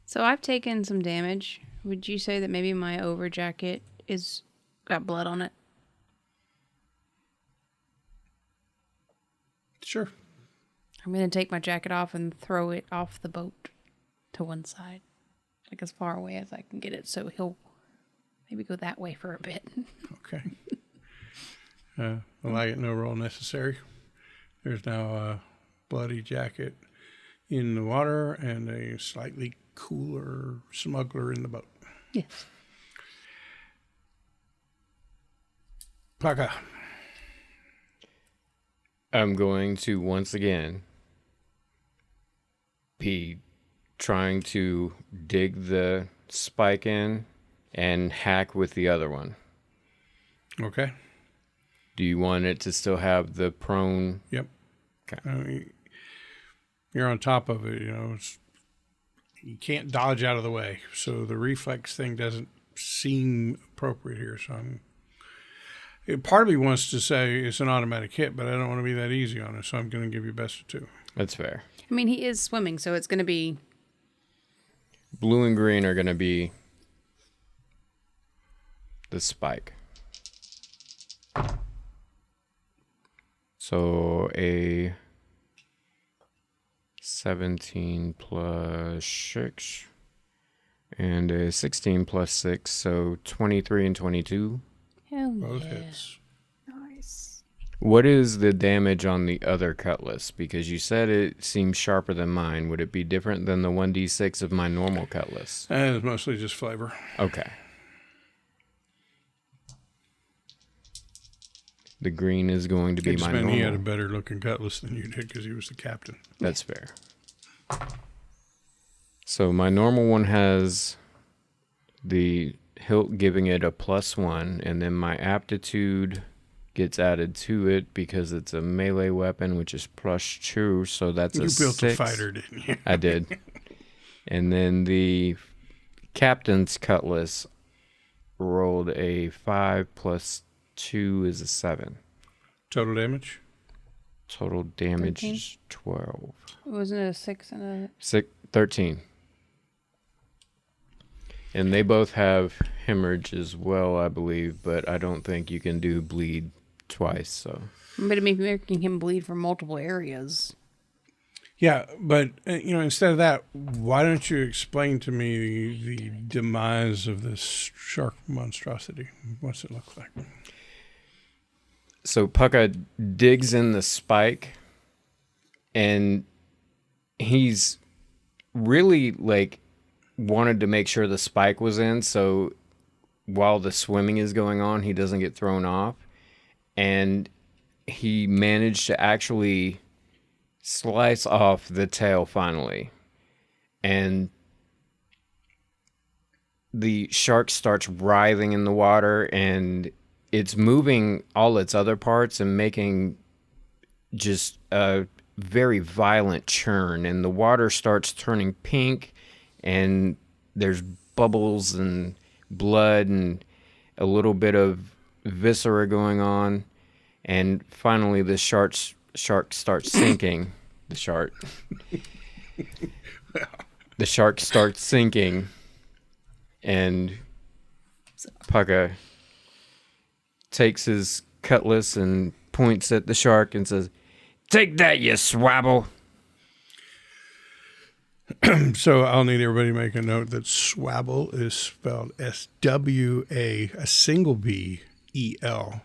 So I've taken some damage. Would you say that maybe my over jacket is got blood on it? Sure. I'm going to take my jacket off and throw it off the boat to one side, like as far away as I can get it, so he'll maybe go that way for a bit. Okay. Well, I get no roll necessary. There's now a bloody jacket in the water and a slightly cooler smuggler in the boat. Yes. Paka. I'm going to once again be trying to dig the spike in and hack with the other one. Okay. Do you want it to still have the prone? Yep. Okay. You're on top of it, you can't dodge out of the way. So the reflex thing doesn't seem appropriate here. So part of me wants to say it's an automatic hit, but I don't want to be that easy on it. So I'm going to give you best of 2. That's fair. I mean, he is swimming, so it's going to be... Blue and green are going to be the spike. So a 17 plus 6 and a 16 plus 6, so 23 and 22. Hell Both yeah. hits. Nice. What is the damage on the other cutlass? Because you said it seems sharper than mine. Would it be different than the 1d6 of my normal cutlass? It's mostly just flavor. Okay. The green is going to be my normal. He had a better looking cutlass than you did because he was the captain. That's fair. So my normal one has the hilt giving it a +1, and then my aptitude gets added to it because it's a melee weapon, which is +2, so that's You a built 6. a fighter, didn't you? I did. And then the captain's cutlass rolled a 5 plus 2 is a 7. Total damage? Total damage 13? is 12. Wasn't it a 6 and a... 13. And they both have hemorrhage as well, I believe, but I don't think you can do bleed twice, so... But it may be making him bleed from multiple areas. Yeah, but, instead of that, why don't you explain to me the demise of this shark monstrosity? What's it look like? So Pucka digs in the spike, and he's really, wanted to make sure the spike was in, so while the swimming is going on, he doesn't get thrown off. And he managed to actually slice off the tail finally. And the shark starts writhing in the water, and it's moving all its other parts and making just a very violent churn. And the water starts turning pink, and there's bubbles and blood and a little bit of viscera going on. And finally, the shark starts sinking. The shark starts sinking, and Pucka takes his cutlass and points at the shark and says, "Take that, you swabble." So I'll need everybody to make a note that swabble is spelled S-W-A, a single B-E-L.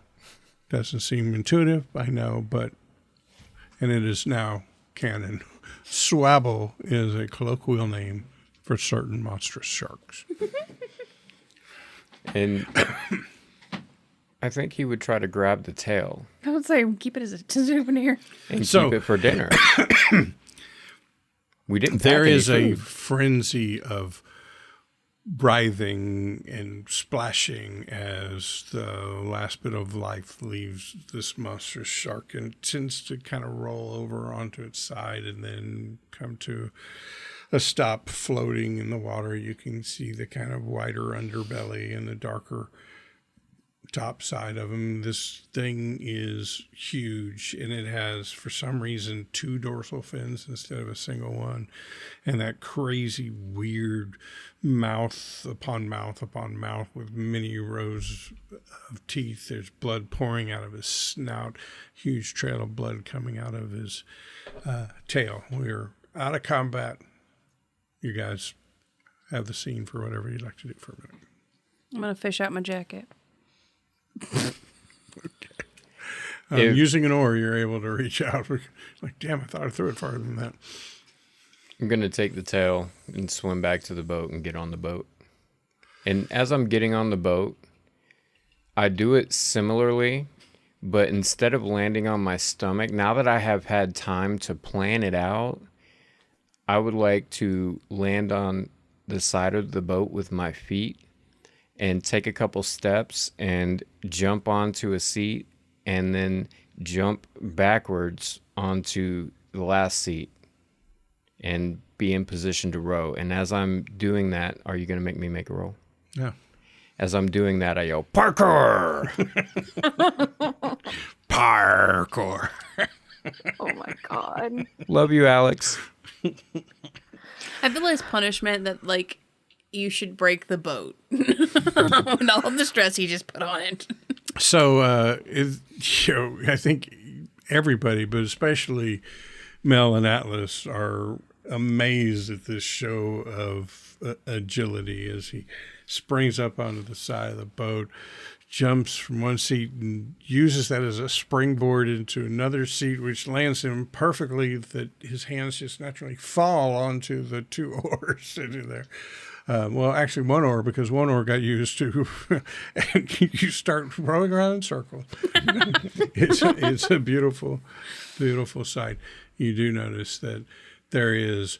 Doesn't seem intuitive, I know, and it is now canon. Swabble is a colloquial name for certain monstrous sharks. And I think he would try to grab the tail I would say keep it as a souvenir. and So- keep it for dinner. We didn't. There pack any is a food. frenzy of writhing and splashing as the last bit of life leaves this monstrous shark, and it tends to kind of roll over onto its side and then come to a stop floating in the water. You can see the kind of wider underbelly and the darker top side of him. This thing is huge, and it has, for some reason, 2 dorsal fins instead of a single one, and that crazy weird mouth upon mouth upon mouth with many rows of teeth. There's blood pouring out of his snout, huge trail of blood coming out of his tail. We're out of combat. You guys have the scene for whatever you'd like to do for a minute. I'm gonna fish out my jacket. Using an oar, you're able to reach out. Like, damn, I thought I threw it farther than that. I'm going to take the tail and swim back to the boat and get on the boat. And as I'm getting on the boat, I do it similarly, but instead of landing on my stomach, now that I have had time to plan it out, I would like to land on the side of the boat with my feet and take a couple steps and jump onto a seat and then jump backwards onto the last seat and be in position to row. And as I'm doing that, are you going to make me make a roll? Yeah. As I'm doing that, I yell, parkour! Parkour. Oh my god. Love you, Alex. I feel like it's punishment that like you should break the boat. And all of the stress you just put on it. So, I think everybody, but especially Mel and Atlas, are amazed at this show of agility as he springs up onto the side of the boat, jumps from one seat and uses that as a springboard into another seat, which lands him perfectly that his hands just naturally fall onto the 2 oars sitting there. Well, actually, 1 oar, because 1 oar got used to, and you start rowing around in circles. It's a beautiful, beautiful sight. You do notice that there is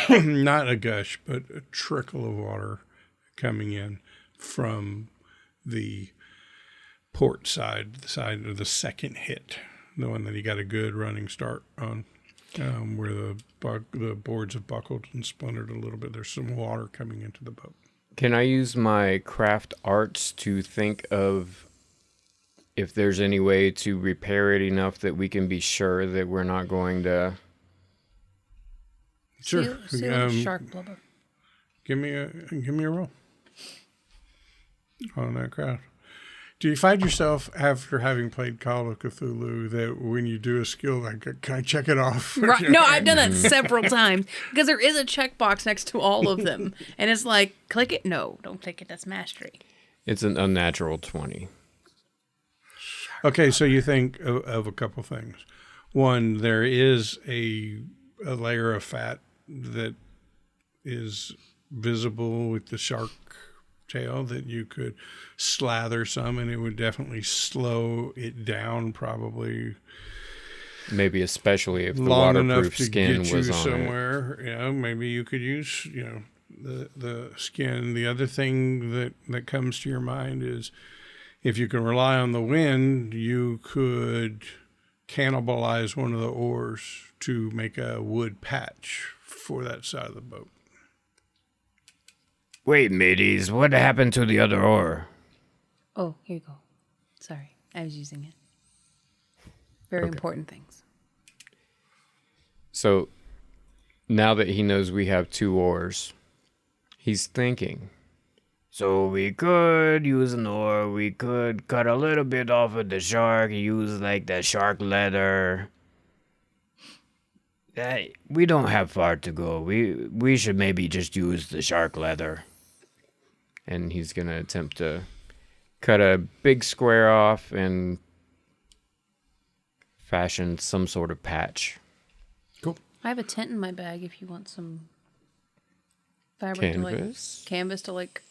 not a gush, but a trickle of water coming in from the port side, the side of the second hit, the one that he got a good running start on. Where the boards have buckled and splintered a little bit. There's some water coming into the boat. Can I use my craft arts to think of if there's any way to repair it enough that we can be sure that we're not going to... Sure. Seal the shark blubber. Give me a roll on that craft. Do you find yourself, after having played Call of Cthulhu, that when you do a skill, like, can I check it off? Right. No, I've done that several times because there is a checkbox next to all of them. And it's like, click it. No, don't click it. That's mastery. It's an unnatural 20. Okay, so you think of a couple things. One, there is a layer of fat that is visible with the shark tail that you could slather some, and it would definitely slow it down, probably Maybe especially if the long enough waterproof to skin get you was on it. somewhere. You know, maybe you could use the skin. The other thing that comes to your mind is if you can rely on the wind, you could cannibalize one of the oars to make a wood patch for that side of the boat. Wait, mateys, what happened to the other oar? Oh, here you go. Sorry, I was using it. Very important things. So now that he knows we have 2 oars, he's thinking. So we could use an oar, we could cut a little bit off of the shark, use like the shark leather. We don't have far to go. We should maybe just use the shark leather. And he's going to attempt to cut a big square off and fashion some sort of patch. Cool. I have a tent in my bag if you want some fabric Canvas? canvas to like.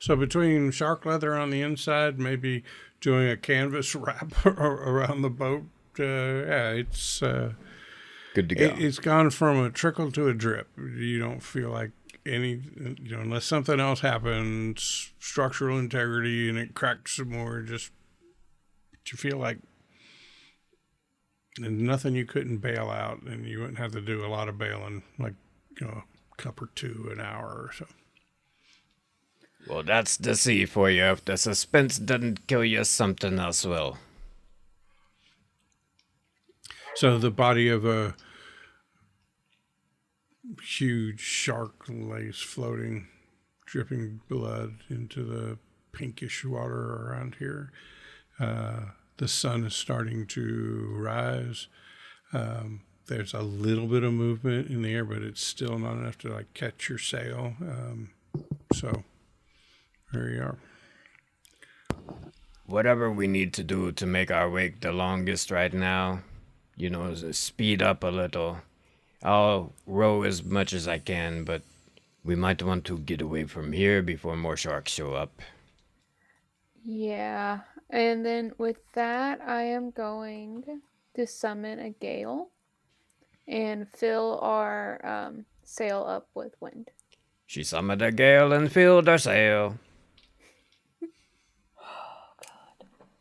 So between shark leather on the inside, maybe doing a canvas wrap around the boat, it's Good to go. it's gone from a trickle to a drip. You don't feel like unless something else happens, structural integrity, and it cracks some more. Just you feel like there's nothing you couldn't bail out, and you wouldn't have to do a lot of bailing, like a cup or two an hour or so. Well, that's the sea for you. If the suspense doesn't kill you, something else will. So the body of a huge shark lays floating, dripping blood into the pinkish water around here. The sun is starting to rise. There's a little bit of movement in the air, but it's still not enough to like catch your sail. So there you are. Whatever we need to do to make our wake the longest right now, is speed up a little. I'll row as much as I can, but we might want to get away from here before more sharks show up. Yeah. And then with that, I am going to summon a gale and fill our sail up with wind. She summoned a gale and filled her sail.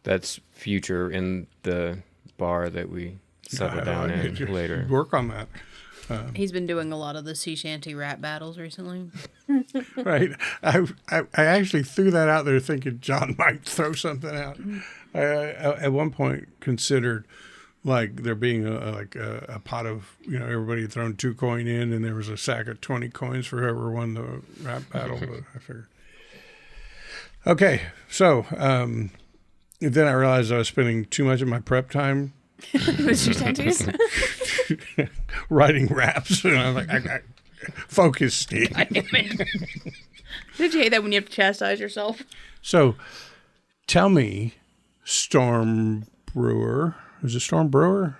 That's future in the bar that we settle down in later. Work on that. He's been doing a lot of the sea shanty rap battles recently. Right. I actually threw that out there thinking John might throw something out. I at one point considered like there being a pot of, everybody had thrown 2 coins in and there was a sack of 20 coins for whoever won the rap battle. But I figured. Okay. So then I realized I was spending too much of my prep time With sea shanties? writing raps. And I'm like, I focus, Steve. God damn it. Did you hate that when you have to chastise yourself? So tell me, Storm Brewer. Is it Storm Brewer?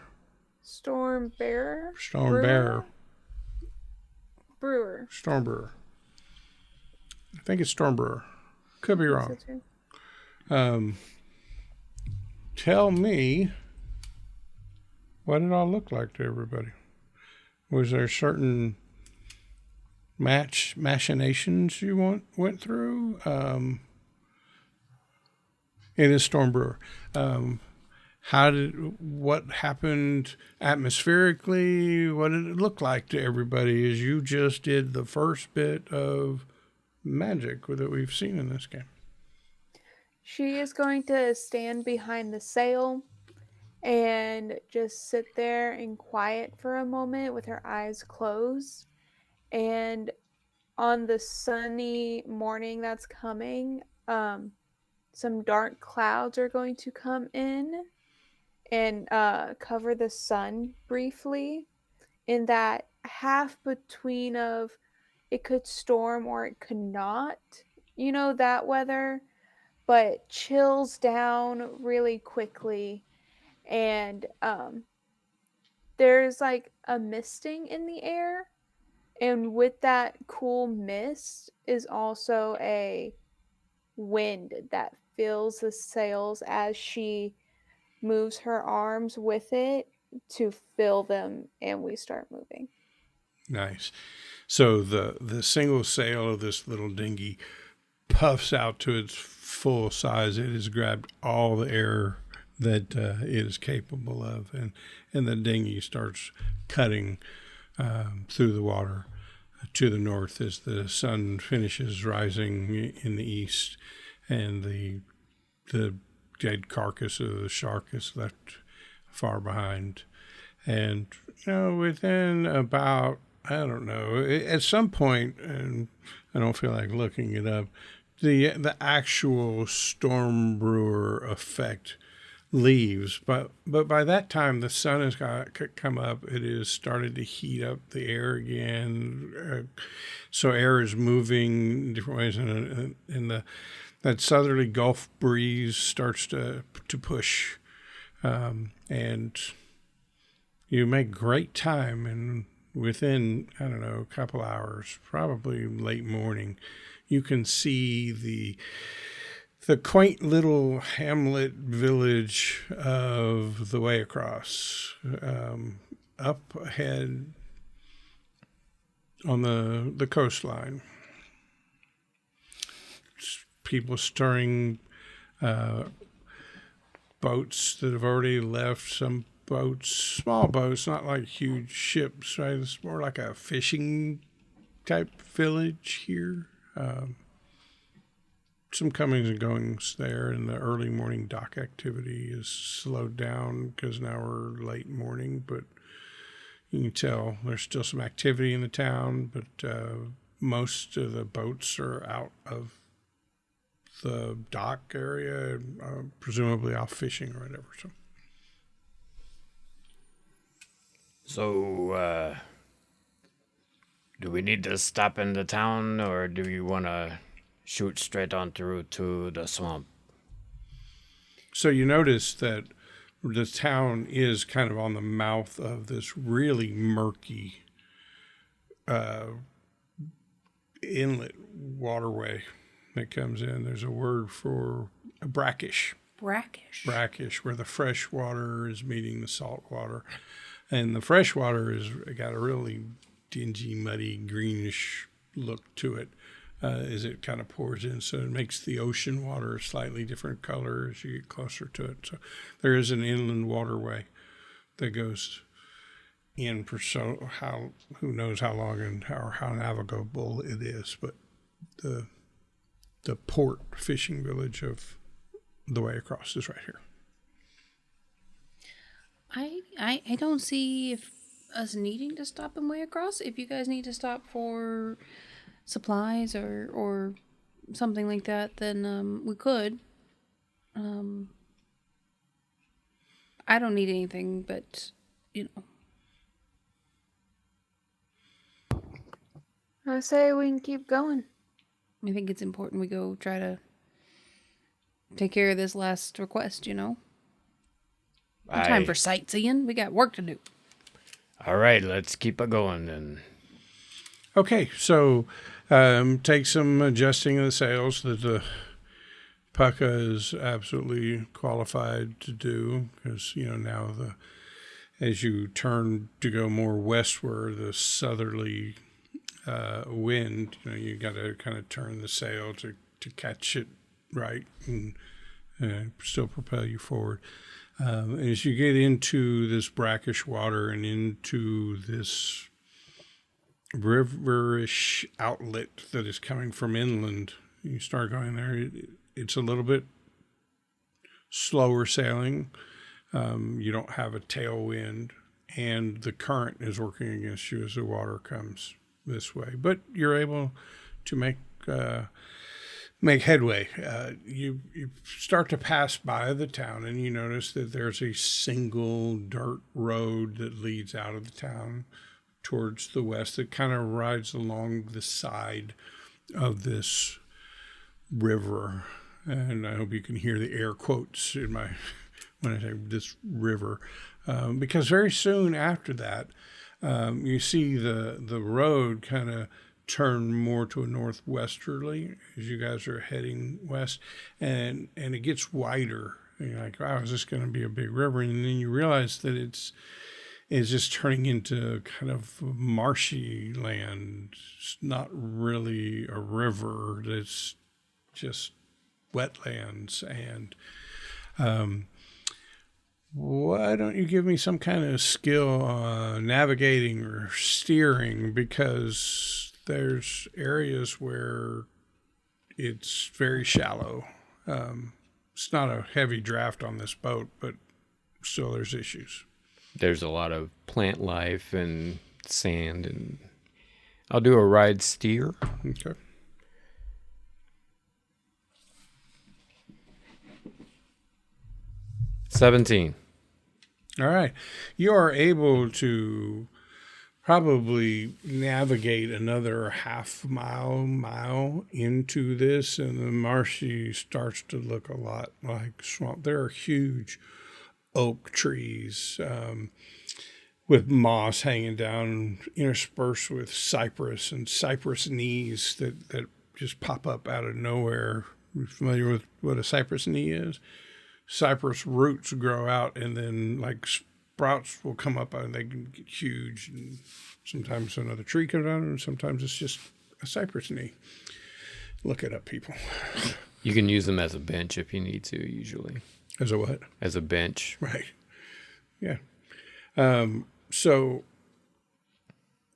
Storm Bearer? Storm Brewer? Bear. Brewer. Storm Brewer. I think it's Storm Brewer. Could be wrong. Tell me, what did it all look like to everybody? Was there certain machinations you went through? It is Storm Brewer. What happened atmospherically? What did it look like to everybody as you just did the first bit of magic that we've seen in this game? She is going to stand behind the sail and just sit there in quiet for a moment with her eyes closed. And on the sunny morning that's coming, some dark clouds are going to come in and cover the sun briefly, in that half between of it could storm or it could not, that weather, but chills down really quickly. And there's like a misting in the air, and with that cool mist is also a wind that fills the sails as she moves her arms with it to fill them, and we start moving. Nice. So the single sail of this little dinghy puffs out to its full size. It has grabbed all the air that it is capable of, and the dinghy starts cutting through the water to the north as the sun finishes rising in the east, and the dead carcass of the shark is left far behind. And within about, I don't know, at some point, and I don't feel like looking it up, the actual Storm Brewer effect leaves, but by that time the sun has come up. It has started to heat up the air again, so air is moving in different ways, and that southerly Gulf breeze starts to push, and you make great time, and within, I don't know, a couple hours, probably late morning, you can see the quaint little hamlet village of the way across. Up ahead on the coastline. People stirring boats that have already left. Some boats, small boats, not like huge ships, right? It's more like a fishing type village here. Some comings and goings there, and the early morning dock activity is slowed down because now we're late morning, but you can tell there's still some activity in the town, but most of the boats are out of the dock area, presumably off fishing or whatever. So, do we need to stop in the town, or do you want to shoot straight on through to the swamp? So you notice that the town is kind of on the mouth of this really murky inlet waterway that comes in. There's a word for brackish. Brackish, where the fresh water is meeting the salt water. And the fresh water has got a really dingy, muddy, greenish look to it as it kind of pours in. So it makes the ocean water a slightly different color as you get closer to it. So there is an inland waterway that goes in for who knows how long and how navigable it is. But the port fishing village of the way across is right here. I don't see us needing to stop and way across. If you guys need to stop for supplies or something like that, then we could. I don't need anything, but I say we can keep going. I think it's important we go try to take care of this last request, No time for sightseeing. We got work to do. All right, let's keep it going then. Okay, so take some adjusting of the sails that the Pucka is absolutely qualified to do, because now as you turn to go more westward, the southerly wind, you got to kind of turn the sail to catch it right and still propel you forward. As you get into this brackish water and into this riverish outlet that is coming from inland, you start going there. It's a little bit slower sailing. You don't have a tailwind, and the current is working against you as the water comes this way. But you're able to make headway. You start to pass by the town, and you notice that there's a single dirt road that leads out of the town towards the west that kind of rides along the side of this river. And I hope you can hear the air quotes in when I say this river, because very soon after that, you see the road kind of turn more to a northwesterly as you guys are heading west, and it gets wider. And you're like, wow, is this going to be a big river? And then you realize that it's just turning into kind of marshy land. It's not really a river. It's just wetlands. And why don't you give me some kind of skill on navigating or steering, because there's areas where it's very shallow. It's not a heavy draft on this boat, but still there's issues. There's a lot of plant life and sand, and I'll do a ride steer. Okay. $17. All right. You are able to probably navigate another half mile into this, and the marshy starts to look a lot like swamp. There are huge oak trees with moss hanging down, interspersed with cypress and cypress knees that just pop up out of nowhere. You familiar with what a cypress knee is? Cypress roots grow out, and then like sprouts will come up, and they can get huge. And sometimes another tree comes out, and sometimes it's just a cypress knee. Look it up, people. You can use them as a bench if you need to, usually. As a what? As a bench. Right. Yeah. So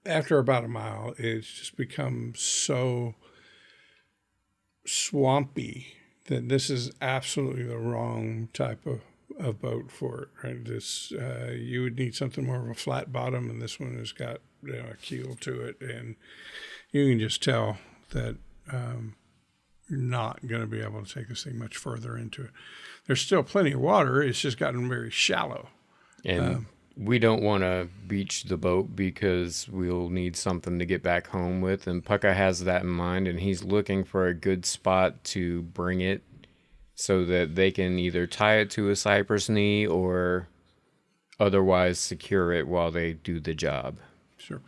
after about a mile, it's just become so swampy that this is absolutely the wrong type of boat for it. Right? This you would need something more of a flat bottom, and this one has got a keel to it, and you can just tell that you're not going to be able to take this thing much further into it. There's still plenty of water. It's just gotten very shallow. And we don't want to beach the boat because we'll need something to get back home with. And Pucka has that in mind, and he's looking for a good spot to bring it so that they can either tie it to a cypress knee or otherwise secure it while they do the job. Sure.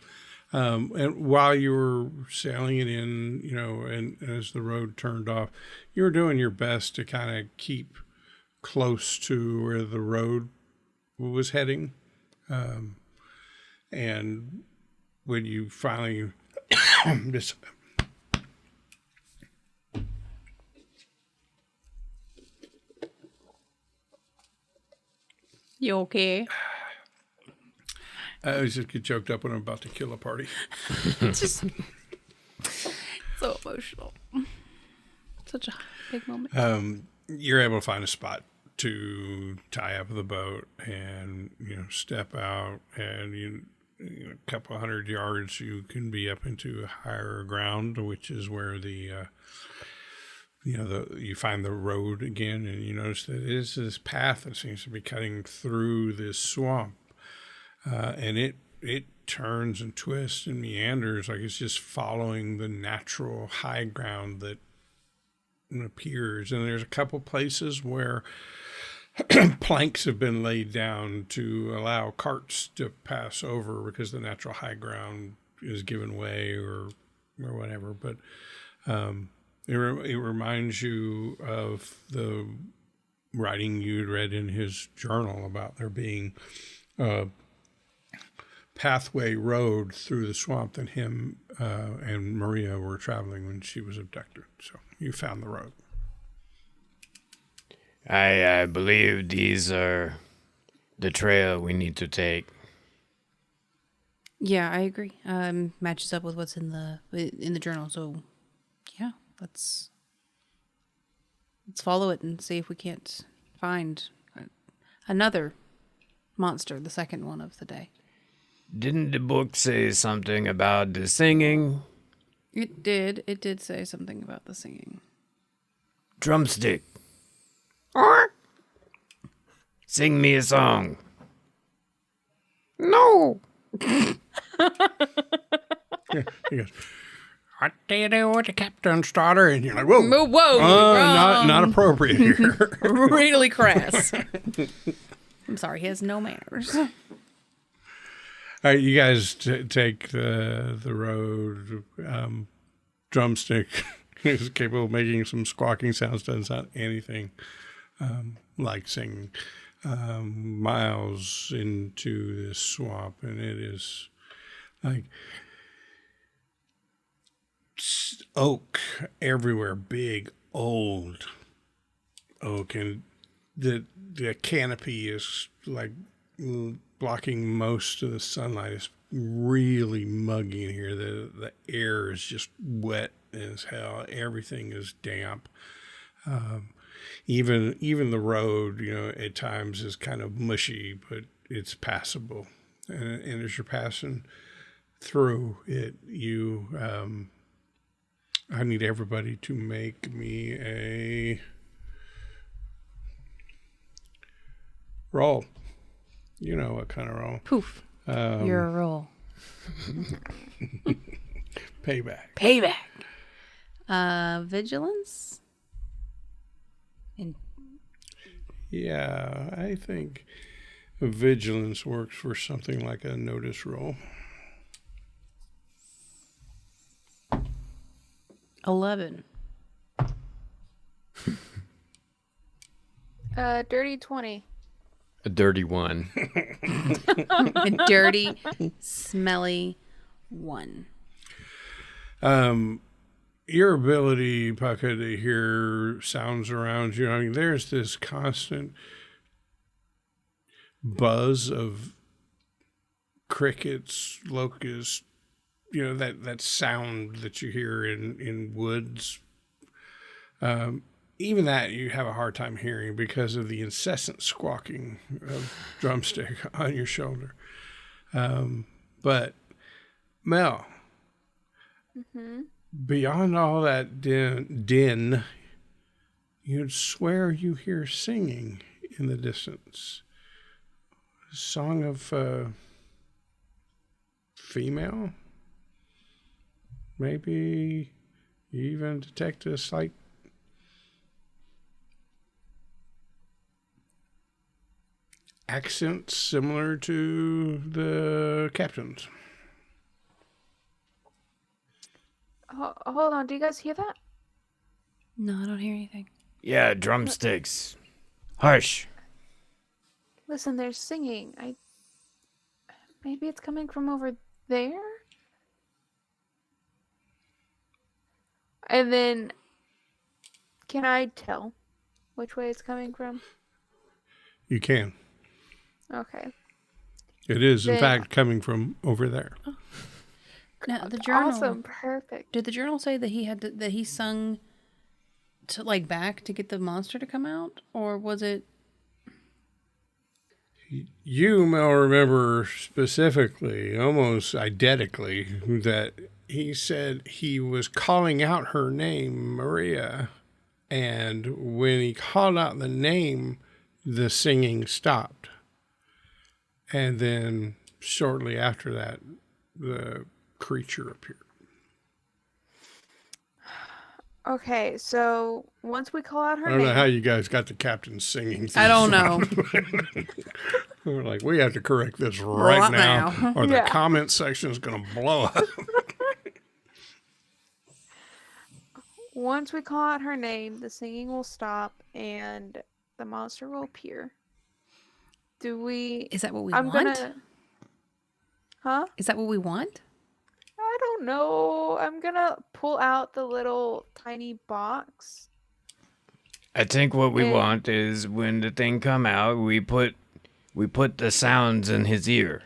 And while you were sailing it in, and as the road turned off, you were doing your best to kind of keep close to where the road was heading. And when you finally just You okay? I always just get choked up when I'm about to kill a party. It's just so emotional. Such a big moment. You're able to find a spot to tie up the boat and step out, and a couple 100 yards you can be up into higher ground, which is where you find the road again, and you notice that it is this path that seems to be cutting through this swamp, and it turns and twists and meanders like it's just following the natural high ground that appears. And there's a couple places where planks have been laid down to allow carts to pass over because the natural high ground is given way or whatever. But it reminds you of the writing you'd read in his journal about there being a pathway road through the swamp that him and Maria were traveling when she was abducted. So you found the road. I believe these are the trail we need to take. Yeah, I agree. Matches up with what's in the journal. So, yeah, let's follow it and see if we can't find another monster, the second one of the day. Didn't the book say something about the singing? It did. It did say something about the singing. Drumstick. Sing me a song. No! He goes, what do you do with the captain's daughter? And you're like, whoa. Whoa. Not appropriate here. Really crass. I'm sorry, he has no manners. All right, you guys take the road. Drumstick is capable of making some squawking sounds. Doesn't sound anything like singing. Miles into this swamp, and it is like oak everywhere, big old oak, and the canopy is like blocking most of the sunlight. It's really muggy in here. The air is just wet as hell. Everything is damp. Even the road, at times is kind of mushy, but it's passable. And as you're passing through it, I need everybody to make me a roll. You know what kind of roll. Poof. You're a roll. Payback. Vigilance? Yeah, I think vigilance works for something like a notice roll. 11. Dirty 20. A dirty one. A dirty, smelly 1. Your ability, Pucka, to hear sounds around you, I mean, there's this constant buzz of crickets, locusts, that sound that you hear in woods. Even that you have a hard time hearing because of the incessant squawking of drumstick on your shoulder. But Mel, beyond all that din, you'd swear you hear singing in the distance. A song of female? Maybe you even detect a slight accent similar to the captain's. Hold on, do you guys hear that? No, I don't hear anything. Yeah, drumsticks. Hush. Listen, they're singing. Maybe it's coming from over there? And then, can I tell which way it's coming from? You can. Okay. It is, in Then- fact, coming from over there. Now, the journal. Awesome, perfect. Did the journal say that that he sung to back to get the monster to come out, or was it? You, Mel, remember specifically, almost identically, that he said he was calling out her name, Maria. And when he called out the name, the singing stopped. And then shortly after that, the creature appeared. Okay, so once we call out her I don't know how name, you guys got the captain singing. I don't know. We're like, we have to correct this right now, or the Yeah. comment section is going to blow up. once we call out her name, the singing will stop and the monster will appear. Do we? Is that what we I'm want? gonna. Huh? Is that what we want? I don't know. I'm gonna pull out the little tiny box. I think what we Eh. want is when the thing come out, we put the sounds in his ear.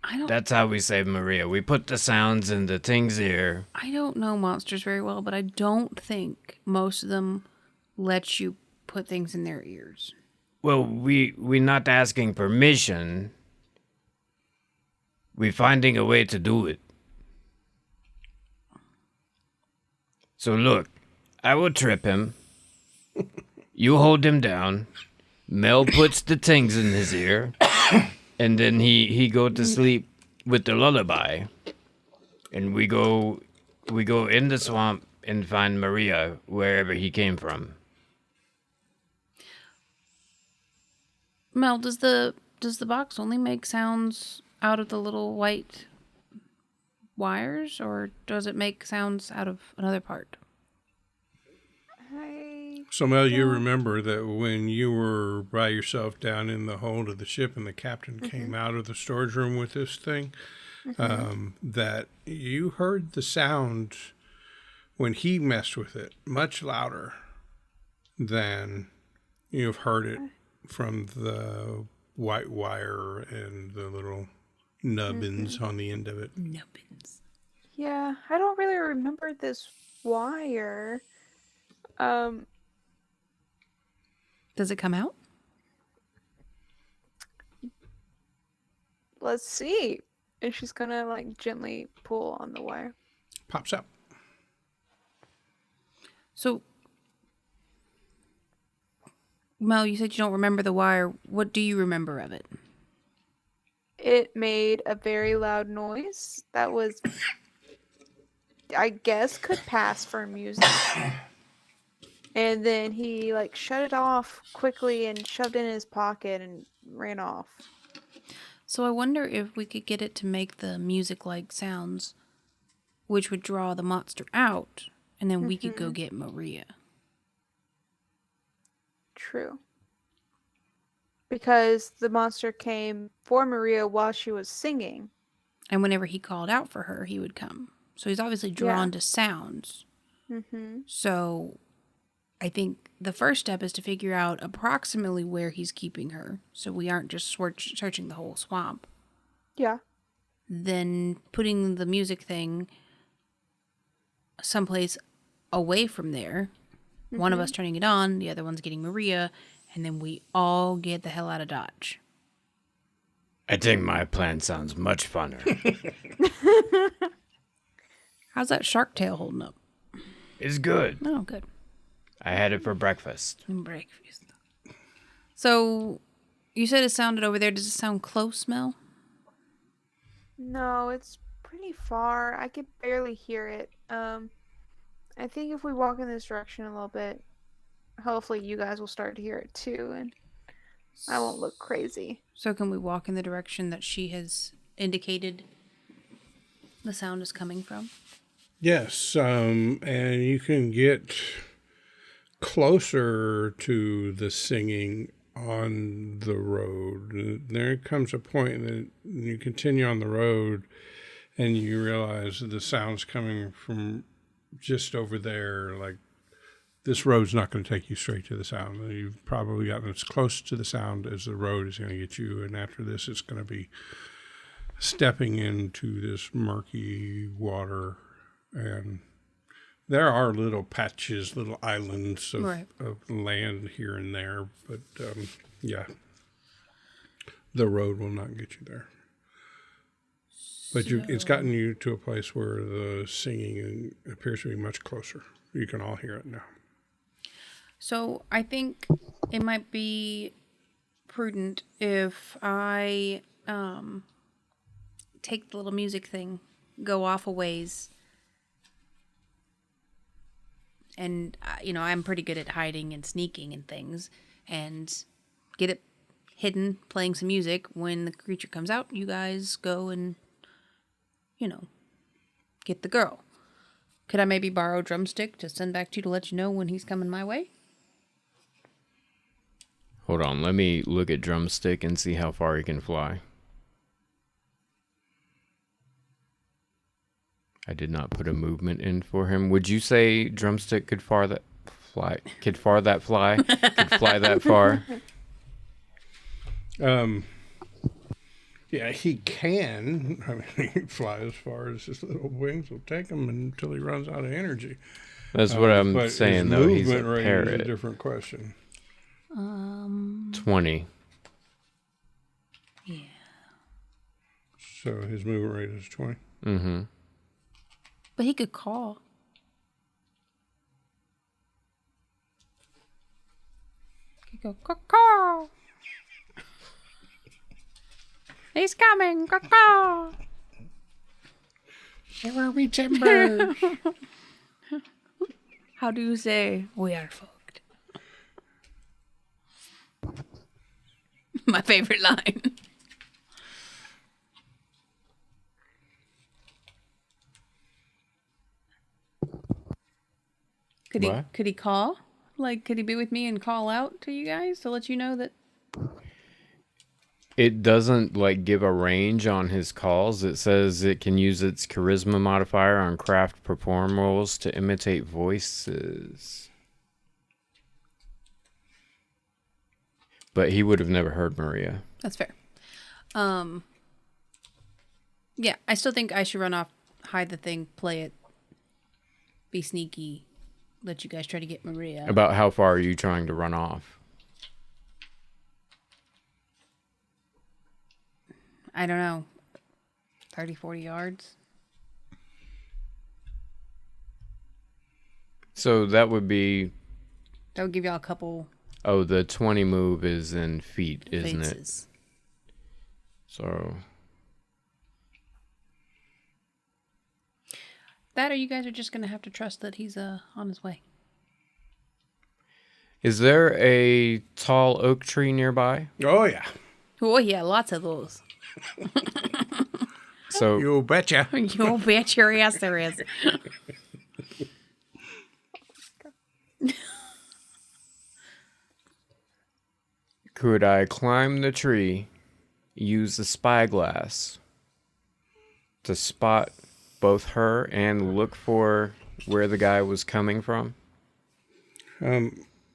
I don't. That's how we save Maria. We put the sounds in the thing's ear. I don't know monsters very well, but I don't think most of them let you put things in their ears. Well, we're not asking permission. We're finding a way to do it. So look, I will trip him. You hold him down. Mel puts the things in his ear. And then he go to sleep with the lullaby. And we go in the swamp and find Maria wherever he came from. Mel, does the box only make sounds out of the little white wires, or does it make sounds out of another part? So, Mel, you remember that when you were by yourself down in the hold of the ship and the captain came out of the storage room with this thing, that you heard the sound when he messed with it much louder than you've heard it from the white wire and the little nubbins on the end of it. Nubbins. Yeah, I don't really remember this wire. Does it come out? Let's see. And she's gonna gently pull on the wire. Pops up. So, Mel, you said you don't remember the wire. What do you remember of it? It made a very loud noise that was, I guess, could pass for music. And then he shut it off quickly and shoved it in his pocket and ran off. So I wonder if we could get it to make the music-like sounds which would draw the monster out, and then we could go get Maria. True. Because the monster came for Maria while she was singing. And whenever he called out for her, he would come. So he's obviously drawn to sounds. Mm-hmm. So I think the first step is to figure out approximately where he's keeping her, so we aren't just searching the whole swamp. Yeah. Then putting the music thing someplace away from there. One of us turning it on, the other one's getting Maria, and then we all get the hell out of Dodge. I think my plan sounds much funner. How's that shark tail holding up? It's good. Oh, good. I had it for breakfast. Breakfast. So, you said it sounded over there. Does it sound close, Mel? No, it's pretty far. I could barely hear it. I think if we walk in this direction a little bit, hopefully you guys will start to hear it too, and I won't look crazy. So can we walk in the direction that she has indicated the sound is coming from? Yes, and you can get closer to the singing on the road. There comes a point that you continue on the road and you realize the sound's coming from just over there. Like, this road's not going to take you straight to the sound. You've probably gotten as close to the sound as the road is going to get you, and after this it's going to be stepping into this murky water, and there are little patches, little islands of land here and there, but yeah, the road will not get you there. But it's gotten you to a place where the singing appears to be much closer. You can all hear it now. So I think it might be prudent if I take the little music thing, go off a ways, and I'm pretty good at hiding and sneaking and things, and get it hidden, playing some music. When the creature comes out, you guys go and get the girl. Could I maybe borrow a drumstick to send back to you to let you know when he's coming my way? Hold on, let me look at drumstick and see how far he can fly. I did not put a movement in for him. Would you say drumstick could fly that far? Could fly that far? Yeah, he can. I mean, he can fly as far as his little wings will take him until he runs out of energy. That's what I'm but saying, his though. He's a movement range parrot. is a different question. 20. Yeah. So his movement rate is 20. Mm-hmm. But he could call. He could go, caw. He's coming, caw. There are we timbers. How do you say we are fucked? My favorite line. Could he call? Like, could he be with me and call out to you guys to let you know that? It doesn't give a range on his calls. It says it can use its charisma modifier on craft perform rolls to imitate voices. But he would have never heard Maria. That's fair. Yeah, I still think I should run off, hide the thing, play it, be sneaky, let you guys try to get Maria. About how far are you trying to run off? I don't know, 30, 40 yards. So that would be... That would give y'all a couple... Oh, the 20 move is in feet, isn't faces. it? So... That, or you guys are just going to have to trust that he's on his way. Is there a tall oak tree nearby? Oh, yeah. Oh, yeah, lots of those. So You betcha. You'll bet your ass there is. could I climb the tree, use the spyglass to spot both her and look for where the guy was coming from?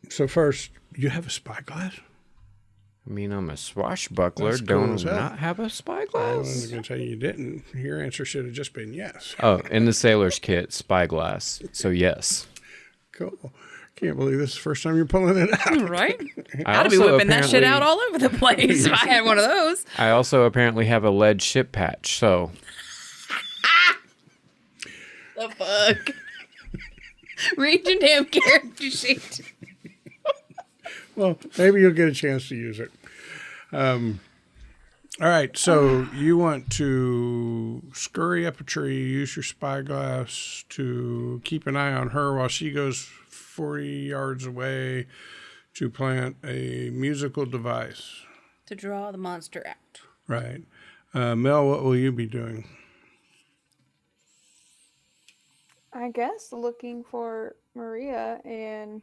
So first, you have a spyglass? I mean, I'm a swashbuckler. That's cool Don't as hell. not have a I was spyglass? going to tell you didn't. Your answer should have just been yes. Oh, in the sailor's kit, spyglass. So yes. Cool. Can't believe this is the first time you're pulling it out. Right? I I'd be also whipping that shit out apparently- all over the place if I had one of those. I also apparently have a lead ship patch, so The fuck? Read your damn character sheet. Well, maybe you'll get a chance to use it. All right, so you want to scurry up a tree, use your spyglass to keep an eye on her while she goes 40 yards away to plant a musical device. To draw the monster out. Right. Mel, what will you be doing? I guess looking for Maria and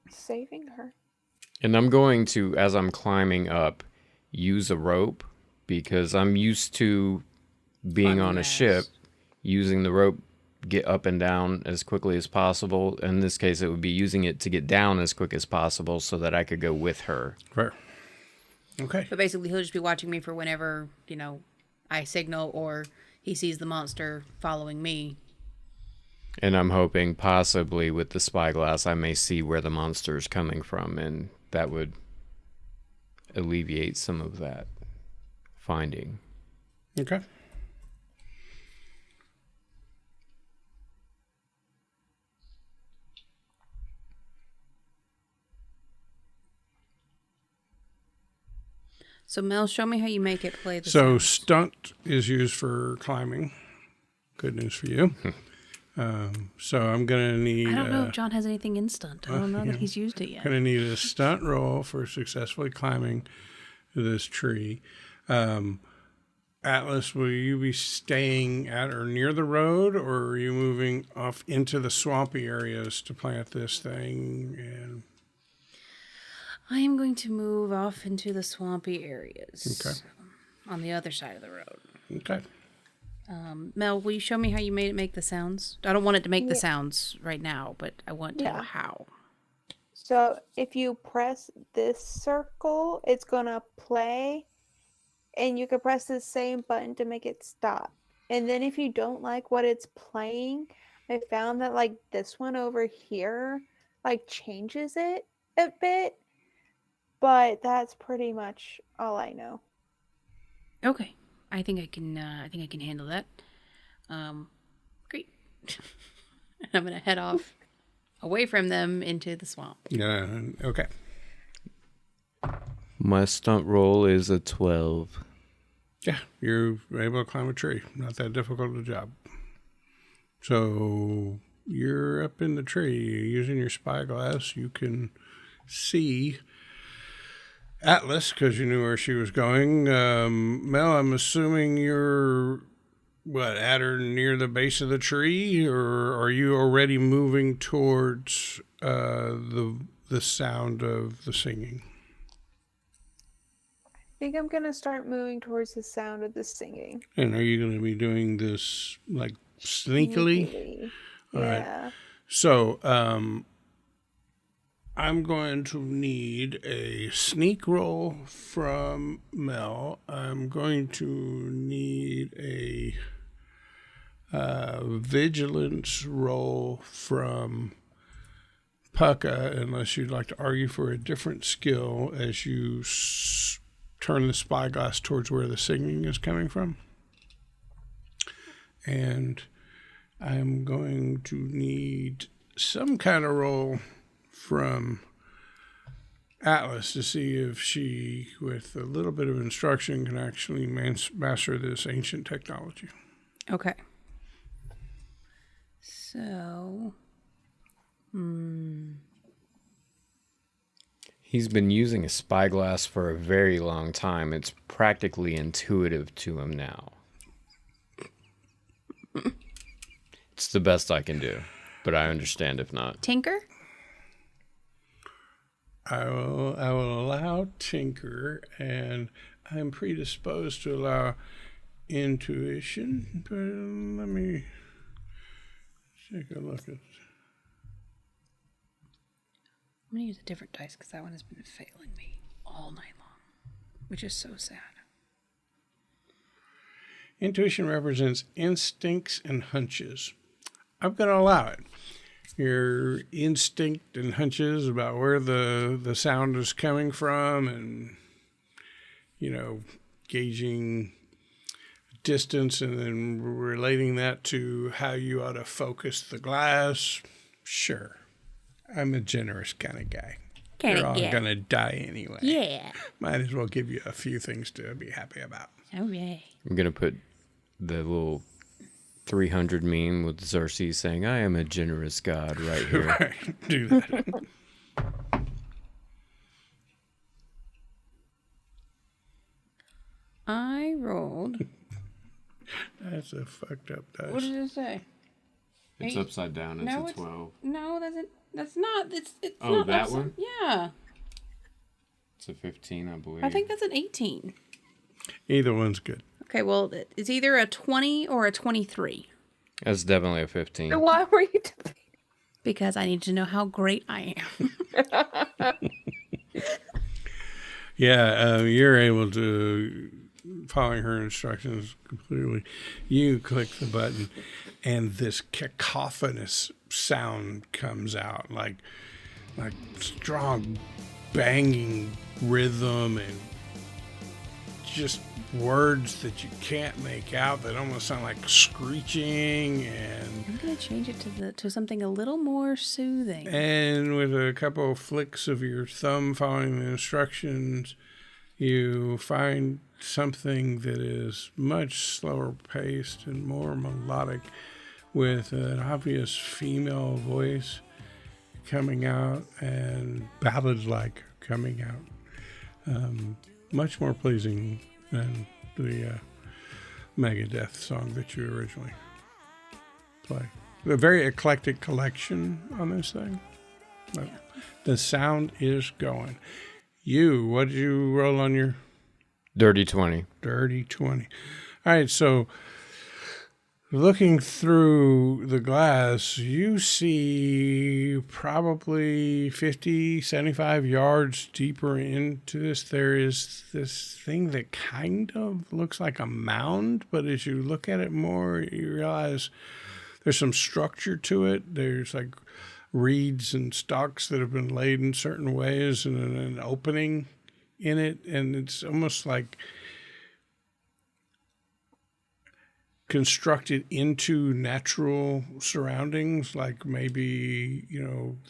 saving her. and I'm going to, as I'm climbing up, use a rope because I'm used to being on a ship, using the rope get up and down as quickly as possible. In this case, it would be using it to get down as quick as possible so that I could go with her. Fair. Okay. But basically, he'll just be watching me for whenever, I signal or he sees the monster following me. And I'm hoping possibly with the spyglass, I may see where the monster is coming from, and that would alleviate some of that finding. Okay. So, Mel, show me how you make it play the So sound. stunt is used for climbing. Good news for you. So I'm going to need... I don't know if John has anything instant. I don't know that he's used it yet. Going to need a stunt roll for successfully climbing this tree. Atlas, will you be staying at or near the road, or are you moving off into the swampy areas to plant this thing? And I am going to move off into the swampy areas. Okay. On the other side of the road. okay, Mel, will you show me how you made it make the sounds? I don't want it to make the sounds right now, but I want to know Yeah. how. So if you press this circle, it's gonna play, and you can press the same button to make it stop. And then if you don't like what it's playing, I found that like this one over here like changes it a bit, but that's pretty much all I know. Okay, I think I can handle that. Great. I'm gonna head off away from them into the swamp. yeah, okay. My stunt roll is a 12. Yeah, you're able to climb a tree. Not that difficult a job. So you're up in the tree. Using your spyglass, you can see Atlas because you knew where she was going. Mel, I'm assuming you're, at or near the base of the tree, or are you already moving towards the sound of the singing? I think I'm gonna start moving towards the sound of the singing. And are you going to be doing this like sneakily? Sneakily. All right. Yeah. So, I'm going to need a sneak roll from Mel. I'm going to need a vigilance roll from Pucka, unless you'd like to argue for a different skill as you turn the spyglass towards where the singing is coming from. And I'm going to need some kind of roll from Atlas to see if she, with a little bit of instruction, can actually master this ancient technology. Okay. So, He's been using a spyglass for a very long time. It's practically intuitive to him now. It's the best I can do, but I understand if not. Tinker? I will allow Tinker, and I'm predisposed to allow intuition, but let me take a look at. I'm going to use a different dice because that one has been failing me all night long, which is so sad. Intuition represents instincts and hunches. I'm going to allow it. Your instinct and hunches about where the sound is coming from and, gauging distance and then relating that to how you ought to focus the glass. Sure. I'm a generous kind of guy. You're all going to die anyway. Yeah. Might as well give you a few things to be happy about. Oh, yay. I'm going to put the little 300 meme with Xerxes saying, I am a generous god right here. Right. Do that. I rolled. That's a fucked up dice. What did it say? It's upside down. It's No, a it's- 12. No, that's not. It's Oh, not that upside- one? Yeah. It's a 15, I believe. I think that's an 18. Either one's good. Okay, well, it's either a 20 or a 23. That's definitely a 15. Why were you debating? Because I need to know how great I am. Yeah, you're able to, following her instructions completely, you click the button and this cacophonous sound comes out, like strong banging rhythm and just words that you can't make out that almost sound like screeching, and I'm gonna change it to something a little more soothing. with a couple of flicks of your thumb following the instructions, you find something that is much slower paced and more melodic, with an obvious female voice coming out and ballad-like coming out. Much more pleasing than the Megadeth song that you originally played. A very eclectic collection on this thing. But the sound is going. What did you roll on your Dirty 20. dirty 20? All right, so looking through the glass, you see probably 50, 75 yards deeper into this, there is this thing that kind of looks like a mound, but as you look at it more, you realize there's some structure to it. There's like reeds and stalks that have been laid in certain ways and an opening in it, and it's almost like constructed into natural surroundings, like maybe,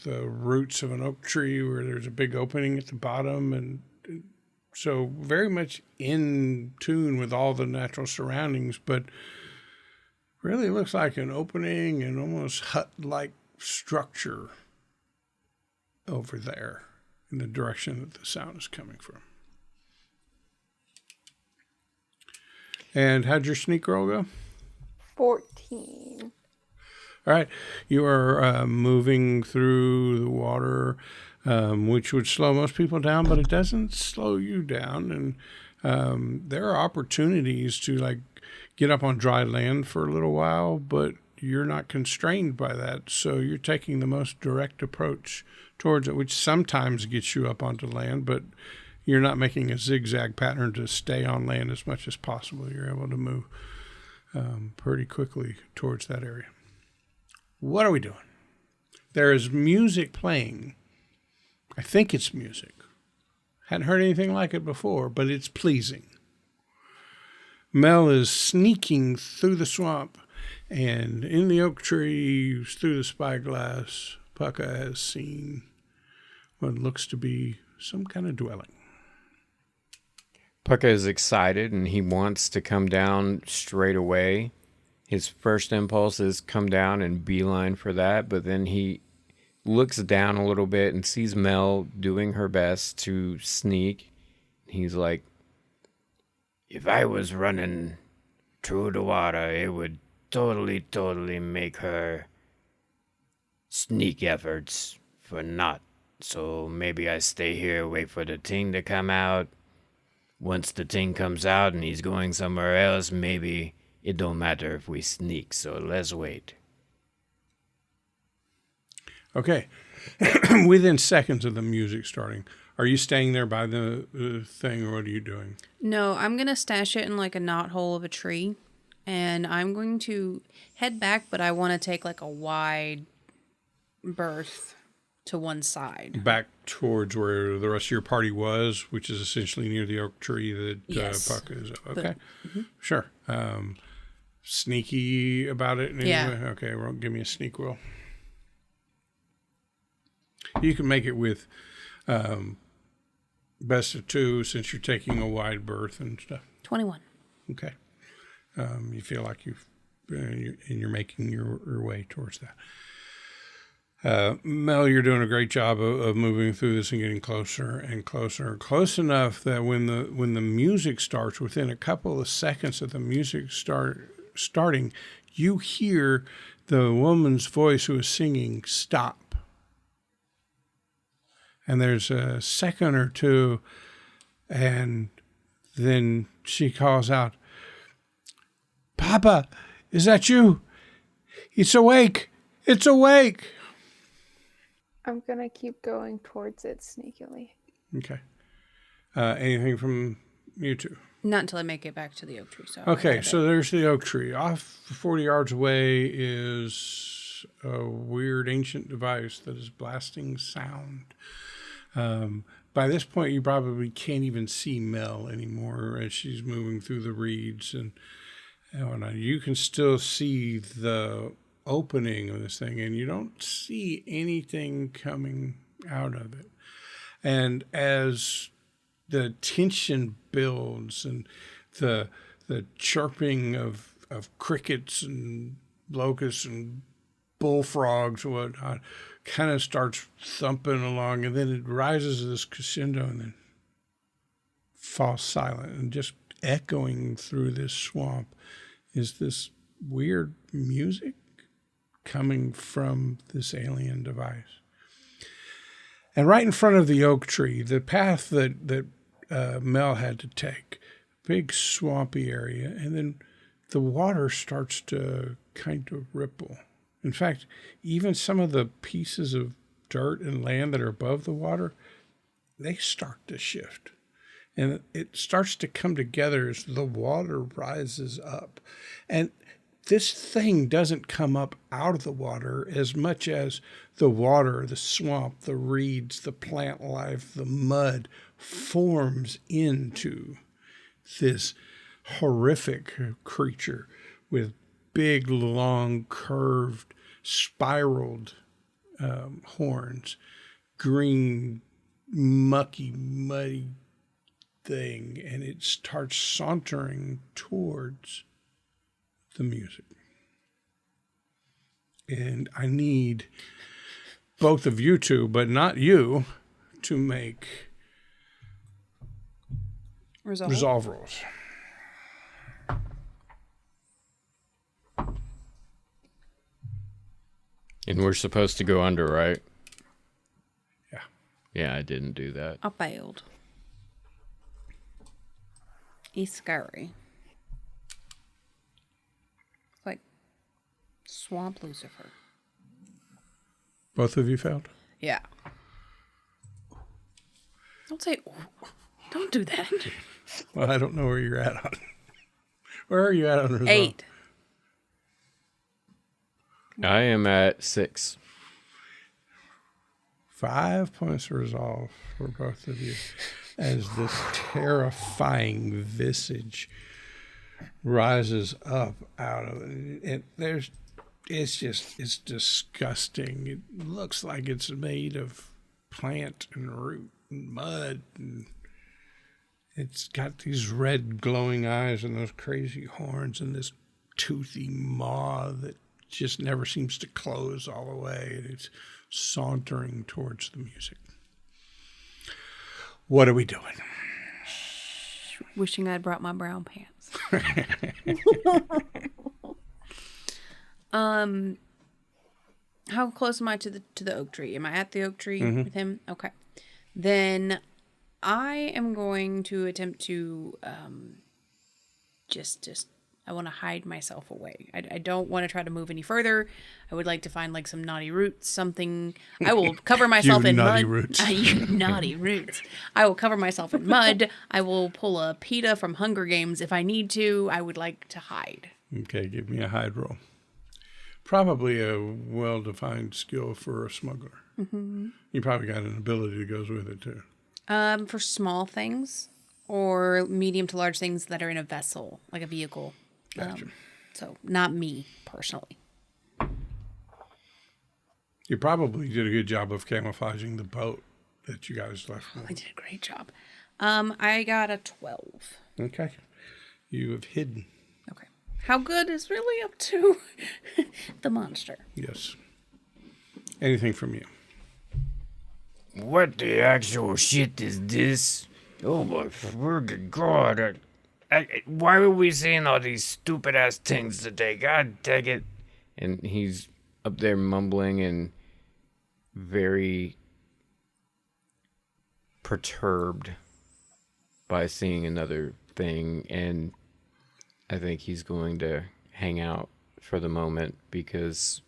the roots of an oak tree where there's a big opening at the bottom. And so very much in tune with all the natural surroundings, but really looks like an opening and almost hut-like structure over there in the direction that the sound is coming from. And how'd your sneak roll go? 14. All right. You are moving through the water, which would slow most people down, but it doesn't slow you down. And there are opportunities to get up on dry land for a little while, but you're not constrained by that. So you're taking the most direct approach towards it, which sometimes gets you up onto land, but you're not making a zigzag pattern to stay on land as much as possible. You're able to move pretty quickly towards that area. What are we doing? There is music playing. I think it's music. Hadn't heard anything like it before, but it's pleasing. Mel is sneaking through the swamp, and in the oak trees, through the spyglass, Pucka has seen what looks to be some kind of dwelling. Pucka is excited and he wants to come down straight away. His first impulse is come down and beeline for that, but then he looks down a little bit and sees Mel doing her best to sneak. He's like, If I was running through the water, it would totally make her sneak efforts for naught. So maybe I stay here, wait for the thing to come out. Once the thing comes out and he's going somewhere else, maybe it don't matter if we sneak, so let's wait. Okay. Within seconds of the music starting, are you staying there by the thing, or what are you doing? No, I'm going to stash it in like a knothole of a tree. And I'm going to head back, but I want to take like a wide berth to one side. Back towards where the rest of your party was, which is essentially near the oak tree that Yes. Puck is. Okay. Sure. Sneaky about it in any Yeah. way? Okay, well, give me a sneak roll. You can make it with best of two since you're taking a wide berth and stuff. 21. Okay. You feel like you're making your way towards that. Mel, you're doing a great job of moving through this and getting closer and closer, close enough that when the music starts, within a couple of seconds of the music starting, you hear the woman's voice who is singing stop. And there's a second or two, and then she calls out, "Papa, is that you? It's awake! It's awake!" I'm gonna keep going towards it sneakily. Okay. Anything from you two? Not until I make it back to the oak tree. So Okay, so there's the oak tree. Off 40 yards away is a weird ancient device that is blasting sound. By this point, you probably can't even see Mel anymore as she's moving through the reeds, and you can still see the opening of this thing, and you don't see anything coming out of it. And as the tension builds and the chirping of crickets and locusts and bullfrogs and whatnot kind of starts thumping along, and then it rises to this crescendo and then falls silent. And just echoing through this swamp is this weird music coming from this alien device. And right in front of the oak tree, the path that Mel had to take, big swampy area, and then the water starts to kind of ripple. In fact, even some of the pieces of dirt and land that are above the water, they start to shift. And it starts to come together as the water rises up. And this thing doesn't come up out of the water as much as the water, the swamp, the reeds, the plant life, the mud forms into this horrific creature with big, long, curved, spiraled horns, green, mucky, muddy thing, and it starts sauntering towards the music. And I need both of you two, but not you, to make resolve rolls. and we're supposed to go under, right? Yeah. Yeah, I didn't do that. I failed. He's scary. It's like Swamp Lucifer. Both of you failed? Yeah. Don't say, ooh. Don't do that. Well, I don't know where you're at on. Where are you at on resolve? 8. I am at 6. 5 points of resolve for both of you as this terrifying visage rises up out of it. It's disgusting. It looks like it's made of plant and root and mud, and it's got these red glowing eyes and those crazy horns and this toothy maw that just never seems to close all the way. It's sauntering towards the music. What are we doing? Wishing I'd brought my brown pants. How close am I to the oak tree? Am I at the oak tree with him? Okay. Then I am going to attempt to I want to hide myself away. I don't want to try to move any further. I would like to find like some naughty roots, something. I will cover myself in naughty mud. Roots. You naughty roots. I will cover myself in mud. I will pull a PETA from Hunger Games if I need to. I would like to hide. Okay, give me a hide roll. Probably a well-defined skill for a smuggler. Mm-hmm. You probably got an ability that goes with it too. For small things or medium to large things that are in a vessel, like a vehicle. Gotcha. So not me personally. You probably did a good job of camouflaging the boat that you guys left. I did a great job. I got a 12. Okay. You have hidden. Okay. How good is really up to the monster. Yes. Anything from you? What the actual shit is this? Oh my friggin' god. Why are we saying all these stupid ass things today? God dang it. And he's up there mumbling and very perturbed by seeing another thing. And I think he's going to hang out for the moment because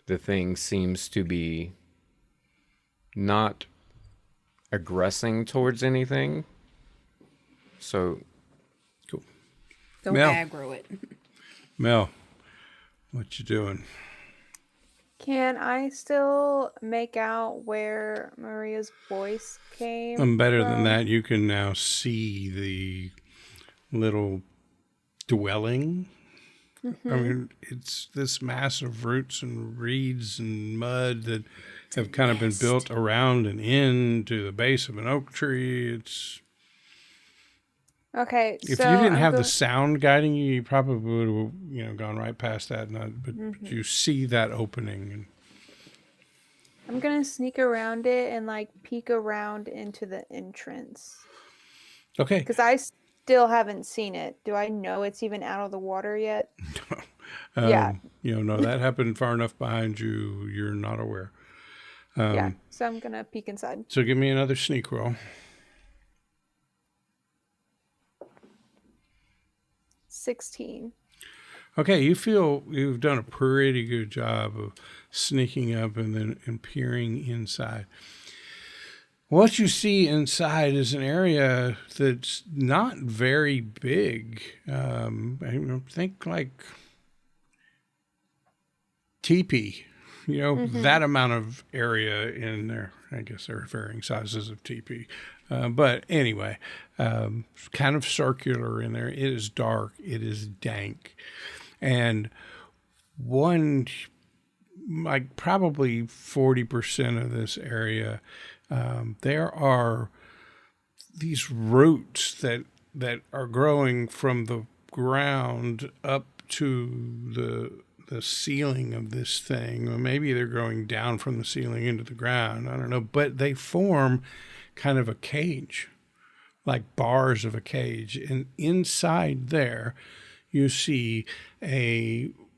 the thing seems to be not aggressing towards anything. So cool. Don't Mel. aggro it. Mel, what you doing? Can I still make out where Maria's voice came I'm better than from? that. You can now see the little dwelling. Mm-hmm. I mean, it's this mass of roots and reeds and mud that have kind of been built around and into the base of an oak tree. It's Okay, if so you didn't I'm have the sound guiding you, you probably would have, gone right past that. But you see that opening. And I'm gonna sneak around it and like peek around into the entrance okay, because I still haven't seen it. Do I know it's even out of the water yet? Yeah. No, that happened far enough behind you. You're not aware. Yeah, so I'm gonna peek inside. So give me another sneak roll. 16. Okay, you feel you've done a pretty good job of sneaking up and peering inside. What you see inside is an area that's not very big. Think like teepee. That amount of area in there. I guess there are varying sizes of teepee. But anyway, kind of circular in there. It is dark. It is dank. And probably 40% of this area, there are these roots that are growing from the ground up to the ceiling of this thing. Or maybe they're growing down from the ceiling into the ground. I don't know. But they form kind of a cage, like bars of a cage. And inside there, you see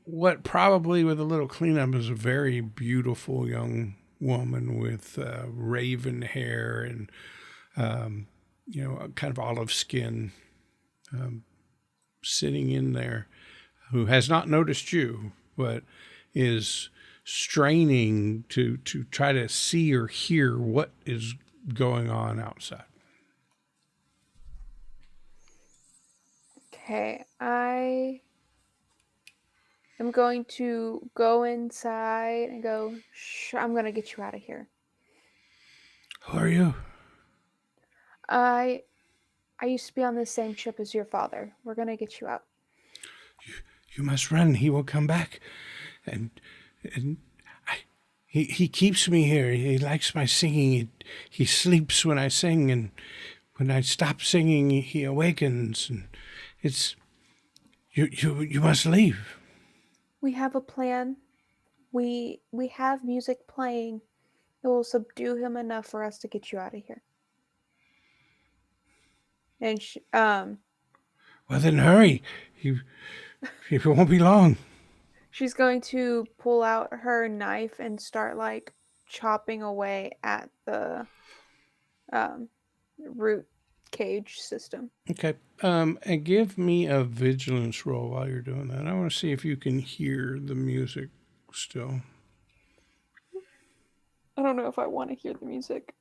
what probably with a little cleanup is a very beautiful young woman with raven hair and, kind of olive skin, sitting in there, who has not noticed you, but is straining to try to see or hear what is going on outside. Okay, I am going to go inside and go, I'm going to get you out of here. Who are you? I used to be on the same ship as your father. We're going to get you out. You must run. He will come back. And he keeps me here. He likes my singing. He sleeps when I sing, and when I stop singing, he awakens. And it's you must leave. We have a plan. We have music playing. It will subdue him enough for us to get you out of here. And Well, then hurry. It won't be long. she's going to pull out her knife and start like chopping away at the root cage system. Okay. And give me a vigilance roll while you're doing that. I want to see if you can hear the music still. I don't know if I want to hear the music.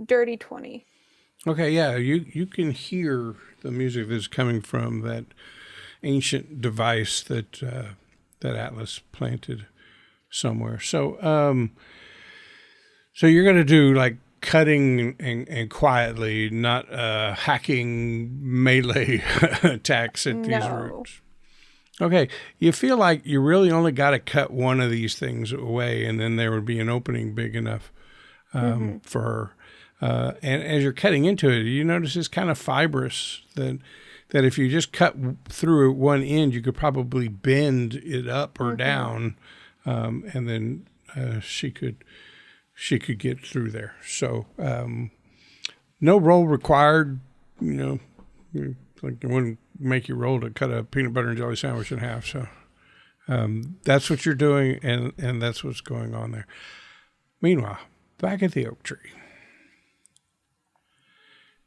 Dirty 20. Okay, yeah, you can hear the music that's coming from that ancient device that that Atlas planted somewhere. So so you're gonna do like cutting and quietly, not hacking melee attacks at these No. roots. Okay, you feel like you really only got to cut one of these things away, and then there would be an opening big enough for her. And as you're cutting into it, you notice it's kind of fibrous. That if you just cut through one end, you could probably bend it up or down, and then she could get through there. So no roll required. You know, like it wouldn't make you roll to cut a peanut butter and jelly sandwich in half. So that's what you're doing, and that's what's going on there. Meanwhile, back at the oak tree,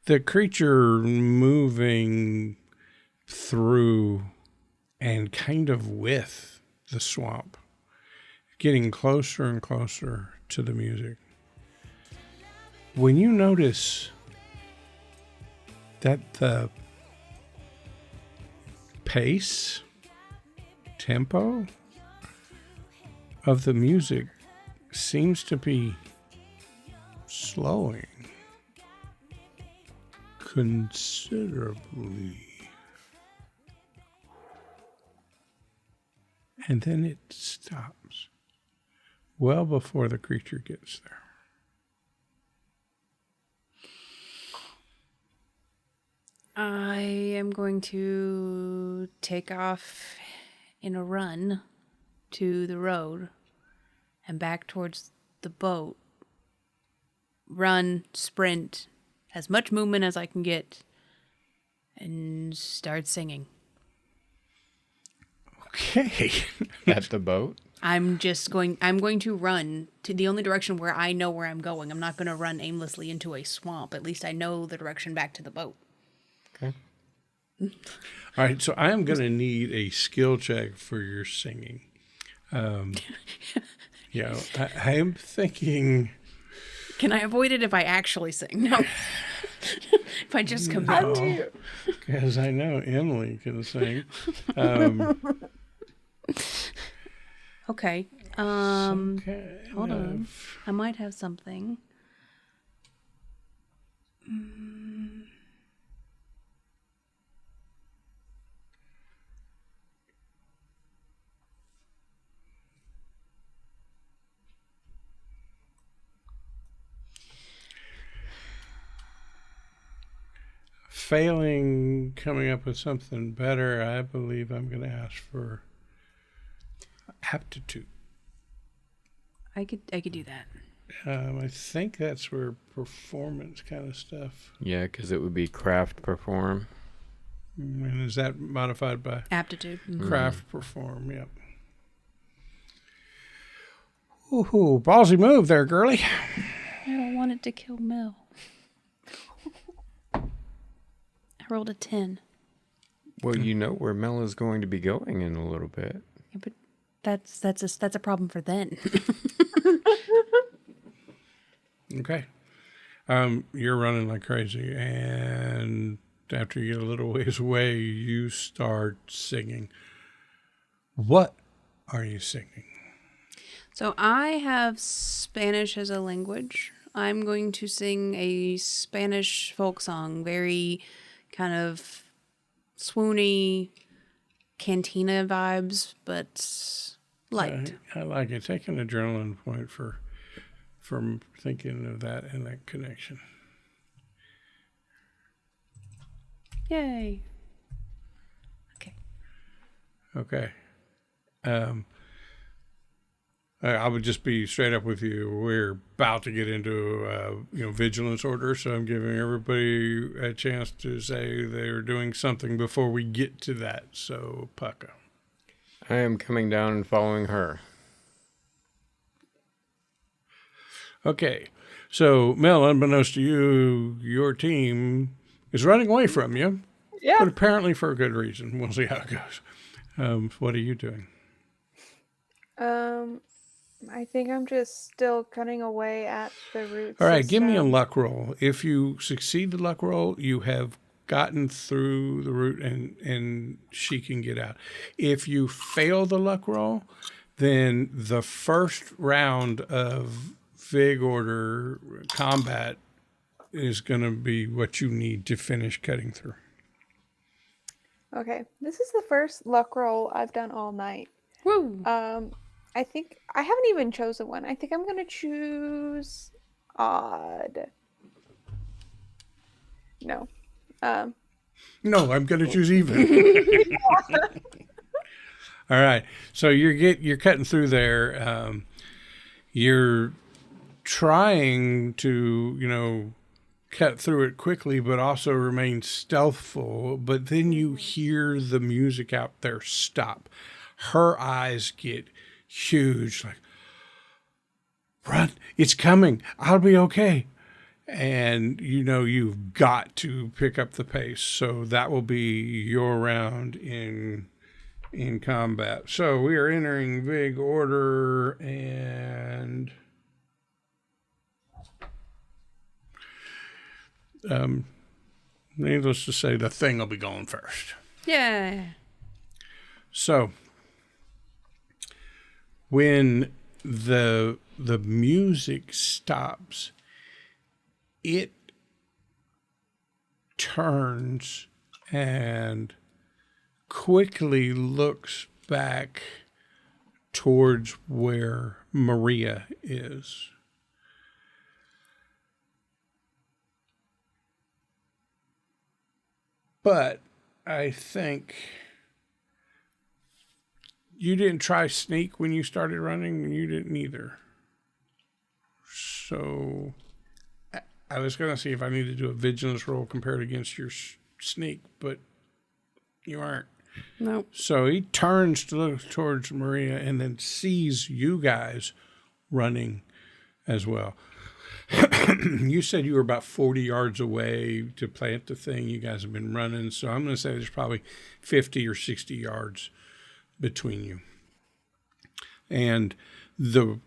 the creature moving through and kind of with the swamp, getting closer and closer to the music. When you notice that the pace, tempo of the music seems to be slowing considerably. And then it stops well before the creature gets there. I am going to take off in a run to the road and back towards the boat. Run, sprint, as much movement as I can get, and start singing. Okay. At the boat? I'm going to run to the only direction where I know where I'm going. I'm not going to run aimlessly into a swamp. At least I know the direction back to the boat. Okay. All right, so I am going to need a skill check for your singing. Yeah, I am thinking... Can I avoid it if I actually sing? No. If I just come back. No, because I know Emily can sing. Okay. Hold on. I might have something. Failing coming up with something better, I believe I'm going to ask for aptitude. I could do that. I think that's where performance kind of stuff. Yeah, because it would be craft perform. And is that modified by Aptitude. craft perform? Yep. Ooh, ballsy move there, girly. I don't want it to kill Mel. I rolled a 10. Well, you know where Mel is going to be going in a little bit. Yeah, but that's a problem for then. Okay. You're running like crazy, and after you get a little ways away, you start singing. What are you singing? So I have Spanish as a language. I'm going to sing a Spanish folk song, very kind of swoony cantina vibes, but light. I like it. Take an adrenaline point from thinking of that and that connection. Yay. Okay. Okay. I would just be straight up with you. We're about to get into, vigilance order, so I'm giving everybody a chance to say they're doing something before we get to that. So, Pucka. I am coming down and following her. Okay. So, Mel, unbeknownst to you, your team is running away from you, Yeah. but apparently for a good reason. We'll see how it goes. What are you doing? I think I'm just still cutting away at the root All right, give me a system. luck roll. If you succeed the luck roll, you have gotten through the route and she can get out. If you fail the luck roll, then the first round of Vig Order combat is going to be what you need to finish cutting through. Okay, this is the first luck roll I've done all night. Woo! I think I haven't even chosen one. I think I'm gonna choose odd. No. No, I'm going to choose even. All right. So you're cutting through there. You're trying to, cut through it quickly, but also remain stealthful. But then you hear the music out there stop. Her eyes get huge, like, run, it's coming. I'll be okay. And you've got to pick up the pace. So that will be your round in combat. So we are entering Vig Order, and needless to say, the thing will be going first. Yeah. So when the music stops, it turns and quickly looks back towards where Maria is. But I think you didn't try sneak when you started running, and you didn't either. So I was going to see if I need to do a vigilance roll compared against your sneak, but you aren't. Nope. So he turns to look towards Maria and then sees you guys running as well. You said you were about 40 yards away to plant the thing. You guys have been running, so I'm going to say there's probably 50 or 60 yards between you. And the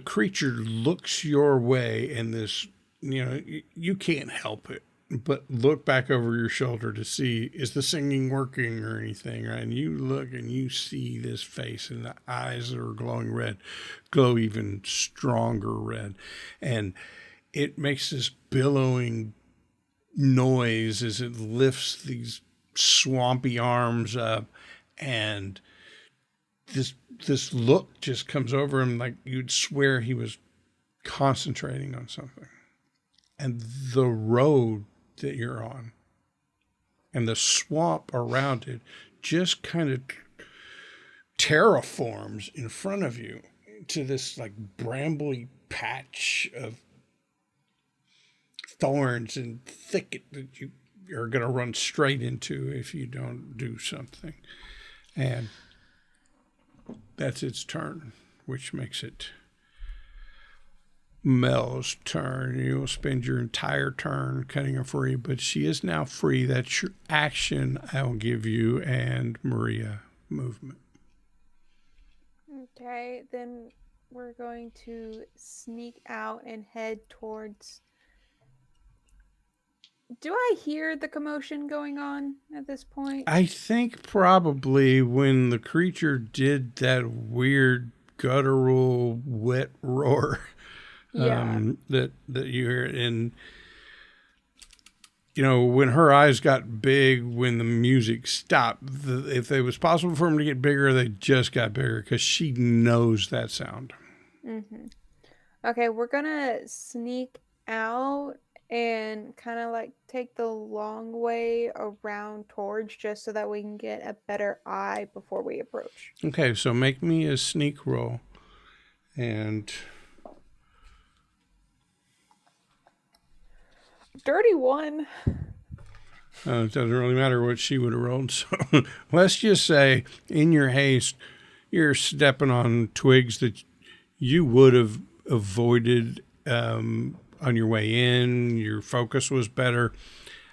creature looks your way, and this, you can't help it but look back over your shoulder to see, is the singing working or anything, right? And you look and you see this face, and the eyes that are glowing red glow even stronger red. And it makes this billowing noise as it lifts these swampy arms up, and this look just comes over him like you'd swear he was concentrating on something. And the road that you're on and the swamp around it just kind of terraforms in front of you to this like brambly patch of thorns and thicket that you are going to run straight into if you don't do something. And that's its turn, which makes it Mel's turn. You'll spend your entire turn cutting her free, but she is now free. That's your action I'll give you, and Maria movement. Okay, then we're going to sneak out and head towards... Do I hear the commotion going on at this point? I think probably when the creature did that weird guttural wet roar, that you hear, and when her eyes got big when the music stopped, if it was possible for them to get bigger, they just got bigger because she knows that sound. Mm-hmm. Okay, we're gonna sneak out and kind of like take the long way around towards just so that we can get a better eye before we approach. Okay, so make me a sneak roll. And Dirty one. it doesn't really matter what she would have rolled. So let's just say in your haste, you're stepping on twigs that you would have avoided on your way in. Your focus was better.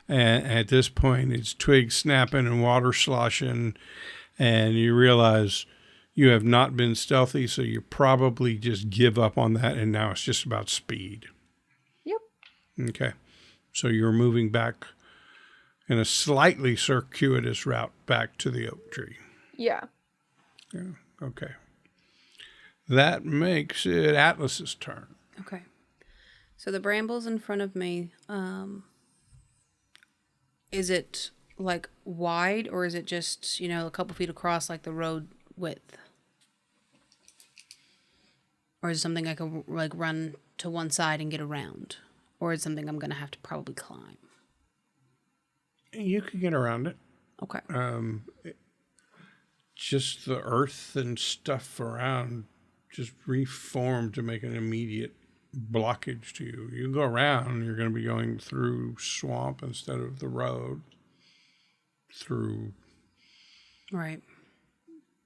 And at this point, it's twigs snapping and water sloshing. And you realize you have not been stealthy, so you probably just give up on that. And now it's just about speed. Yep. Okay. So you're moving back in a slightly circuitous route back to the oak tree. Yeah. Yeah. Okay. That makes it Atlas's turn. Okay. So the brambles in front of me, is it like wide or is it just, a couple feet across like the road width? Or is it something I can like run to one side and get around? Or is it something I'm going to have to probably climb? You could get around it. Okay. Just the earth and stuff around just reformed to make an immediate blockage to you. You go around, you're going to be going through swamp instead of the road, through Right.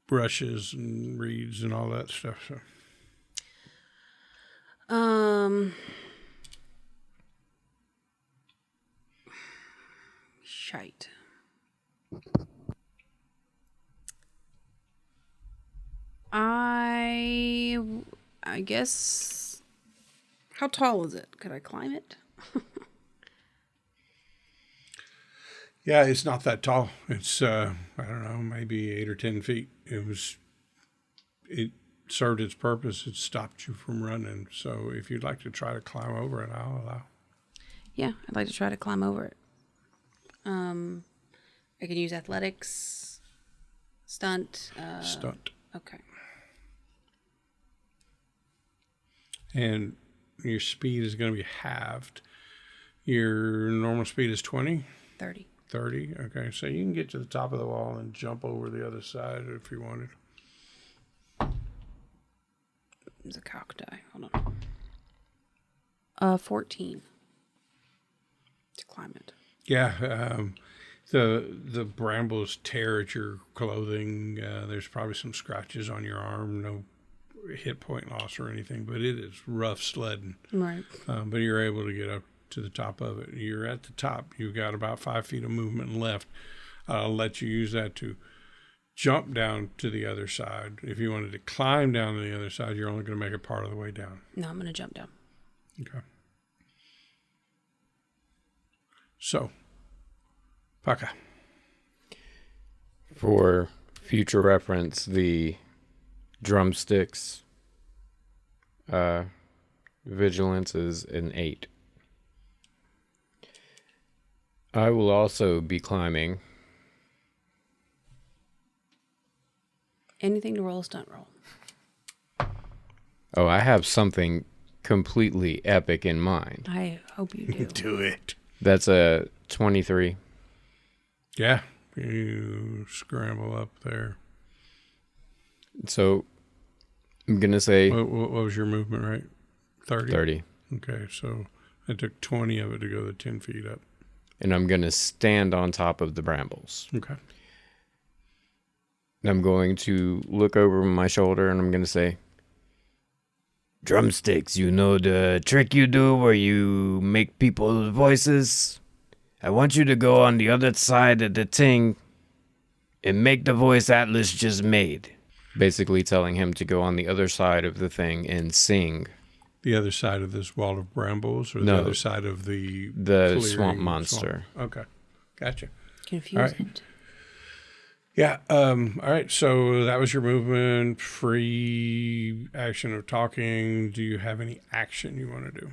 brushes and reeds and all that stuff. So Shite. I guess. How tall is it? Could I climb it? yeah, it's not that tall. It's I don't know, maybe 8 or 10 feet. It served its purpose. It stopped you from running. So if you'd like to try to climb over it, I'll allow. Yeah, I'd like to try to climb over it. I can use athletics, stunt. Stunt. Okay. And your speed is going to be halved. Your normal speed is 20? 30. 30? Okay, so you can get to the top of the wall and jump over the other side if you wanted. There's a cock die. Hold on. 14. To climb it. Yeah, the brambles tear at your clothing. There's probably some scratches on your arm. No hit point loss or anything, but it is rough sledding. Right. But you're able to get up to the top of it. You're at the top. You've got about 5 feet of movement left. I'll let you use that to jump down to the other side. If you wanted to climb down to the other side, you're only going to make it part of the way down. No, I'm going to jump down. Okay. So, Paka. For future reference, the drumsticks vigilance is an 8. I will also be climbing. Anything to roll a stunt roll. Oh, I have something completely epic in mind. I hope you do. Do it. That's a 23. Yeah, you scramble up there. So I'm going to say What was your movement rate? 30? 30. Okay, so it took 20 of it to go the 10 feet up. And I'm going to stand on top of the brambles. Okay. And I'm going to look over my shoulder and I'm going to say, Drumsticks, you know the trick you do where you make people's voices? I want you to go on the other side of the thing and make the voice Atlas just made. basically telling him to go on the other side of the thing and sing. The other side of this wall of brambles, or No, the other side of the swamp monster. Swamp. Okay, gotcha. Confuse All right. it. Yeah. All right. So that was your movement. Free action of talking. Do you have any action you want to do?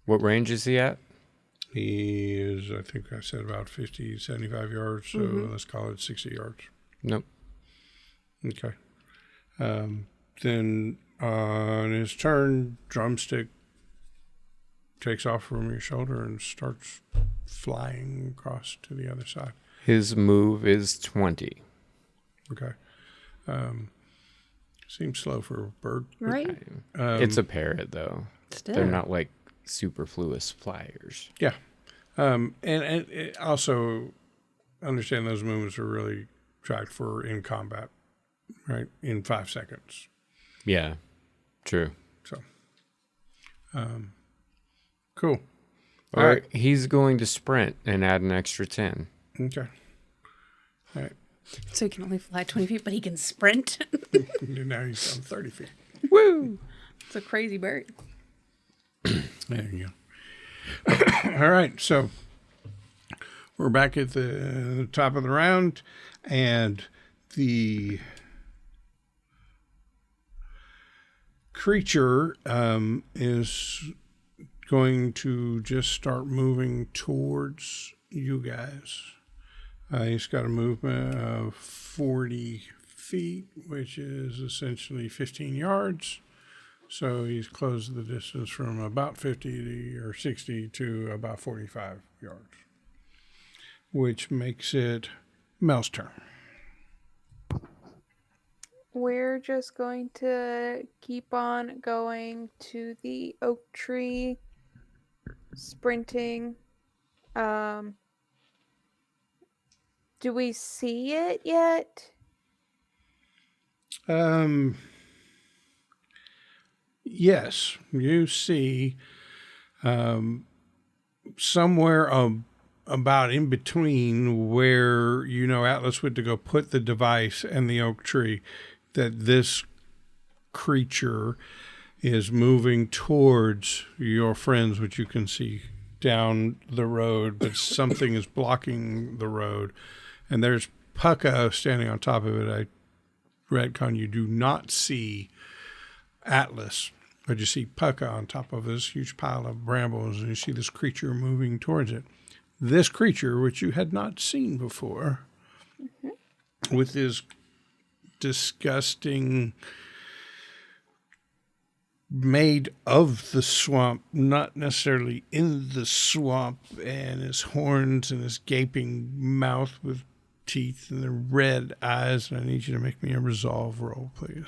What range is he at? He is, I think I said about 50, 75 yards. So let's call it 60 yards. Nope. Okay. Then on his turn, Drumstick takes off from your shoulder and starts flying across to the other side. His move is 20. Okay. Seems slow for a bird. Right? It's a parrot, though. Still. They're not like superfluous flyers. Yeah. And it also understand those movements are really tracked for in combat, right? In 5 seconds. Yeah, true. So, cool. All Or right. he's going to sprint and add an extra 10. Okay. All right. So he can only fly 20 feet, but he can sprint. Now he's on 30 feet. Woo! It's a crazy bird. There you go. All right. So we're back at the top of the round, and the creature is going to just start moving towards you guys. He's got a movement of 40 feet, which is essentially 15 yards. So he's closed the distance from about 50 or 60 to about 45 yards, which makes it Mel's turn. We're just going to keep on going to the oak tree, sprinting. Do we see it yet? Yes, you see somewhere about in between where Atlas went to go put the device and the oak tree, that this creature is moving towards your friends, which you can see down the road, but something is blocking the road. And there's Pucka standing on top of it. I retcon, you do not see Atlas, but you see Pucka on top of this huge pile of brambles, and you see this creature moving towards it. This creature, which you had not seen before, with his disgusting, made of the swamp, not necessarily in the swamp, and his horns and his gaping mouth with teeth and the red eyes. And I need you to make me a resolve roll, please.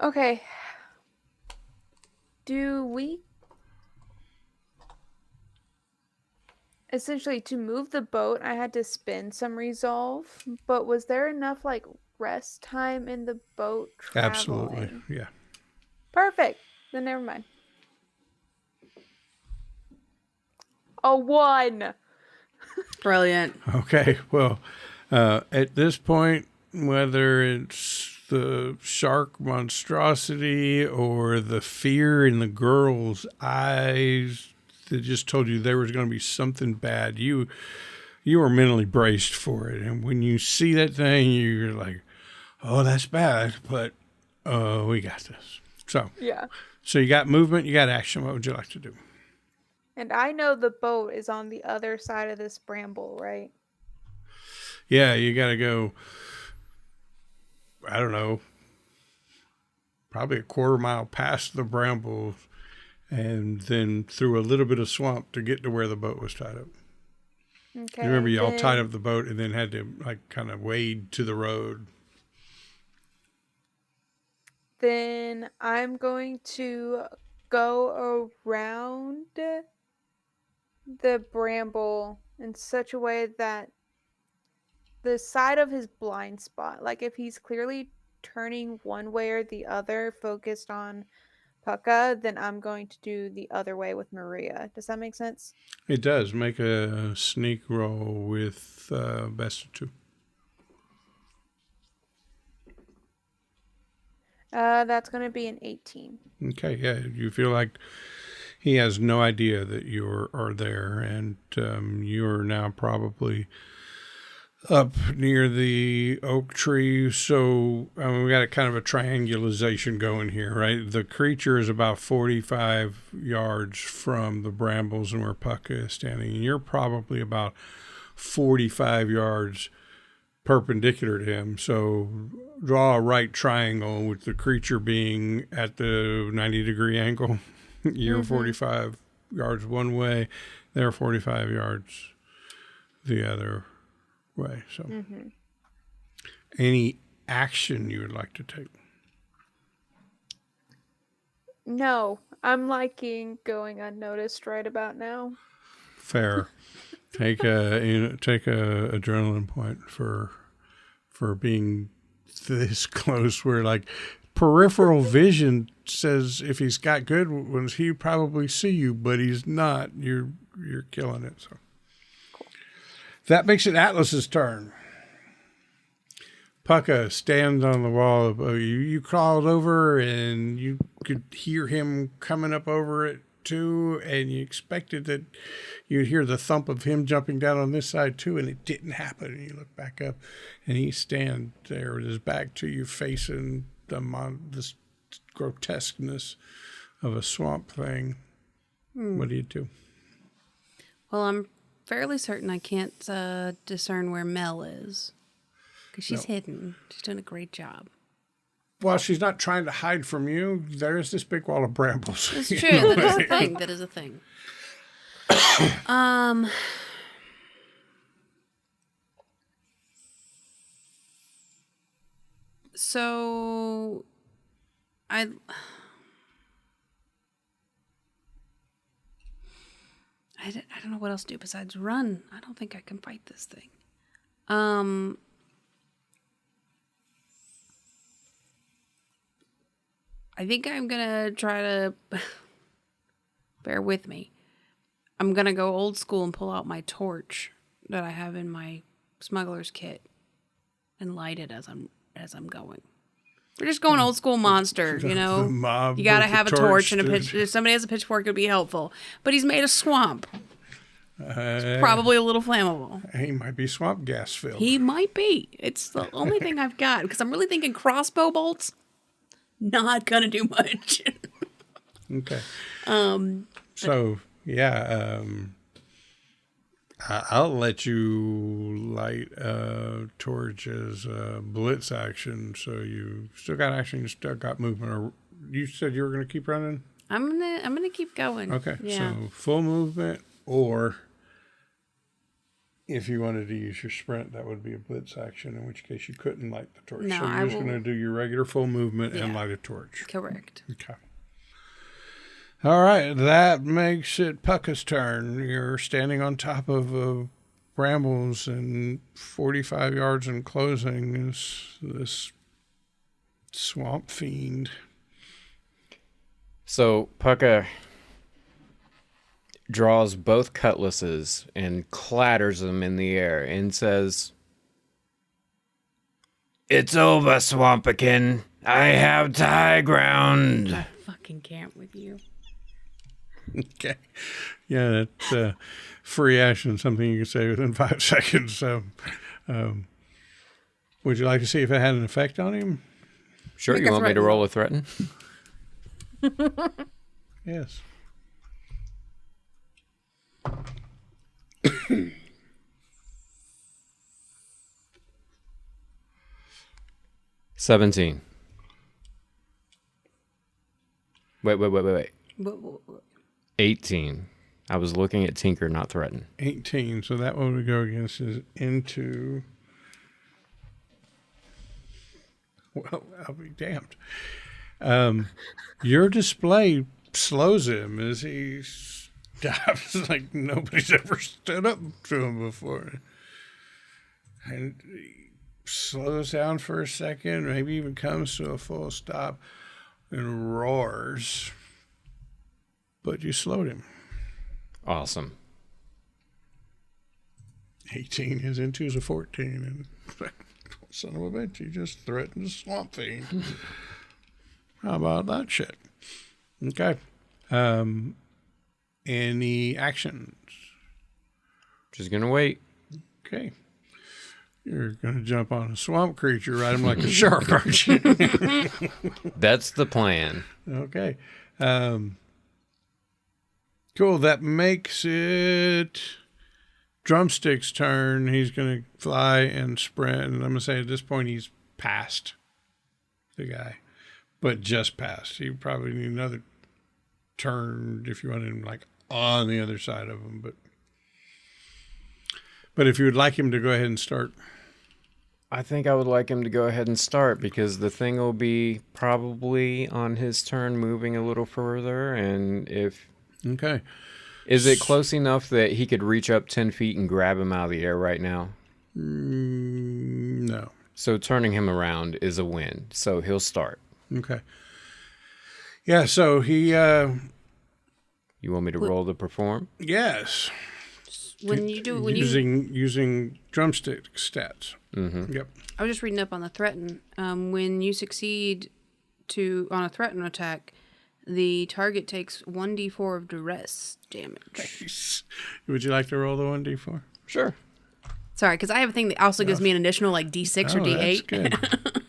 Okay. Do we... Essentially, to move the boat, I had to spend some resolve, but was there enough, rest time in the boat traveling? Absolutely, yeah. Perfect. Then never mind. A 1. Brilliant. Okay, well, at this point, whether it's the shark monstrosity or the fear in the girl's eyes that just told you there was going to be something bad, you were mentally braced for it. And when you see that thing, you're like, oh, that's bad, but we got this. So you got movement, you got action. What would you like to do? And I know the boat is on the other side of this bramble, right? Yeah, you got to go, I don't know, probably a quarter mile past the brambles and then through a little bit of swamp to get to where the boat was tied up. Okay. You remember y'all tied up the boat and then had to kind of wade to the road. Then I'm going to go around the bramble in such a way that the side of his blind spot, if he's clearly turning one way or the other focused on Pucka, then I'm going to do the other way with Maria. Does that make sense? It does. Make a sneak roll with best of 2. That's going to be an 18. Okay, yeah. You feel like he has no idea that you are there, and you're now probably up near the oak tree. So we got a kind of a triangulation going here, right? The creature is about 45 yards from the brambles and where Pucka is standing, and you're probably about 45 yards perpendicular to him. So draw a right triangle with the creature being at the 90-degree angle. You're 45 yards one way, they're 45 yards the other way. So any action you would like to take? No, I'm liking going unnoticed right about now. Fair. Take a adrenaline point for being this close. Where like peripheral vision says if he's got good ones, he probably see you, but he's not. You're killing it. So cool. That makes it Atlas's turn. Pucka stands on the wall above you. You crawled over and you could hear him coming up over it too, and you expected that you'd hear the thump of him jumping down on this side too, and it didn't happen. And you look back up, and he stands there with his back to you, facing this grotesqueness of a swamp thing. What do you do? Well, I'm fairly certain I can't discern where Mel is. Because she's hidden. She's doing a great job. Well, she's not trying to hide from you. There's this big wall of brambles. It's true. That is a thing. That is a thing. So I don't know what else to do besides run. I don't think I can fight this thing. I think I'm gonna try to bear with me. I'm gonna go old school and pull out my torch that I have in my smuggler's kit and light it as I'm going. We're just going old school monster, you know. You gotta have a torch and a pitch. If somebody has a pitchfork, it'd be helpful. But he's made of swamp. It's probably a little flammable. He might be swamp gas filled. He might be. It's the only thing I've got because I'm really thinking crossbow bolts. Not gonna do much. Okay. So yeah, I'll let you light torch as a blitz action. So you still got action. You still got movement. Or you said you were gonna keep running. I'm gonna keep going. Okay. Yeah. So full movement, or if you wanted to use your sprint, that would be a blitz action, in which case you couldn't light the torch. No, so you're just going to do your regular full movement and light a torch. Correct. Okay. All right. That makes it Pucka's turn. You're standing on top of brambles, and 45 yards in closing is this swamp fiend. So Pucka draws both cutlasses and clatters them in the air and says, It's over, Swampikin. I have the high ground. I fucking can't with you. Okay. Yeah, that's free action, something you can say within 5 seconds. So, would you like to see if it had an effect on him? Sure, Make you a want me to threaten. roll a threaten? Yes. $17. Wait. What? 18. I was looking at Tinker, not Threaten. 18. So that one would go against is into. Well, I'll be damned. Your display slows him as he stops like nobody's ever stood up to him before. And he slows down for a second, maybe even comes to a full stop and roars. But you slowed him. Awesome. 18, his into is a 14. And son of a bitch, he just threatened a swamp fiend. How about that shit? Okay. Any actions? Just gonna wait. Okay. You're going to jump on a swamp creature, ride him like a shark, aren't you? That's the plan. Okay. Cool. That makes it Drumstick's turn. He's going to fly and sprint. And I'm going to say at this point he's past the guy, but just past. He probably need another turn if you want him like on the other side of him. But if you would like him to go ahead and start. I think I would like him to go ahead and start because the thing will be probably on his turn moving a little further. And if... Okay. Is it close enough that he could reach up 10 feet and grab him out of the air right now? No. So turning him around is a win. So he'll start. Okay. Yeah, so he... You want me to roll to perform? Yes. Using drumstick stats. Mm-hmm. Yep. I was just reading up on the threaten. When you succeed on a threaten attack, the target takes 1d4 of duress damage. Would you like to roll the 1d4? Sure. Sorry, because I have a thing that also gives me an additional like d6 or d8. That's good.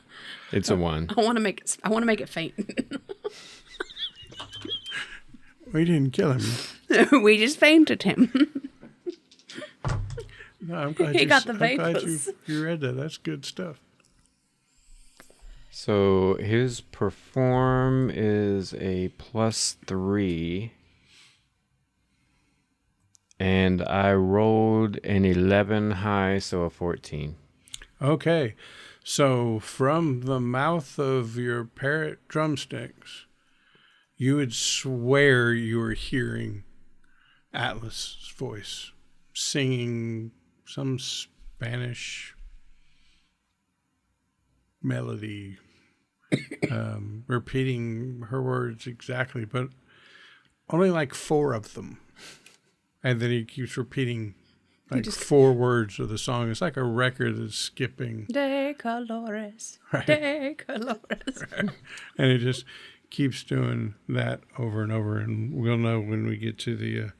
It's a 1. I want to make it faint. We didn't kill him. We just fainted him. No, I'm glad He got the I'm glad vapors. you read that. That's good stuff. So his perform is a +3. And I rolled an 11 high, so a 14. Okay. So from the mouth of your parrot drumsticks, you would swear you were hearing Atlas's voice singing some Spanish melody, repeating her words exactly, but only like 4 of them. And then he keeps repeating like 4 words of the song. It's like a record that's skipping. De colores. Right. De colores. Right. And it just keeps doing that over and over. And we'll know when we get to the,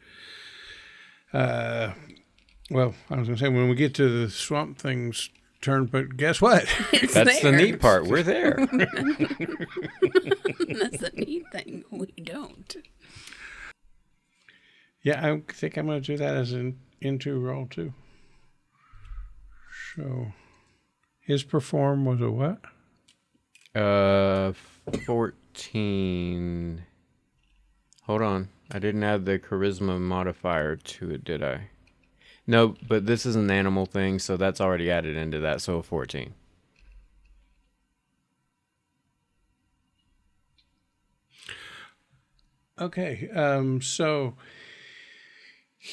well, I was going to say when we get to the Swamp Thing's turn, but guess what? That's the neat part. We're there. That's the neat thing. We don't. Yeah, I think I'm going to do that as an into roll too. So his perform was a what? 14. Hold on. I didn't add the charisma modifier to it, did I? No, but this is an animal thing, so that's already added into that, so a 14. Okay, so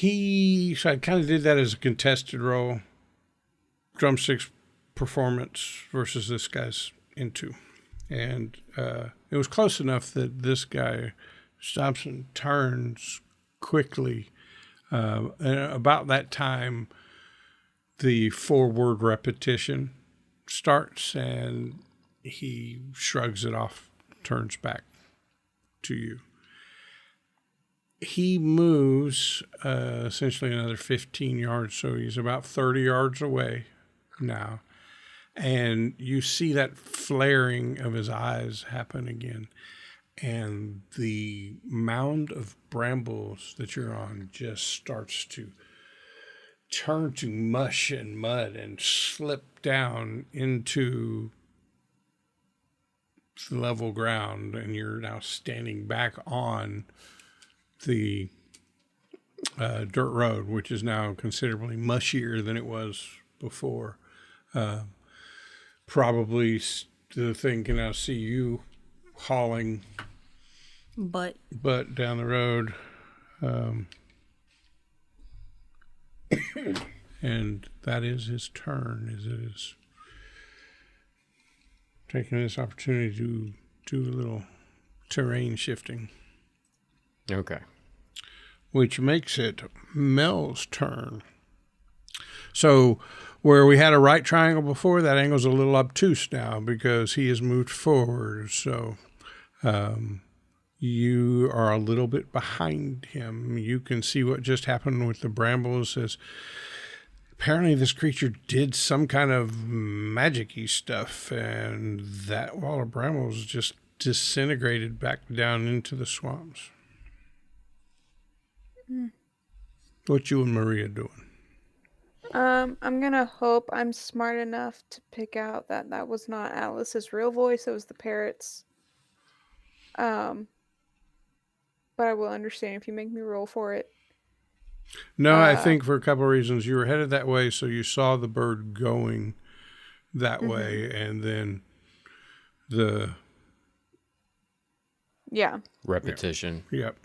I kind of did that as a contested roll. Drumsticks performance versus this guy's into. And it was close enough that this guy stops and turns quickly. And about that time, the 4-word repetition starts and he shrugs it off, turns back to you. He moves essentially another 15 yards, so he's about 30 yards away now. And you see that flaring of his eyes happen again. And the mound of brambles that you're on just starts to turn to mush and mud and slip down into the level ground. And you're now standing back on the dirt road, which is now considerably mushier than it was before. Probably the thing can now see you hauling But down the road. And that is his turn, is it is taking this opportunity to do a little terrain shifting. Okay. Which makes it Mel's turn. So where we had a right triangle before, that angle's a little obtuse now because he has moved forward. So you are a little bit behind him. You can see what just happened with the brambles. As apparently this creature did some kind of magic-y stuff, and that wall of brambles just disintegrated back down into the swamps. What you and Maria doing? I'm gonna hope I'm smart enough to pick out that that was not Alice's real voice. It was the parrot's. Um, but I will understand if you make me roll for it. No, I think for a couple of reasons. You were headed that way, so you saw the bird going that way, and then the... Yeah. Repetition. Yep.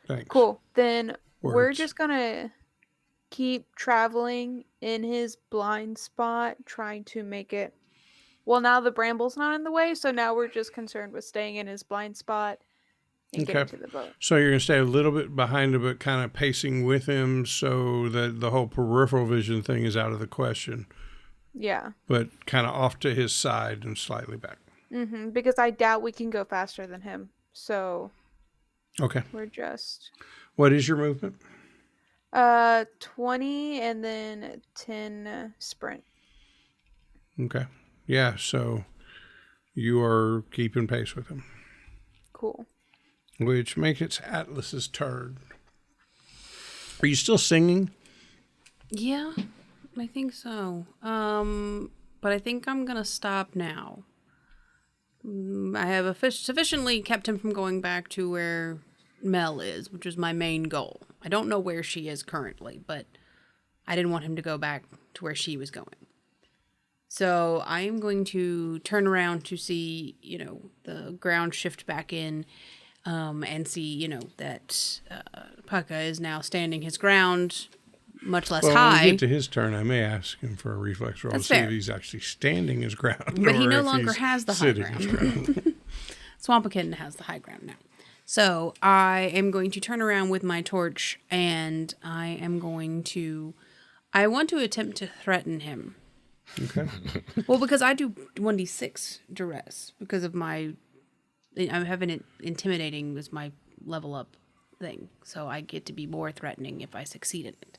Thanks. Cool. Then we're Words. just gonna keep traveling in his blind spot, trying to make it. Well, now the bramble's not in the way, so now we're just concerned with staying in his blind spot and getting to the boat. So you're going to stay a little bit behind him, but kind of pacing with him so that the whole peripheral vision thing is out of the question. Yeah. But kind of off to his side and slightly back. Because I doubt we can go faster than him. So Okay. we're just What is your movement? 20 and then 10 sprint. Okay. Yeah, so you are keeping pace with him. Cool. Which makes it Atlas's turn. Are you still singing? Yeah, I think so. But I think I'm gonna stop now. I have sufficiently kept him from going back to where Mel is, which is my main goal. I don't know where she is currently, but I didn't want him to go back to where she was going. So I am going to turn around to see, the ground shift back in, and see, that Pucka is now standing his ground, much less Well, high. when we get to his turn, I may ask him for a reflex roll That's to see fair. if he's actually standing his ground. But he or no if longer he's has the high sitting his ground. Swampakin has the high ground now. So I am going to turn around with my torch, and I want to attempt to threaten him. Okay. Well, because I do 1d6 duress because of I have an intimidating as my level up thing, so I get to be more threatening if I succeed in it.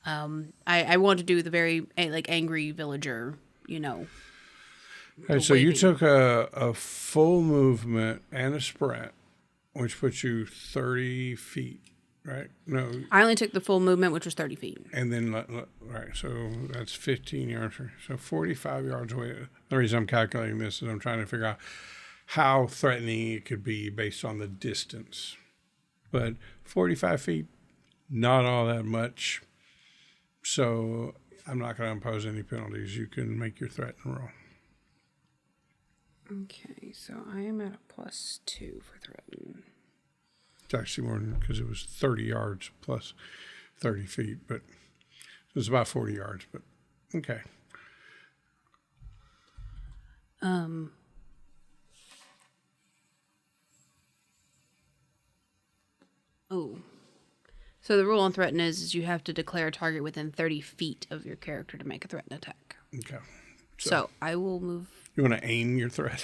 I want to do the very angry villager, All right, so you waving. took a full movement and a sprint, which puts you 30 feet, right? No, I only took the full movement, which was 30 feet. and then, right, so that's 15 yards. So 45 yards away. The reason I'm calculating this is I'm trying to figure out how threatening it could be based on the distance. But 45 feet, not all that much. So I'm not going to impose any penalties. You can make your threat and roll. Okay, so I am at a +2 for threaten. It's actually more than because it was 30 yards plus 30 feet, but it was about 40 yards. But okay. Oh. So the rule on threaten is you have to declare a target within 30 feet of your character to make a threaten attack. Okay. So I will move. You want to aim your threat?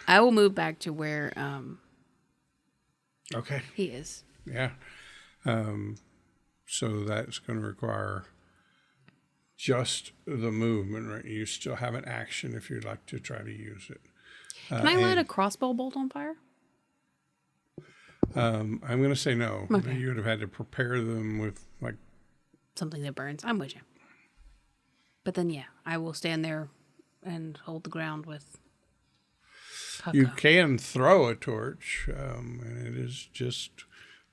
I will move back to where Okay. he is. Yeah. So that's going to require just the movement, right? You still have an action if you'd like to try to use it. Can I light a crossbow bolt on fire? I'm going to say no. Okay. You would have had to prepare them with Something that burns. I'm with you. But then, yeah, I will stand there and hold the ground with Pucka. You can throw a torch, and it is just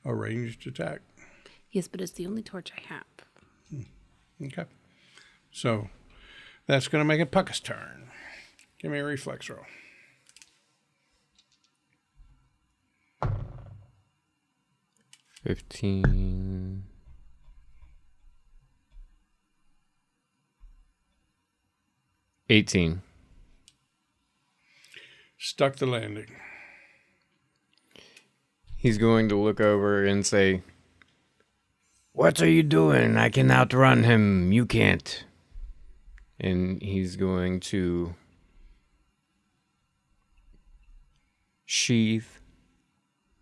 a ranged attack. Yes, but it's the only torch I have. Okay. So that's going to make it Pucka's turn. Give me a reflex roll. $15. 18. Stuck the landing. He's going to look over and say, What are you doing? I can outrun him. You can't. and he's going to sheath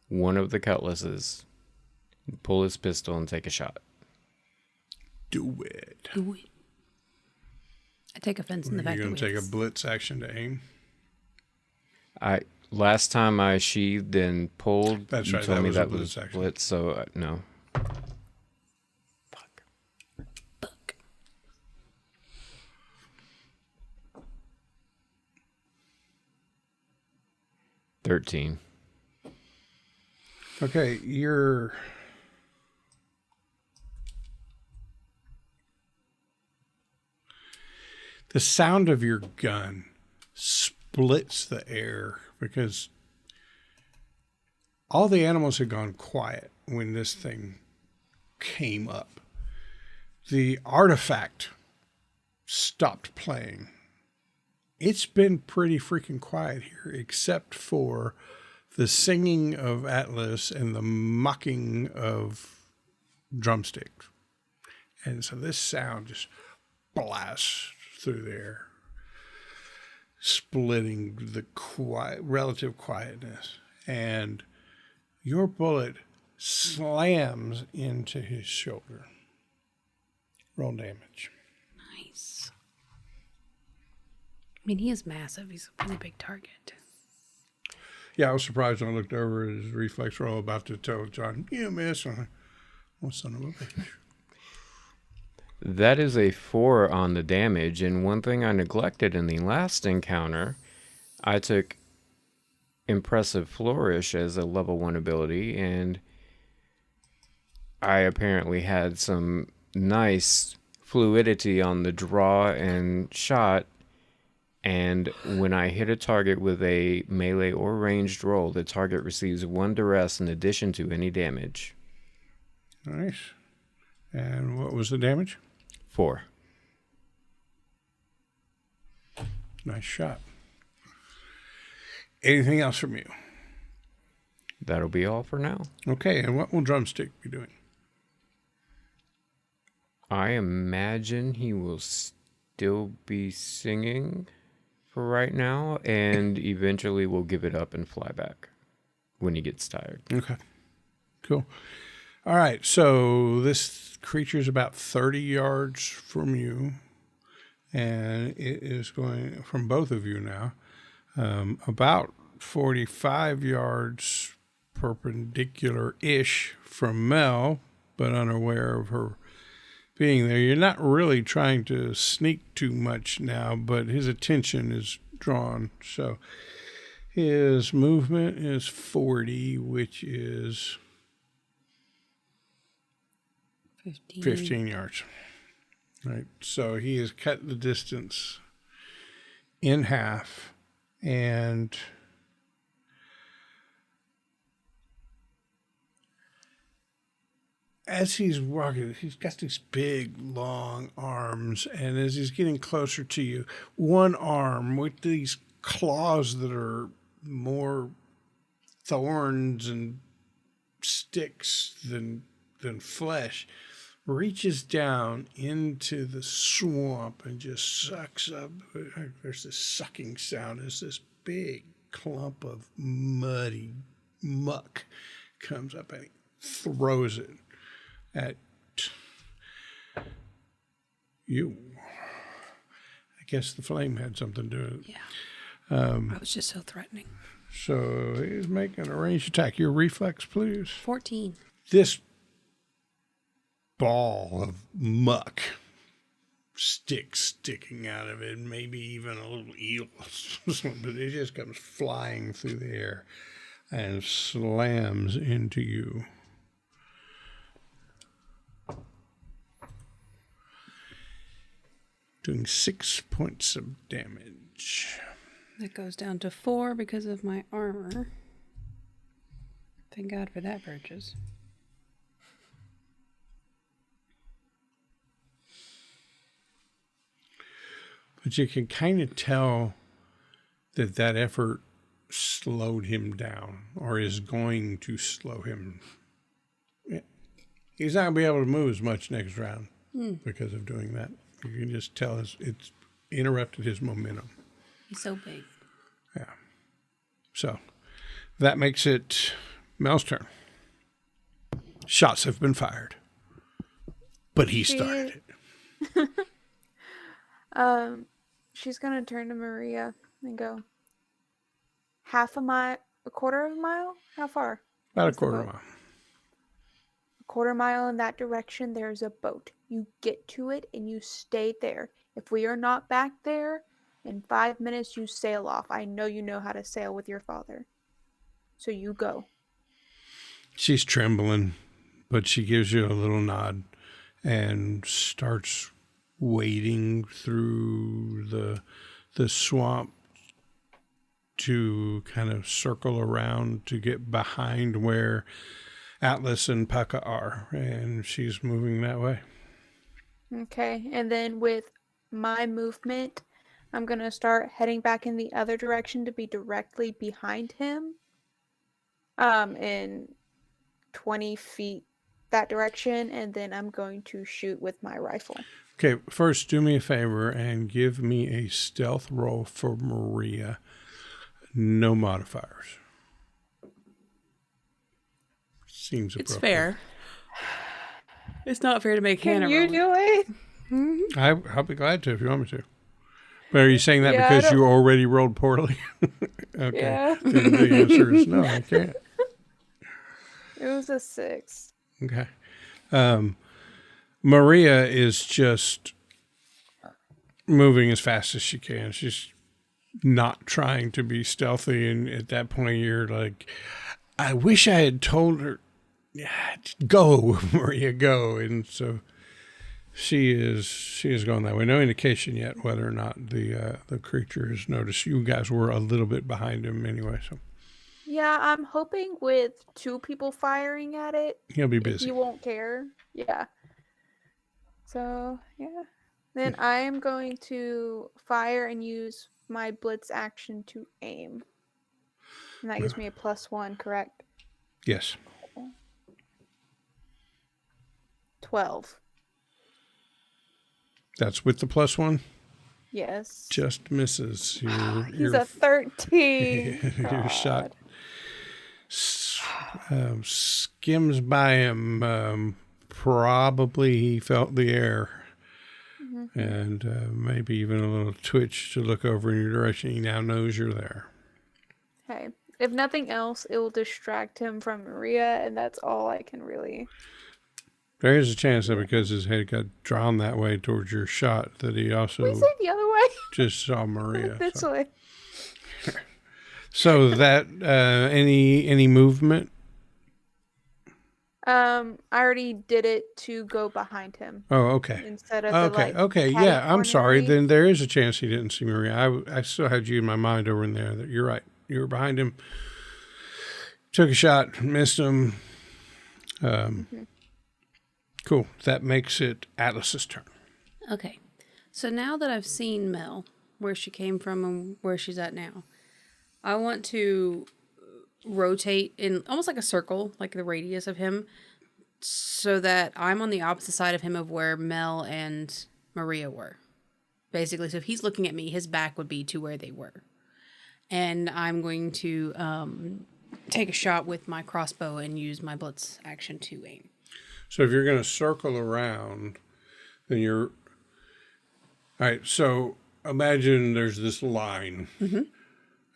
one of the cutlasses, pull his pistol, and take a shot. Do it. Do it. I take offense in the fact You're that going to take a we blitz action to aim? Last time I sheathed and pulled, That's you right, told that me was a that blitz was action. blitz, so no. 13. Okay, the sound of your gun splits the air because all the animals had gone quiet when this thing came up. The artifact stopped playing. It's been pretty freaking quiet here, except for the singing of Atlas and the mocking of drumsticks. And so this sound just blasts through the air, splitting the relative quietness. And your bullet slams into his shoulder. Roll damage. Nice. I mean, he is massive. He's a pretty big target. Yeah, I was surprised when I looked over at his reflex roll about to tell John, you miss. I'm like, oh, son of a bitch. That is a 4 on the damage, and one thing I neglected in the last encounter, I took Impressive Flourish as a level 1 ability, and I apparently had some nice fluidity on the draw and shot, and when I hit a target with a melee or ranged roll, the target receives 1 duress in addition to any damage. Nice. And what was the damage? 4. Nice shot. Anything else from you? That'll be all for now. Okay, and what will Drumstick be doing? I imagine he will still be singing for right now, and eventually we'll give it up and fly back when he gets tired. Okay, cool. All right, so this creature is about 30 yards from you, and it is going from both of you now, about 45 yards perpendicular-ish from Mel, but unaware of her being there. You're not really trying to sneak too much now, but his attention is drawn. So his movement is 40, which is 15 yards. Right. So he has cut the distance in half, and as he's walking, he's got these big, long arms, and as he's getting closer to you, one arm with these claws that are more thorns and sticks than flesh reaches down into the swamp and just sucks up. There's this sucking sound as this big clump of muddy muck comes up and he throws it at you. I guess the flame had something to do with it. Yeah. I was just so threatening. So he's making a ranged attack. Your reflex, please. 14. This ball of muck, sticks sticking out of it, maybe even a little eel, but it just comes flying through the air and slams into you. Doing 6 points of damage. That goes down to 4 because of my armor. Thank God for that purchase. But you can kind of tell that effort slowed him down, or is going to slow him. He's not going to be able to move as much next round because of doing that. You can just tell it's interrupted his momentum. He's so big. Yeah. So that makes it Mel's turn. Shots have been fired, but he started it. She's gonna turn to Maria and go, half a mile, a quarter of a mile? How far? About a quarter mile. A quarter mile in that direction, there's a boat. You get to it and you stay there. If we are not back there, in 5 minutes you sail off. I know you know how to sail with your father. So you go. She's trembling, but she gives you a little nod and starts wading through the swamp to kind of circle around to get behind where Atlas and Pucka are, and she's moving that way. Okay, and then with my movement, I'm going to start heading back in the other direction to be directly behind him. In 20 feet that direction, and then I'm going to shoot with my rifle. Okay, first do me a favor and give me a stealth roll for Maria. No modifiers. Seems appropriate. It's fair. It's not fair to make Can Hannah you roll it. do it? I'll be glad to if you want me to. But are you saying that Yeah, I because don't- you already rolled poorly? Okay. Yeah. Then the answer is no, I can't. It was a 6. Okay. Maria is just moving as fast as she can. She's not trying to be stealthy. And at that point, you're like, I wish I had told her, yeah, go, Maria, go. And so she is going that way. No indication yet whether or not the creature has noticed. You guys were a little bit behind him anyway, so Yeah, I'm hoping with 2 people firing at it, he'll be busy. he won't care. Yeah. So, yeah. Then I am going to fire and use my blitz action to aim. And that gives me a +1, correct? Yes. 12. That's with the +1. Yes. Just misses. He's a 13. Your shot God. skims by him. Probably he felt the air. And maybe even a little twitch to look over in your direction. He now knows you're there. Hey, if nothing else, it will distract him from Maria, and that's all I can really. There is a chance that because his head got drawn that way towards your shot, that he also We say the other way. just saw Maria. This so. way. So that any movement? I already did it to go behind him Oh, okay. instead of Okay, the, okay, catty yeah. I'm sorry. corner. Then there is a chance he didn't see Maria. I still had you in my mind over in there. That you're right. You were behind him. Took a shot, missed him. Cool. That makes it Atlas's turn. Okay. So now that I've seen Mel, where she came from and where she's at now, I want to rotate in almost like a circle, like the radius of him, so that I'm on the opposite side of him of where Mel and Maria were. Basically, so if he's looking at me, his back would be to where they were. And I'm going to take a shot with my crossbow and use my blitz action to aim. So if you're going to circle around, then you're... All right, so imagine there's this line. Mm-hmm.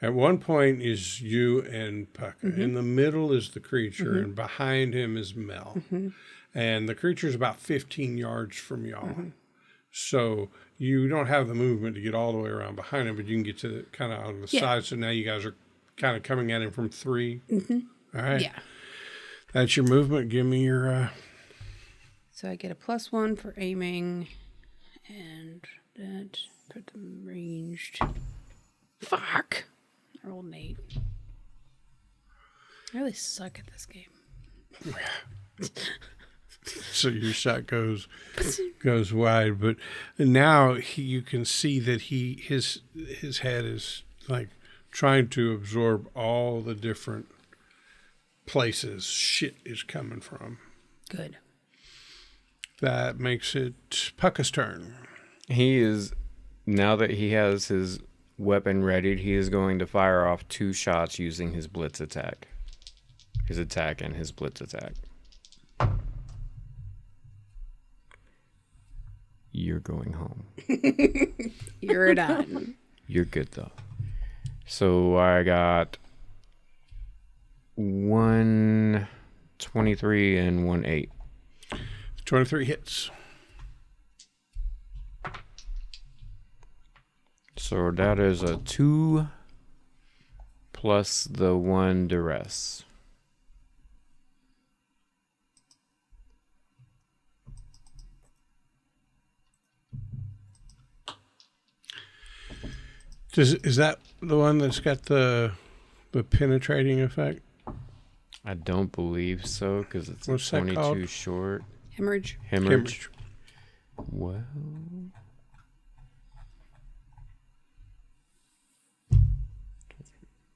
At one point is you and Pucka. Mm-hmm. In the middle is the creature, and behind him is Mel. Mm-hmm. And the creature's about 15 yards from y'all. Mm-hmm. So you don't have the movement to get all the way around behind him, but you can get to kind of on the side. So now you guys are kind of coming at him from 3. Mm-hmm. All right. Yeah. That's your movement. Give me your... So I get a +1 for aiming, and that put them ranged. Fuck! I rolled an 8. I really suck at this game. So your shot goes wide, but now you can see that his head is like trying to absorb all the different places shit is coming from. Good. That makes it Pucka's turn. He is, now that he has his weapon readied, he is going to fire off 2 shots using his blitz attack. His attack and his blitz attack. You're going home. You're done. You're good though. So I got 123 and 1-8. 23 hits. So that is a 2 plus the 1 duress. Is that the one that's got the penetrating effect? I don't believe so, because it's What's a that 22 called? short. Hemorrhage. Hemorrhage. Well,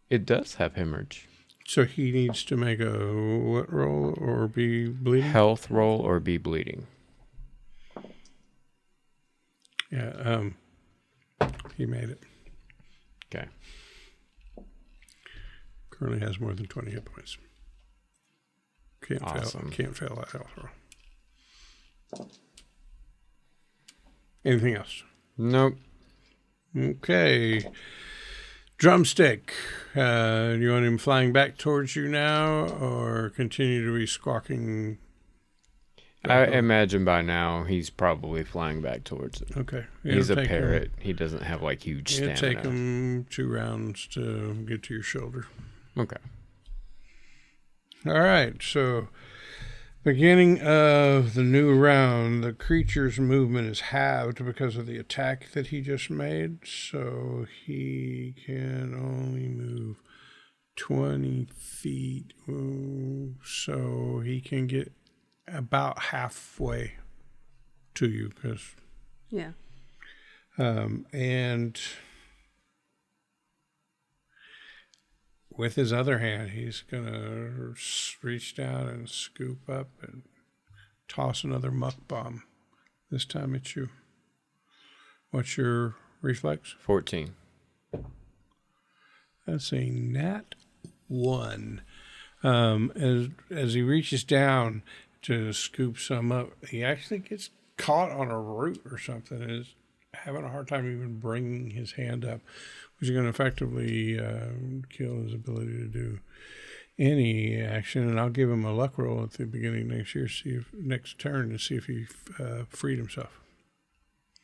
it does have hemorrhage. So he needs to make a what roll or be bleeding? Health roll or be bleeding. Yeah, he made it. Okay. Currently has more than 20 hit points. Awesome. Can't fail that health roll. Anything else? Nope. Okay. Drumstick. You want him flying back towards you now, or continue to be squawking? I imagine by now he's probably flying back towards it. Okay. He's a parrot. He doesn't have like huge stamina. It'll take him 2 rounds to get to your shoulder. Okay. All right. So, beginning of the new round, the creature's movement is halved because of the attack that he just made. So he can only move 20 feet. Ooh, so he can get about halfway to you, because Yeah. and with his other hand, he's gonna reach down and scoop up and toss another muck bomb. This time it's you. What's your reflex? 14. That's a nat 1. As he reaches down to scoop some up, he actually gets caught on a root or something and is having a hard time even bringing his hand up, which is going to effectively kill his ability to do any action. And I'll give him a luck roll at the beginning of next year, next turn, to see if he freed himself.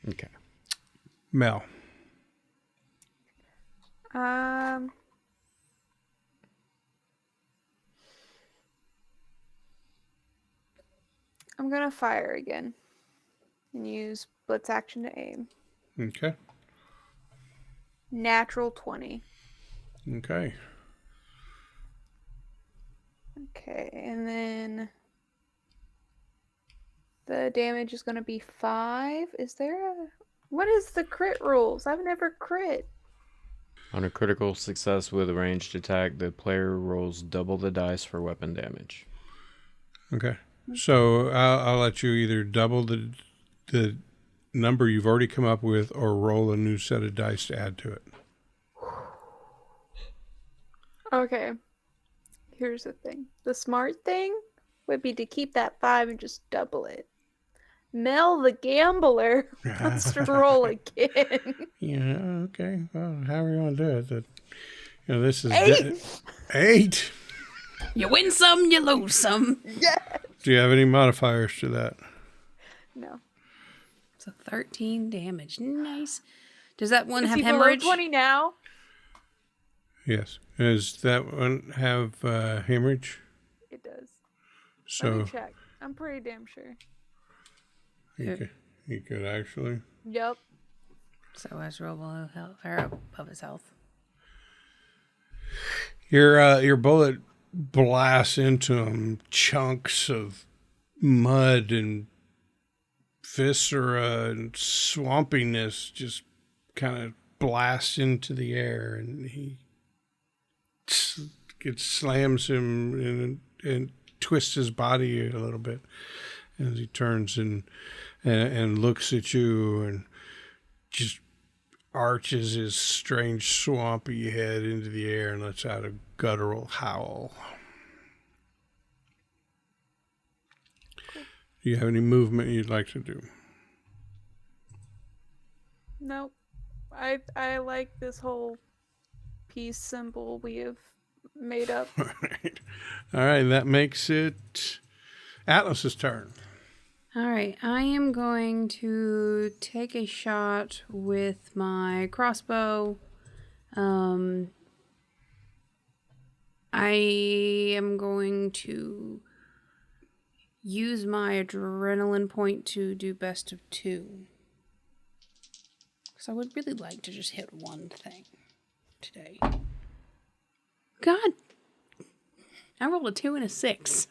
Okay. Mel. I'm gonna fire again and use blitz action to aim. Okay. Natural 20. Okay. Okay, and then the damage is gonna be 5. Is there a... What is the crit rules? I've never crit. On a critical success with a ranged attack, the player rolls double the dice for weapon damage. Okay. So I'll let you either double the number you've already come up with, or roll a new set of dice to add to it. Okay. Here's the thing. The smart thing would be to keep that 5 and just double it. Mel the gambler wants to roll again. Yeah, okay. Well, however you want to do it. This is 8! 8? You win some, you lose some. Yes! Do you have any modifiers to that? No. So 13 damage. Nice. Does that one Is have he below hemorrhage? 20 now? Yes. Does that one have hemorrhage? It does. Let So me check. I'm pretty damn sure. he could actually. Yep. So as roll below health, or above his health. Your bullet blasts into him, chunks of mud and viscera and swampiness just kind of blast into the air, and it slams him and twists his body a little bit as he turns and looks at you and just arches his strange swampy head into the air and lets out a guttural howl. Do you have any movement you'd like to do? Nope. I like this whole peace symbol we have made up. All right. That makes it Atlas's turn. All right, I am going to take a shot with my crossbow I am going to use my adrenaline point to do best of 2. Because I would really like to just hit one thing today. God. I rolled a 2 and a 6.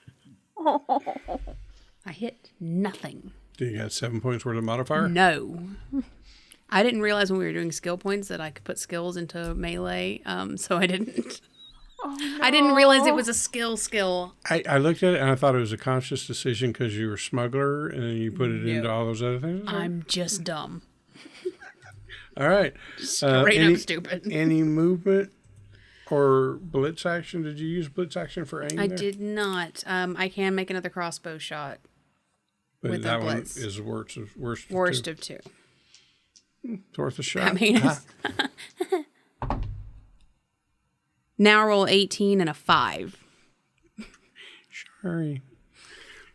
I hit nothing. Do you got 7 points worth of modifier? No. I didn't realize when we were doing skill points that I could put skills into melee, so I didn't. Oh, no. I didn't realize it was a skill. I looked at it and I thought it was a conscious decision because you were a smuggler and then you put it into all those other things. I'm just dumb. All right. Straight up stupid. Any movement or blitz action? Did you use blitz action for aim? I there? did not. I can make another crossbow shot. But with that a one blitz. is worst of 2. It's worth a shot. I mean, now I roll 18 and a 5. Sorry.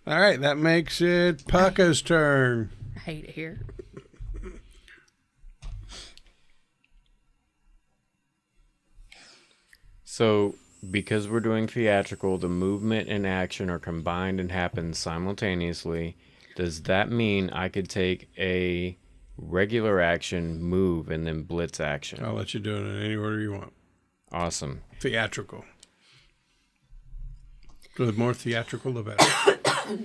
All right, that makes it Pucka's turn. I hate it here. So, because we're doing theatrical, the movement and action are combined and happen simultaneously. Does that mean I could take a regular action, move, and then blitz action? I'll let you do it in any order you want. Awesome. Theatrical. The more theatrical, the better.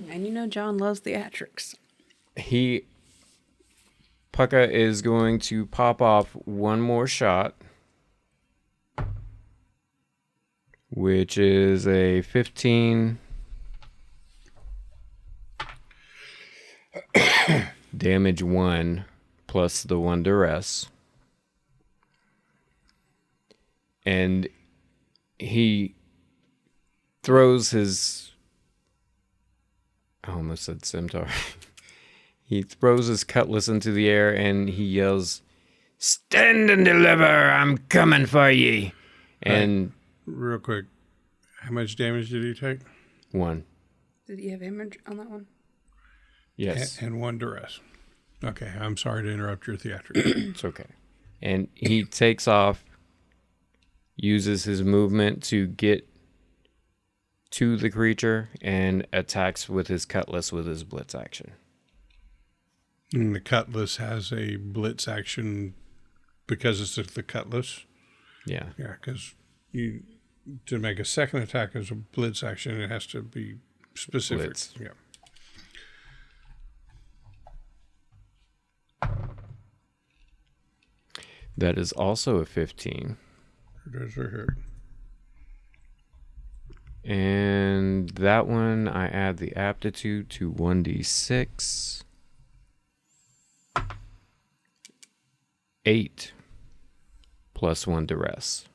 And you know John loves theatrics. Pucka is going to pop off one more shot, which is a 15 damage 1 plus the 1 duress. And he throws his... I almost said scimitar. He throws his cutlass into the air and he yells, "Stand and deliver! I'm coming for ye!" And... Real quick, how much damage did he take? 1. Did you have image on that one? Yes. And 1 duress. Okay, I'm sorry to interrupt your theatrics. It's okay. And he takes off, uses his movement to get to the creature, and attacks with his cutlass with his blitz action. And the cutlass has a blitz action because it's the cutlass. Yeah. Yeah, because to make a second attack as a blitz action, it has to be specific. Blitz. Yeah. That is also a 15. Those are hurt. And that one, I add the aptitude to 1d6. 8 plus 1 duress.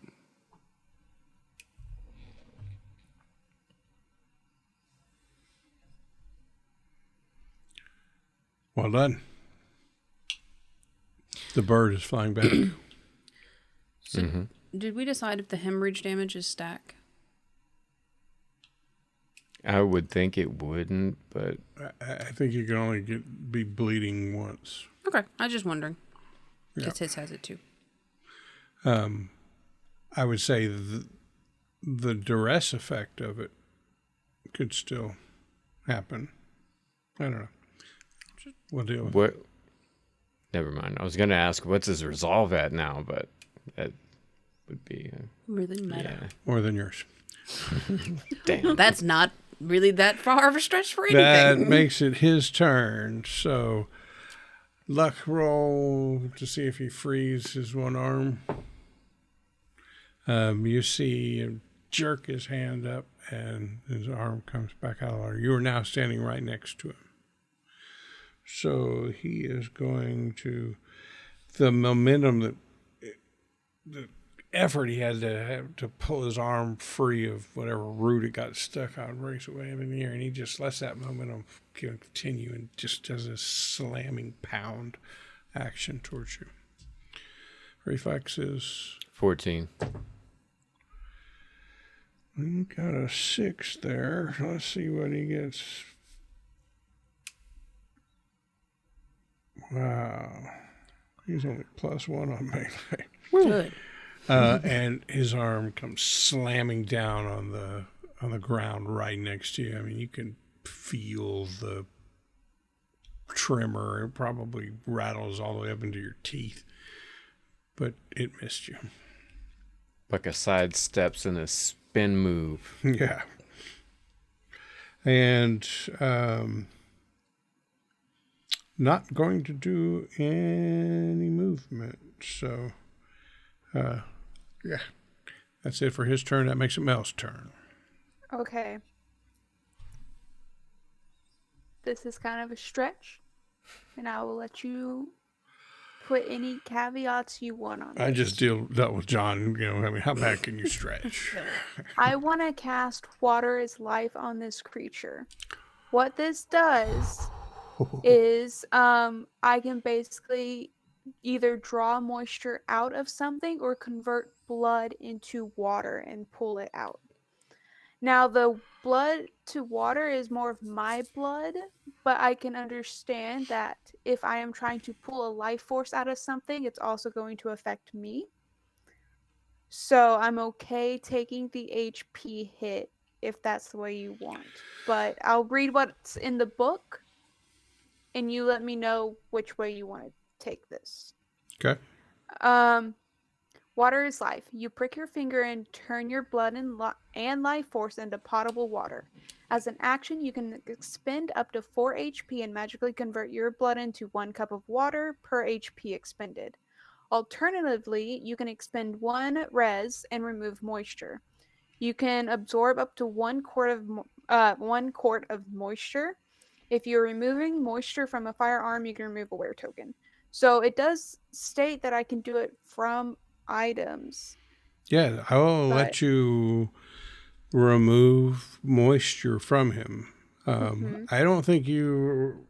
Well done. The bird is flying back. So did we decide if the hemorrhage damage is stack? I would think it wouldn't, but... I think you can only be bleeding once. Okay, I was just wondering. Yeah. Because his has it too. I would say the duress effect of it could still happen. I don't know. We'll deal with it. What? Never mind. I was going to ask, what's his resolve at now, but that would be... Really meta. yeah. More than yours. Damn. That's not really that far of a stretch for anything. That makes it his turn. So, luck roll to see if he frees his one arm. You see him jerk his hand up and his arm comes back out of the water. You are now standing right next to him. So he is going to, the momentum the effort he had to have to pull his arm free of whatever root it got stuck on, breaks away in the air, and he just lets that momentum continue and just does a slamming pound action towards you. Reflex is 14. we got a 6 there. Let's see what he gets. Wow. He's only +1 on melee. Good. and his arm comes slamming down on the ground right next to you. I mean, you can feel the tremor. It probably rattles all the way up into your teeth, but it missed you. Like a sidesteps in a spin move. Yeah. And not going to do any movement. So, yeah. That's it for his turn. That makes it Mel's turn. Okay. This is kind of a stretch, and I will let you put any caveats you want on it. I just dealt with John. You know, I mean, how bad can you stretch? I want to cast Water is Life on this creature. What this does is I can basically either draw moisture out of something or convert blood into water and pull it out. Now, the blood to water is more of my blood, but I can understand that if I am trying to pull a life force out of something, it's also going to affect me. So I'm okay taking the HP hit if that's the way you want. But I'll read what's in the book, and you let me know which way you want to take this. Okay. Water is life. You prick your finger and turn your blood and life force into potable water. As an action, you can expend up to 4 HP and magically convert your blood into 1 cup of water per HP expended. Alternatively, you can expend 1 res and remove moisture. You can absorb up to 1 quart of moisture. If you're removing moisture from a firearm, you can remove a wear token. So it does state that I can do it from items. Yeah, I will let you remove moisture from him. I don't think you...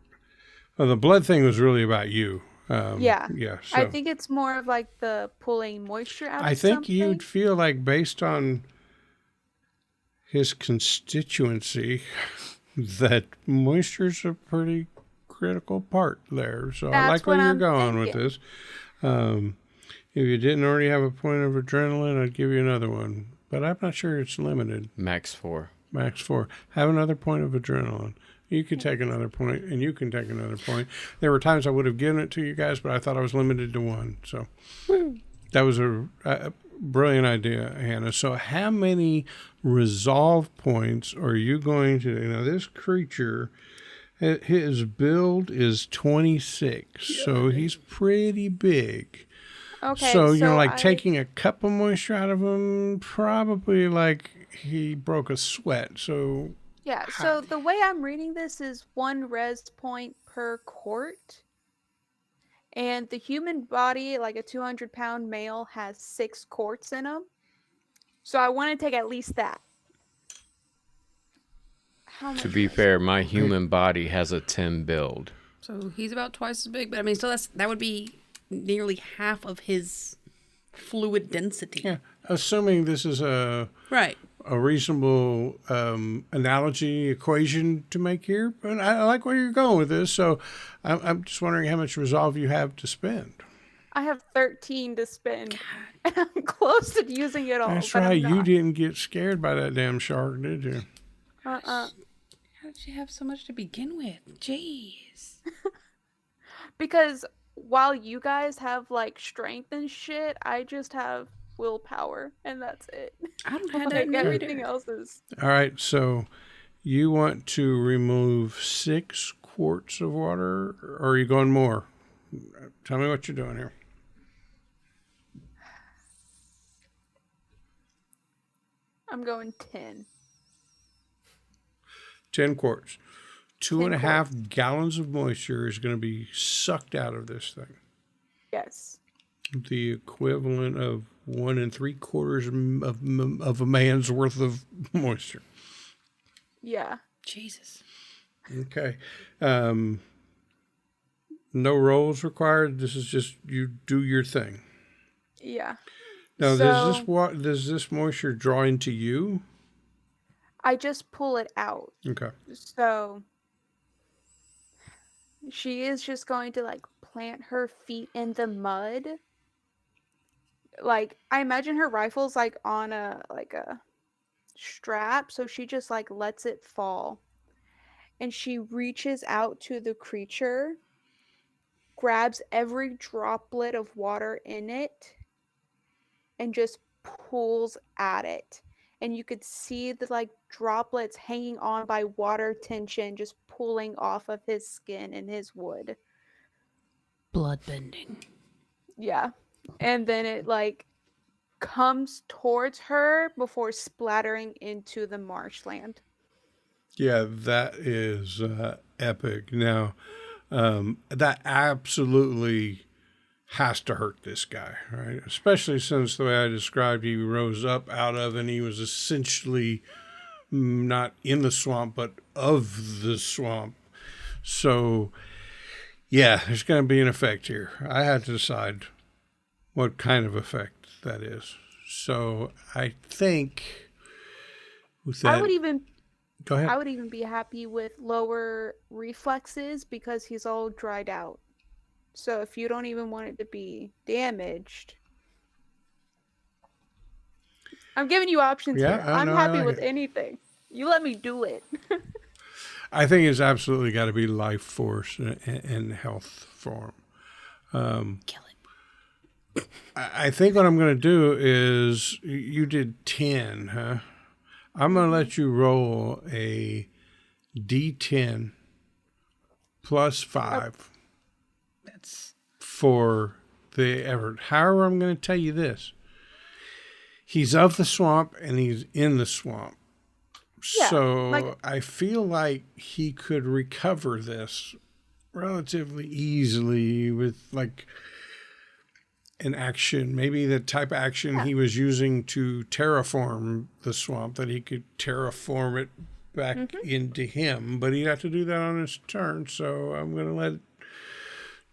Well, the blood thing was really about you. Yeah. So I think it's more of like the pulling moisture out of I think something. you'd feel like based on his constituency that moisture's a pretty critical part there. So I like where you're going with this. If you didn't already have a point of adrenaline, I'd give you another one. But I'm not sure it's limited. Max 4. Max 4. Have another point of adrenaline. You can take another point, and you can take another point. There were times I would have given it to you guys, but I thought I was limited to 1. So that was a brilliant idea, Hannah. So how many resolve points are you going to... You know, this creature, his build is 26, so he's pretty big. Okay, so you know, like taking a cup of moisture out of him, probably like he broke a sweat. So yeah. So the way I'm reading this is 1 res point per quart, and the human body, like a 200-pound male, has 6 quarts in him. So I want to take at least that. To be fair, my human body has a 10 build. So he's about twice as big, but I mean, still that would be nearly half of his fluid density. yeah, assuming this is a reasonable analogy equation to make here, but I like where you're going with this. So I'm just wondering how much resolve you have to spend. I have 13 to spend, and I'm close to using it all. That's but right. I'm not. You didn't get scared by that damn shark, did you? How did you have so much to begin with? Jeez. Because while you guys have like strength and shit, I just have willpower, and that's it. I don't have Like that everything else is. All right. So you want to remove 6 quarts of water, or are you going more? Tell me what you're doing here. I'm going 10. 10 quarts. 10 2.5 gallons of moisture is going to be sucked out of this thing. Yes. The equivalent of 1 3/4 of a man's worth of moisture. Yeah. Jesus. Okay. No rolls required. This is just you do your thing. Yeah. Now, So- does this moisture draw into you? I just pull it out. Okay. So she is just going to like plant her feet in the mud like I imagine her rifle's like on a strap, so she just like lets it fall. And she reaches out to the creature, grabs every droplet of water in it, and just pulls at it. And you could see the like droplets hanging on by water tension, just pulling off of his skin and his wood. Bloodbending. Yeah. And then it like comes towards her before splattering into the marshland. Yeah, that is epic. Now, that absolutely has to hurt this guy, right? Especially since the way I described, he rose up out of, and he was essentially not in the swamp, but of the swamp. So, yeah, there's going to be an effect here. I had to decide what kind of effect that is. So I think with that, go ahead. I would even be happy with lower reflexes because he's all dried out. So if you don't even want it to be damaged, I'm giving you options Yeah, here. I I'm know, I happy like with it. anything. You let me do it. I think it's absolutely got to be life force and health form. Kill it. I think what I'm going to do is you did 10, huh? I'm going to let you roll a D10 plus 5 That's for the effort. However, I'm going to tell you this. He's of the swamp and he's in the swamp. Yeah, So like- I feel like he could recover this relatively easily with like an action, maybe the type of action he was using to terraform the swamp, that he could terraform it back into him, but he'd have to do that on his turn. So I'm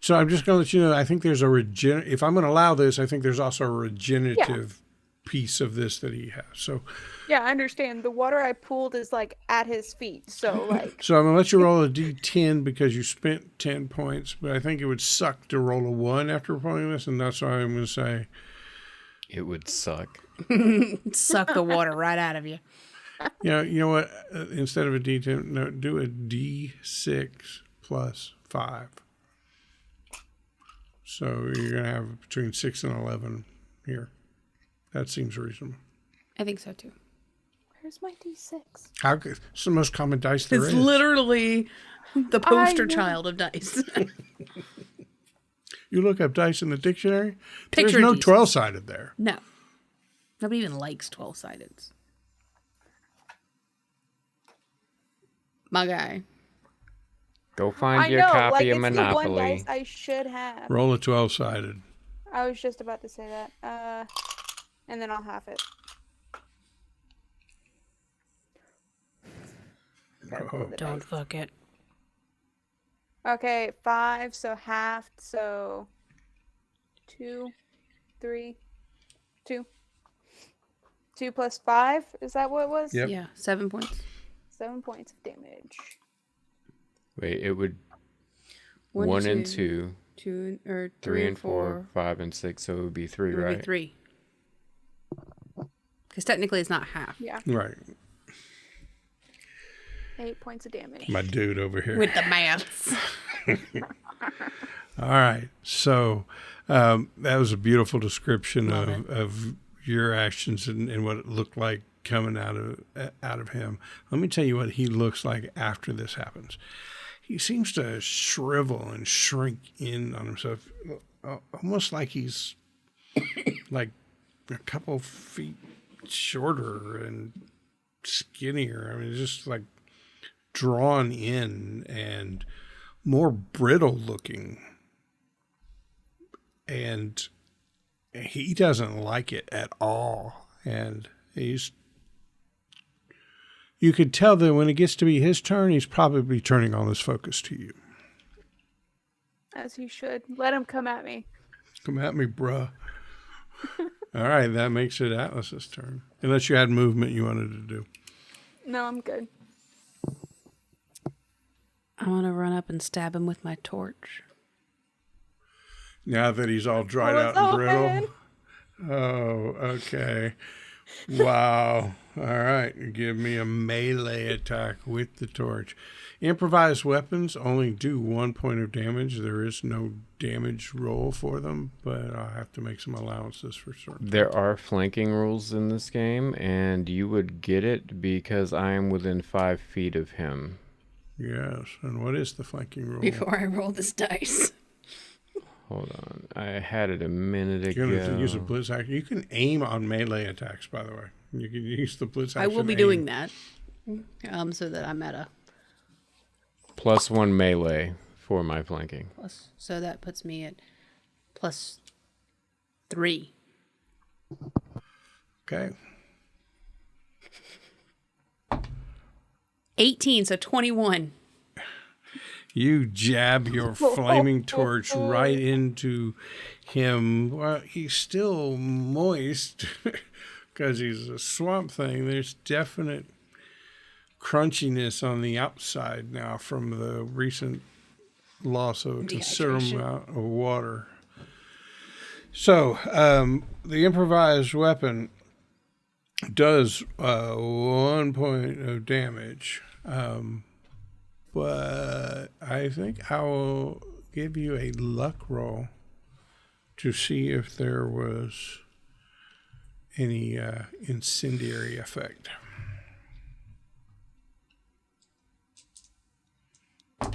just going to let you know, I think there's if I'm going to allow this, I think there's also a regenerative piece of this that he has. So Yeah, I understand. The water I pulled is like at his feet. So like So I'm going to let you roll a D10 because you spent 10 points, but I think it would suck to roll a 1 after pulling this, and that's why I'm going to say It would suck. suck the water right out of you. you know what? Instead of a D10, no, do a D6 plus 5. So you're going to have between 6 and 11 here. That seems reasonable. I think so too. where's my D6? It's the most common dice there It's is. literally the poster know. child of dice. You look up dice in the dictionary, Picture there's no D6. 12-sided there. No. Nobody even likes 12-sideds. My guy. Go find I your know, copy like of it's the one Monopoly. dice I should have. Roll a 12-sided. I was just about to say that. And then I'll have it. Gotta pull the Don't dice. fuck it. Okay, 5, so half, so 2, 3, 2. 2 plus 5, is that what it was? Yep. Yeah, 7 points. 7 points of damage. Wait, it would One, 1 and two, 2, 2 or 3 and 4, 5 and 6, so it would be 3, It would right? be 3. Because technically it's not half. Yeah, Right. 8 points of damage. My dude over here. With the maths. All right. So that was a beautiful description Love of your actions and what it looked like coming out of him. Let me tell you what he looks like after this happens. He seems to shrivel and shrink in on himself, almost like he's like a couple feet shorter and skinnier. I mean, just like drawn in and more brittle looking. And he doesn't like it at all. And you could tell that when it gets to be his turn, he's probably turning all his focus to you. As you should. Let him come at me. Come at me, bruh. All right, that makes it Atlas's turn. Unless you had movement you wanted to do. No, I'm good. I want to run up and stab him with my torch. Now that he's all dried Oh, out it's and open. brittle. Oh, okay. Wow. All right. Give me a melee attack with the torch. Improvised weapons only do 1 point of damage. There is no damage roll for them, but I'll have to make some allowances for certain. There are flanking rules in this game, and you would get it because I am within 5 feet of him. Yes. And what is the flanking rule? Before I roll this dice. Hold on. I had it a minute ago. You're going to have to use a blitz action. You can aim on melee attacks, by the way. You can use the blitz action. I will be doing that. So that I'm at a +1 melee for my flanking. plus. So that puts me at +3. Okay. 18, so 21. You jab your flaming torch right into him. Well, he's still moist because he's a swamp thing. There's definite crunchiness on the outside now from the recent loss of a considerable amount of water. So the improvised weapon does 1 point of damage. But I think I will give you a luck roll to see if there was any incendiary effect. I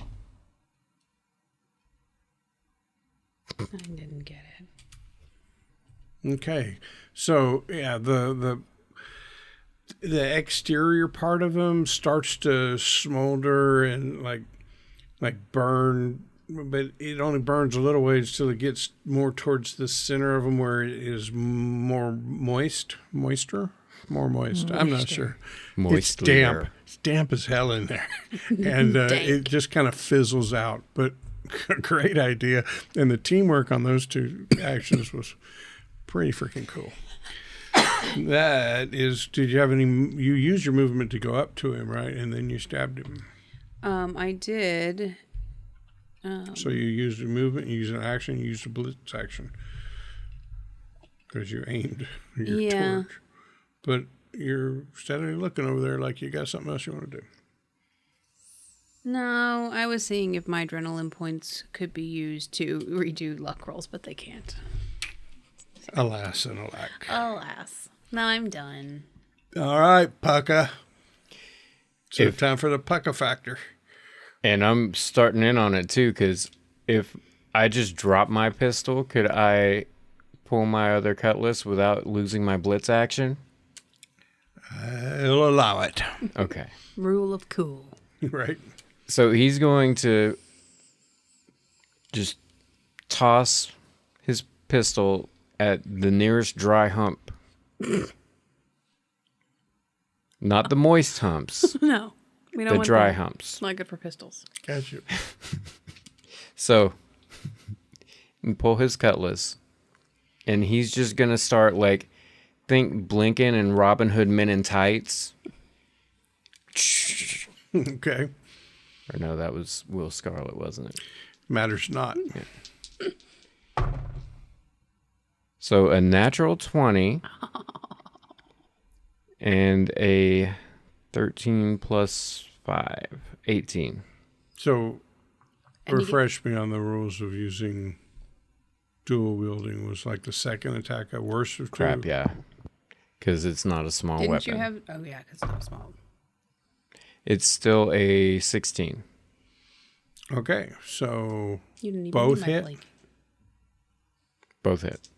didn't get it. Okay, so yeah, the exterior part of them starts to smolder and like burn, but it only burns a little ways till it gets more towards the center of them where it is more moist. I'm not sure. It's damp. It's damp as hell in there, and it just kind of fizzles out. But great idea, and the teamwork on those two actions was pretty freaking cool. That is, did you have any, you used your movement to go up to him, right? And then you stabbed him. I did. So you used a movement, you used an action, you used a blitz action. Because you aimed your torch. But you're steadily looking over there like you got something else you want to do. No, I was seeing if my adrenaline points could be used to redo luck rolls, but they can't. Alas and alack. Alas. Now I'm done. All right, Pucka. So time for the Pucka factor. And I'm starting in on it too, because if I just drop my pistol, could I pull my other cutlass without losing my blitz action? I'll allow it. Okay. Rule of cool. Right. So he's going to just toss his pistol at the nearest dry hump. Not the moist humps. No. We don't The want dry that. humps. It's not good for pistols. Gotcha. So, and pull his cutlass, and he's just gonna start think Blinken and Robin Hood Men in Tights. Okay. Or no, that was Will Scarlet, wasn't it? Matters not. Yeah. So a natural 20 and a 13 plus 5, 18. So And refresh me on the rules of using dual wielding. Was like the second attack a worst of two? Crap, yeah. Because it's not a small Didn't weapon. you have... Oh, yeah, because it's not small. It's still a 16. Okay, so You didn't even both do my hit? blade. Both hit.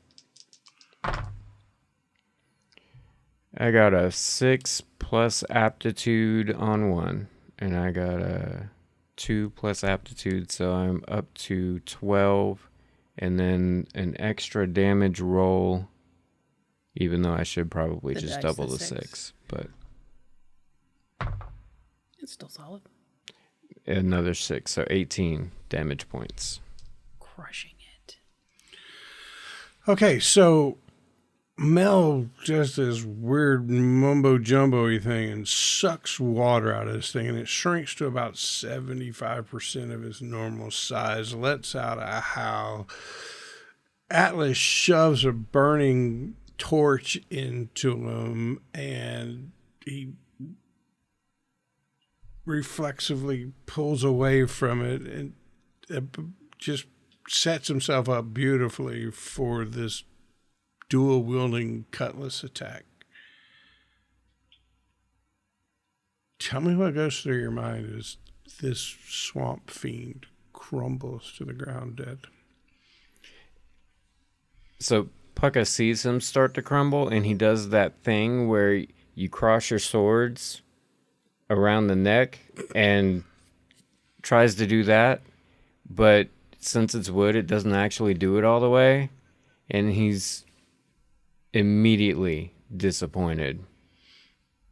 I got a 6 plus aptitude on one, and I got a 2 plus aptitude, so I'm up to 12, and then an extra damage roll, even though I should probably The just dice, double the the 6, but It's still solid. another 6, so 18 damage points. Crushing it. okay, so Mel does this weird mumbo jumbo-y thing and sucks water out of this thing, and it shrinks to about 75% of its normal size, lets out a howl. Atlas shoves a burning torch into him, and he reflexively pulls away from it and just sets himself up beautifully for this dual-wielding cutlass attack. Tell me what goes through your mind as this swamp fiend crumbles to the ground dead. So Pucka sees him start to crumble, and he does that thing where you cross your swords around the neck and tries to do that, but since it's wood, it doesn't actually do it all the way, and he's immediately disappointed.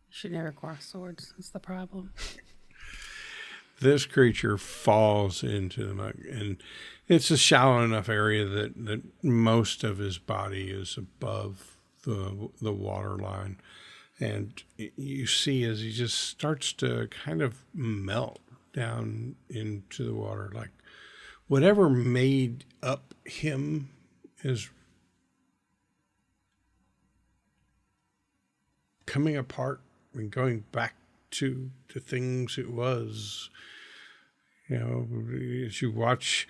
Should never cross swords. That's the problem. This creature falls into the muck, and it's a shallow enough area that most of his body is above the water line. And you see as he just starts to kind of melt down into the water, like whatever made up him is coming apart and going back to the things it was. You know, as you watch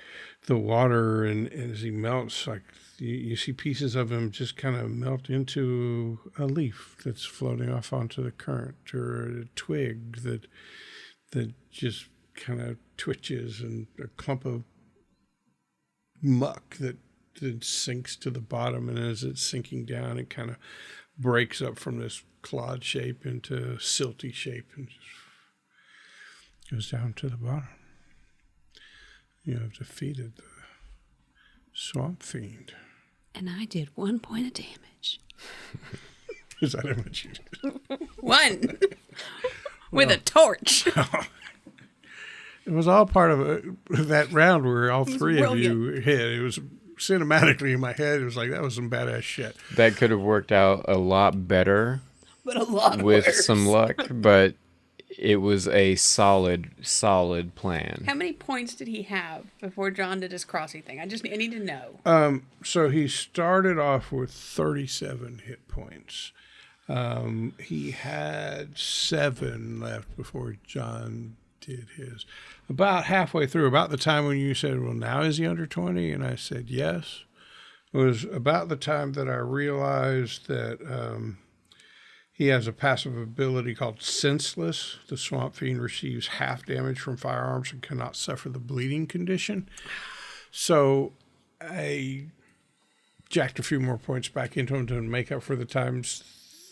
the water and as he melts, like you see pieces of him just kind of melt into a leaf that's floating off onto the current, or a twig that just kind of twitches, and a clump of muck that sinks to the bottom, and as it's sinking down, it kind of breaks up from this clod shape into silty shape and just goes down to the bottom. You have defeated the swamp fiend. And I did 1 point of damage. Is that how much you did? 1! With a torch. It was all part of that round where all three of you hit. It was cinematically in my head. It was like, that was some badass shit. That could have worked out a lot better But a lot with worse. some luck, but it was a solid plan. How many points did he have before John did his crossy thing? I need to know. So he started off with 37 hit points. He had 7 left before John did his. About halfway through, about the time when you said, well, now is he under 20? And I said, yes. It was about the time that I realized that he has a passive ability called Senseless. The Swamp Fiend receives half damage from firearms and cannot suffer the bleeding condition. So I jacked a few more points back into him to make up for the times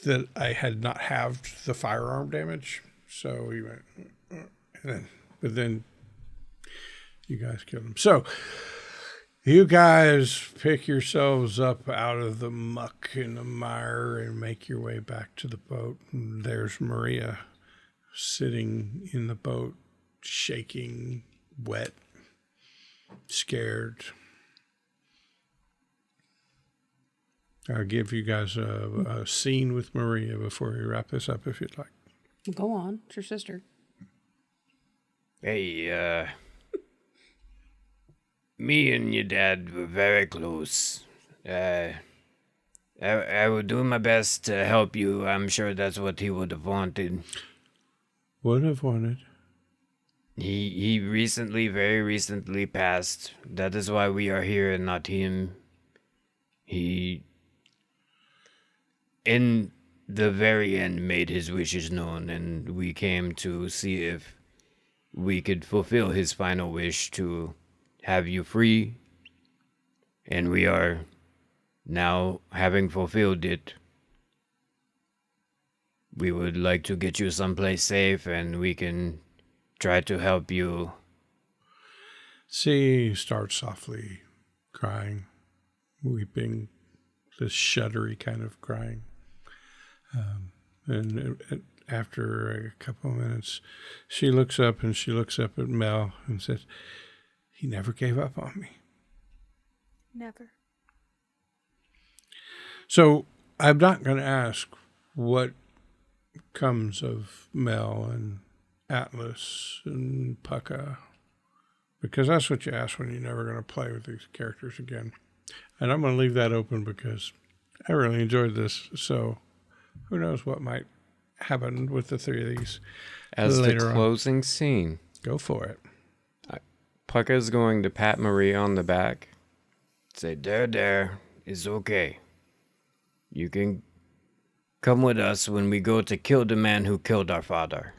that I had not halved the firearm damage. So he went, but then you guys killed him. So you guys pick yourselves up out of the muck and the mire and make your way back to the boat. And there's Maria sitting in the boat, shaking, wet, scared. I'll give you guys a scene with Maria before we wrap this up, if you'd like. Go on. It's your sister. Hey, me and your dad were very close. I would do my best to help you. I'm sure that's what he would have wanted. Would have wanted. He very recently passed. That is why we are here and not him. He, in the very end, made his wishes known, and we came to see if we could fulfill his final wish to have you free. And we are now, having fulfilled it, we would like to get you someplace safe, and we can try to help you. She starts softly crying, weeping, this shuddery kind of crying. And after a couple of minutes, she looks up at Mel and says, he never gave up on me. Never. So I'm not going to ask what comes of Mel and Atlas and Pucka, because that's what you ask when you're never going to play with these characters again. And I'm going to leave that open because I really enjoyed this. So who knows what might happen with the three of these As the later on. closing scene, Go for it. Pucka's going to pat Maria on the back. Say, there, it's okay. You can come with us when we go to kill the man who killed our father.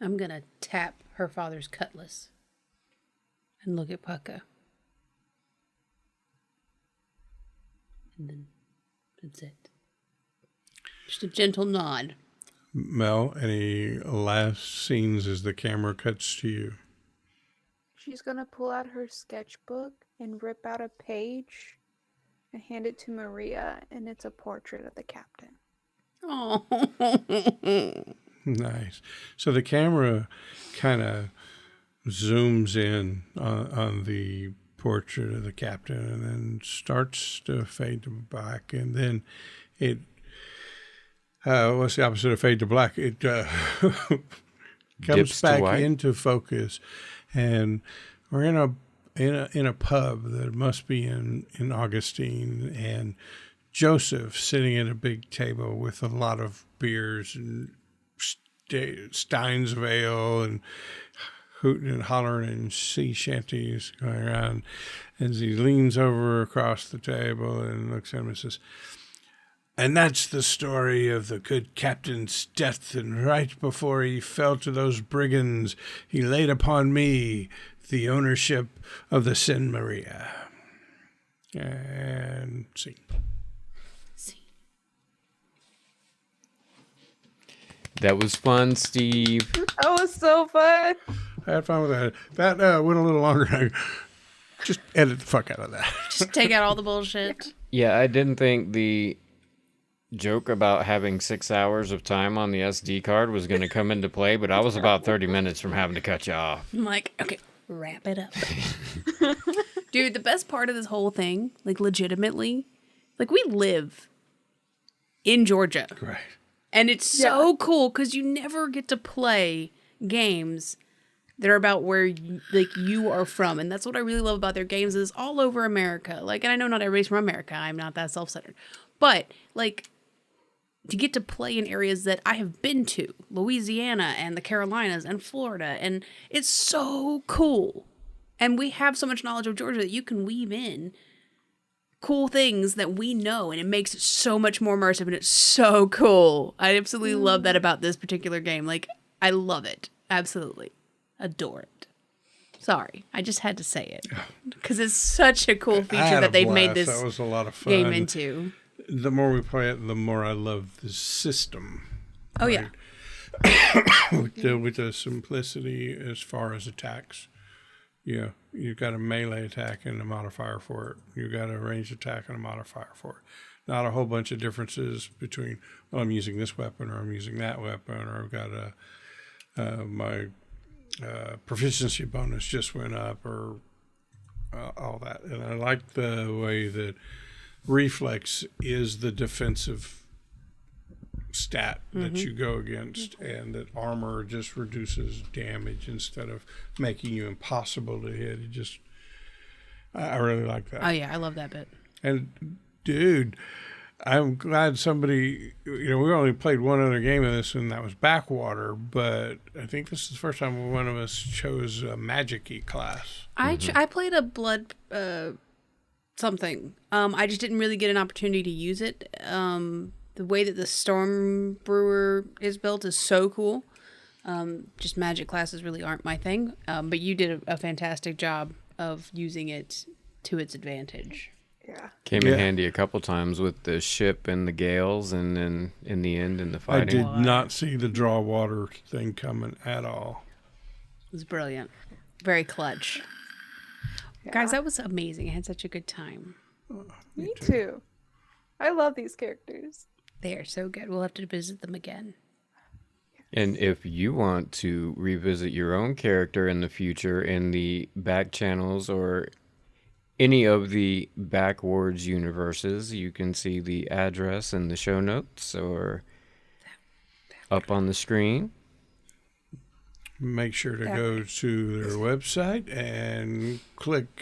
I'm going to tap her father's cutlass and look at Pucka. And then that's it. Just a gentle nod. Mel, any last scenes as the camera cuts to you? She's gonna pull out her sketchbook and rip out a page and hand it to Maria, and it's a portrait of the captain. Oh. Nice. So the camera kind of zooms in on the portrait of the captain and then starts to fade to black. And then it, what's the opposite of fade to black? It comes Dips to back white. into focus. And we're in a pub that must be in Augustine, and Joseph sitting at a big table with a lot of beers and steins of ale and hooting and hollering and sea shanties going around as he leans over across the table and looks at him and says, "And that's the story of the good captain's death, and right before he fell to those brigands, he laid upon me the ownership of the Sin Maria." And see. That was fun, Steve. That was so fun. I had fun with that. That went a little longer. Just edit the fuck out of that. Just take out all the bullshit. Yeah, I didn't think the joke about having 6 hours of time on the SD card was going to come into play, but I was about 30 minutes from having to cut you off. I'm like, okay, wrap it up. Dude, the best part of this whole thing, like legitimately, like we live in Georgia. Right. And it's so cool because you never get to play games that are about where you are from. And that's what I really love about their games is all over America. Like, and I know not everybody's from America. I'm not that self-centered. But, like, to get to play in areas that I have been to, Louisiana and the Carolinas and Florida. And it's so cool. And we have so much knowledge of Georgia that you can weave in cool things that we know, and it makes it so much more immersive, and it's so cool. I absolutely love that about this particular game. Like, I love it. Absolutely. Adore it. Sorry, I just had to say it. Because it's such a cool I feature had a that they've made blast. this That was a lot of fun. game into. The more we play it, the more I love the system. Oh, yeah. With the simplicity as far as attacks. Yeah, you've got a melee attack and a modifier for it. You've got a ranged attack and a modifier for it. Not a whole bunch of differences between, well, I'm using this weapon or I'm using that weapon, or I've got my proficiency bonus just went up, or all that. And I like the way that reflex is the defensive stat that you go against, and that armor just reduces damage instead of making you impossible to hit. It just, I really like that. Oh, yeah, I love that bit. And dude, I'm glad somebody, we only played one other game of this, and that was Backwater, but I think this is the first time one of us chose a magic-y class. I played a blood something. I just didn't really get an opportunity to use it. The way that the Storm Brewer is built is so cool. Just magic classes really aren't my thing. But you did a fantastic job of using it to its advantage. Yeah. Came in handy a couple times with the ship and the gales, and then in the end in the fighting. I did not see the draw water thing coming at all. It was brilliant. Very clutch. Yeah. Guys, that was amazing. I had such a good time. Me too. I love these characters. They are so good. We'll have to visit them again. And if you want to revisit your own character in the future in the back channels or any of the backwards universes, you can see the address in the show notes or up on the screen. Make sure to go to their website and click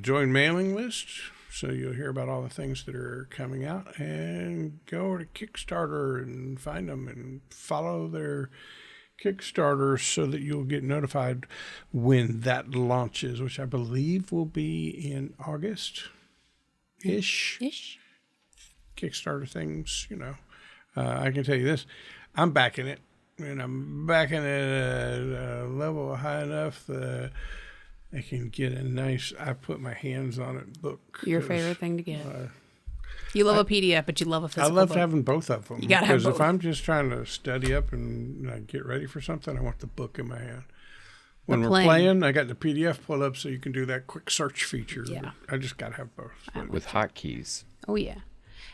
join mailing list so you'll hear about all the things that are coming out. And go over to Kickstarter and find them and follow their Kickstarter so that you'll get notified when that launches, which I believe will be in August-ish. Kickstarter things, I can tell you this. I'm backing it, and I'm backing it at a level high enough that I can get a nice, I put my hands on it book. Your favorite thing to get. You love a PDF, but you love a physical I love book. having both of them. You gotta have Because if both. I'm just trying to study up and get ready for something, I want the book in my hand. When we're playing, I got the PDF pulled up so you can do that quick search feature. Yeah. I just got to have both. With hotkeys. Oh, yeah.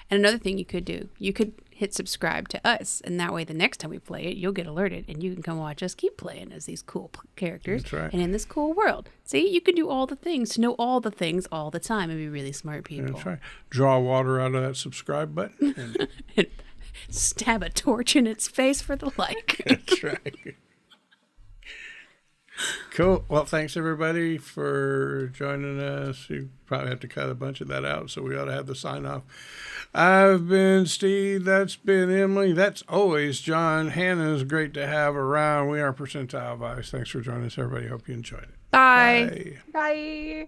And another thing you could do, you could hit subscribe to us, and that way the next time we play it, you'll get alerted, and you can come watch us keep playing as these cool characters. That's right. And in this cool world. See, you can do all the things, to know all the things all the time, and be really smart people. That's right. Draw water out of that subscribe button. And And stab a torch in its face for the like. that's right. Cool. Well, thanks everybody for joining us. You probably have to cut a bunch of that out, so we ought to have the sign off. I've been Steve. That's been Emily. That's always John. Hannah's great to have around. We are Percentile Vice. Thanks for joining us, everybody. Hope you enjoyed it. Bye. Bye. Bye.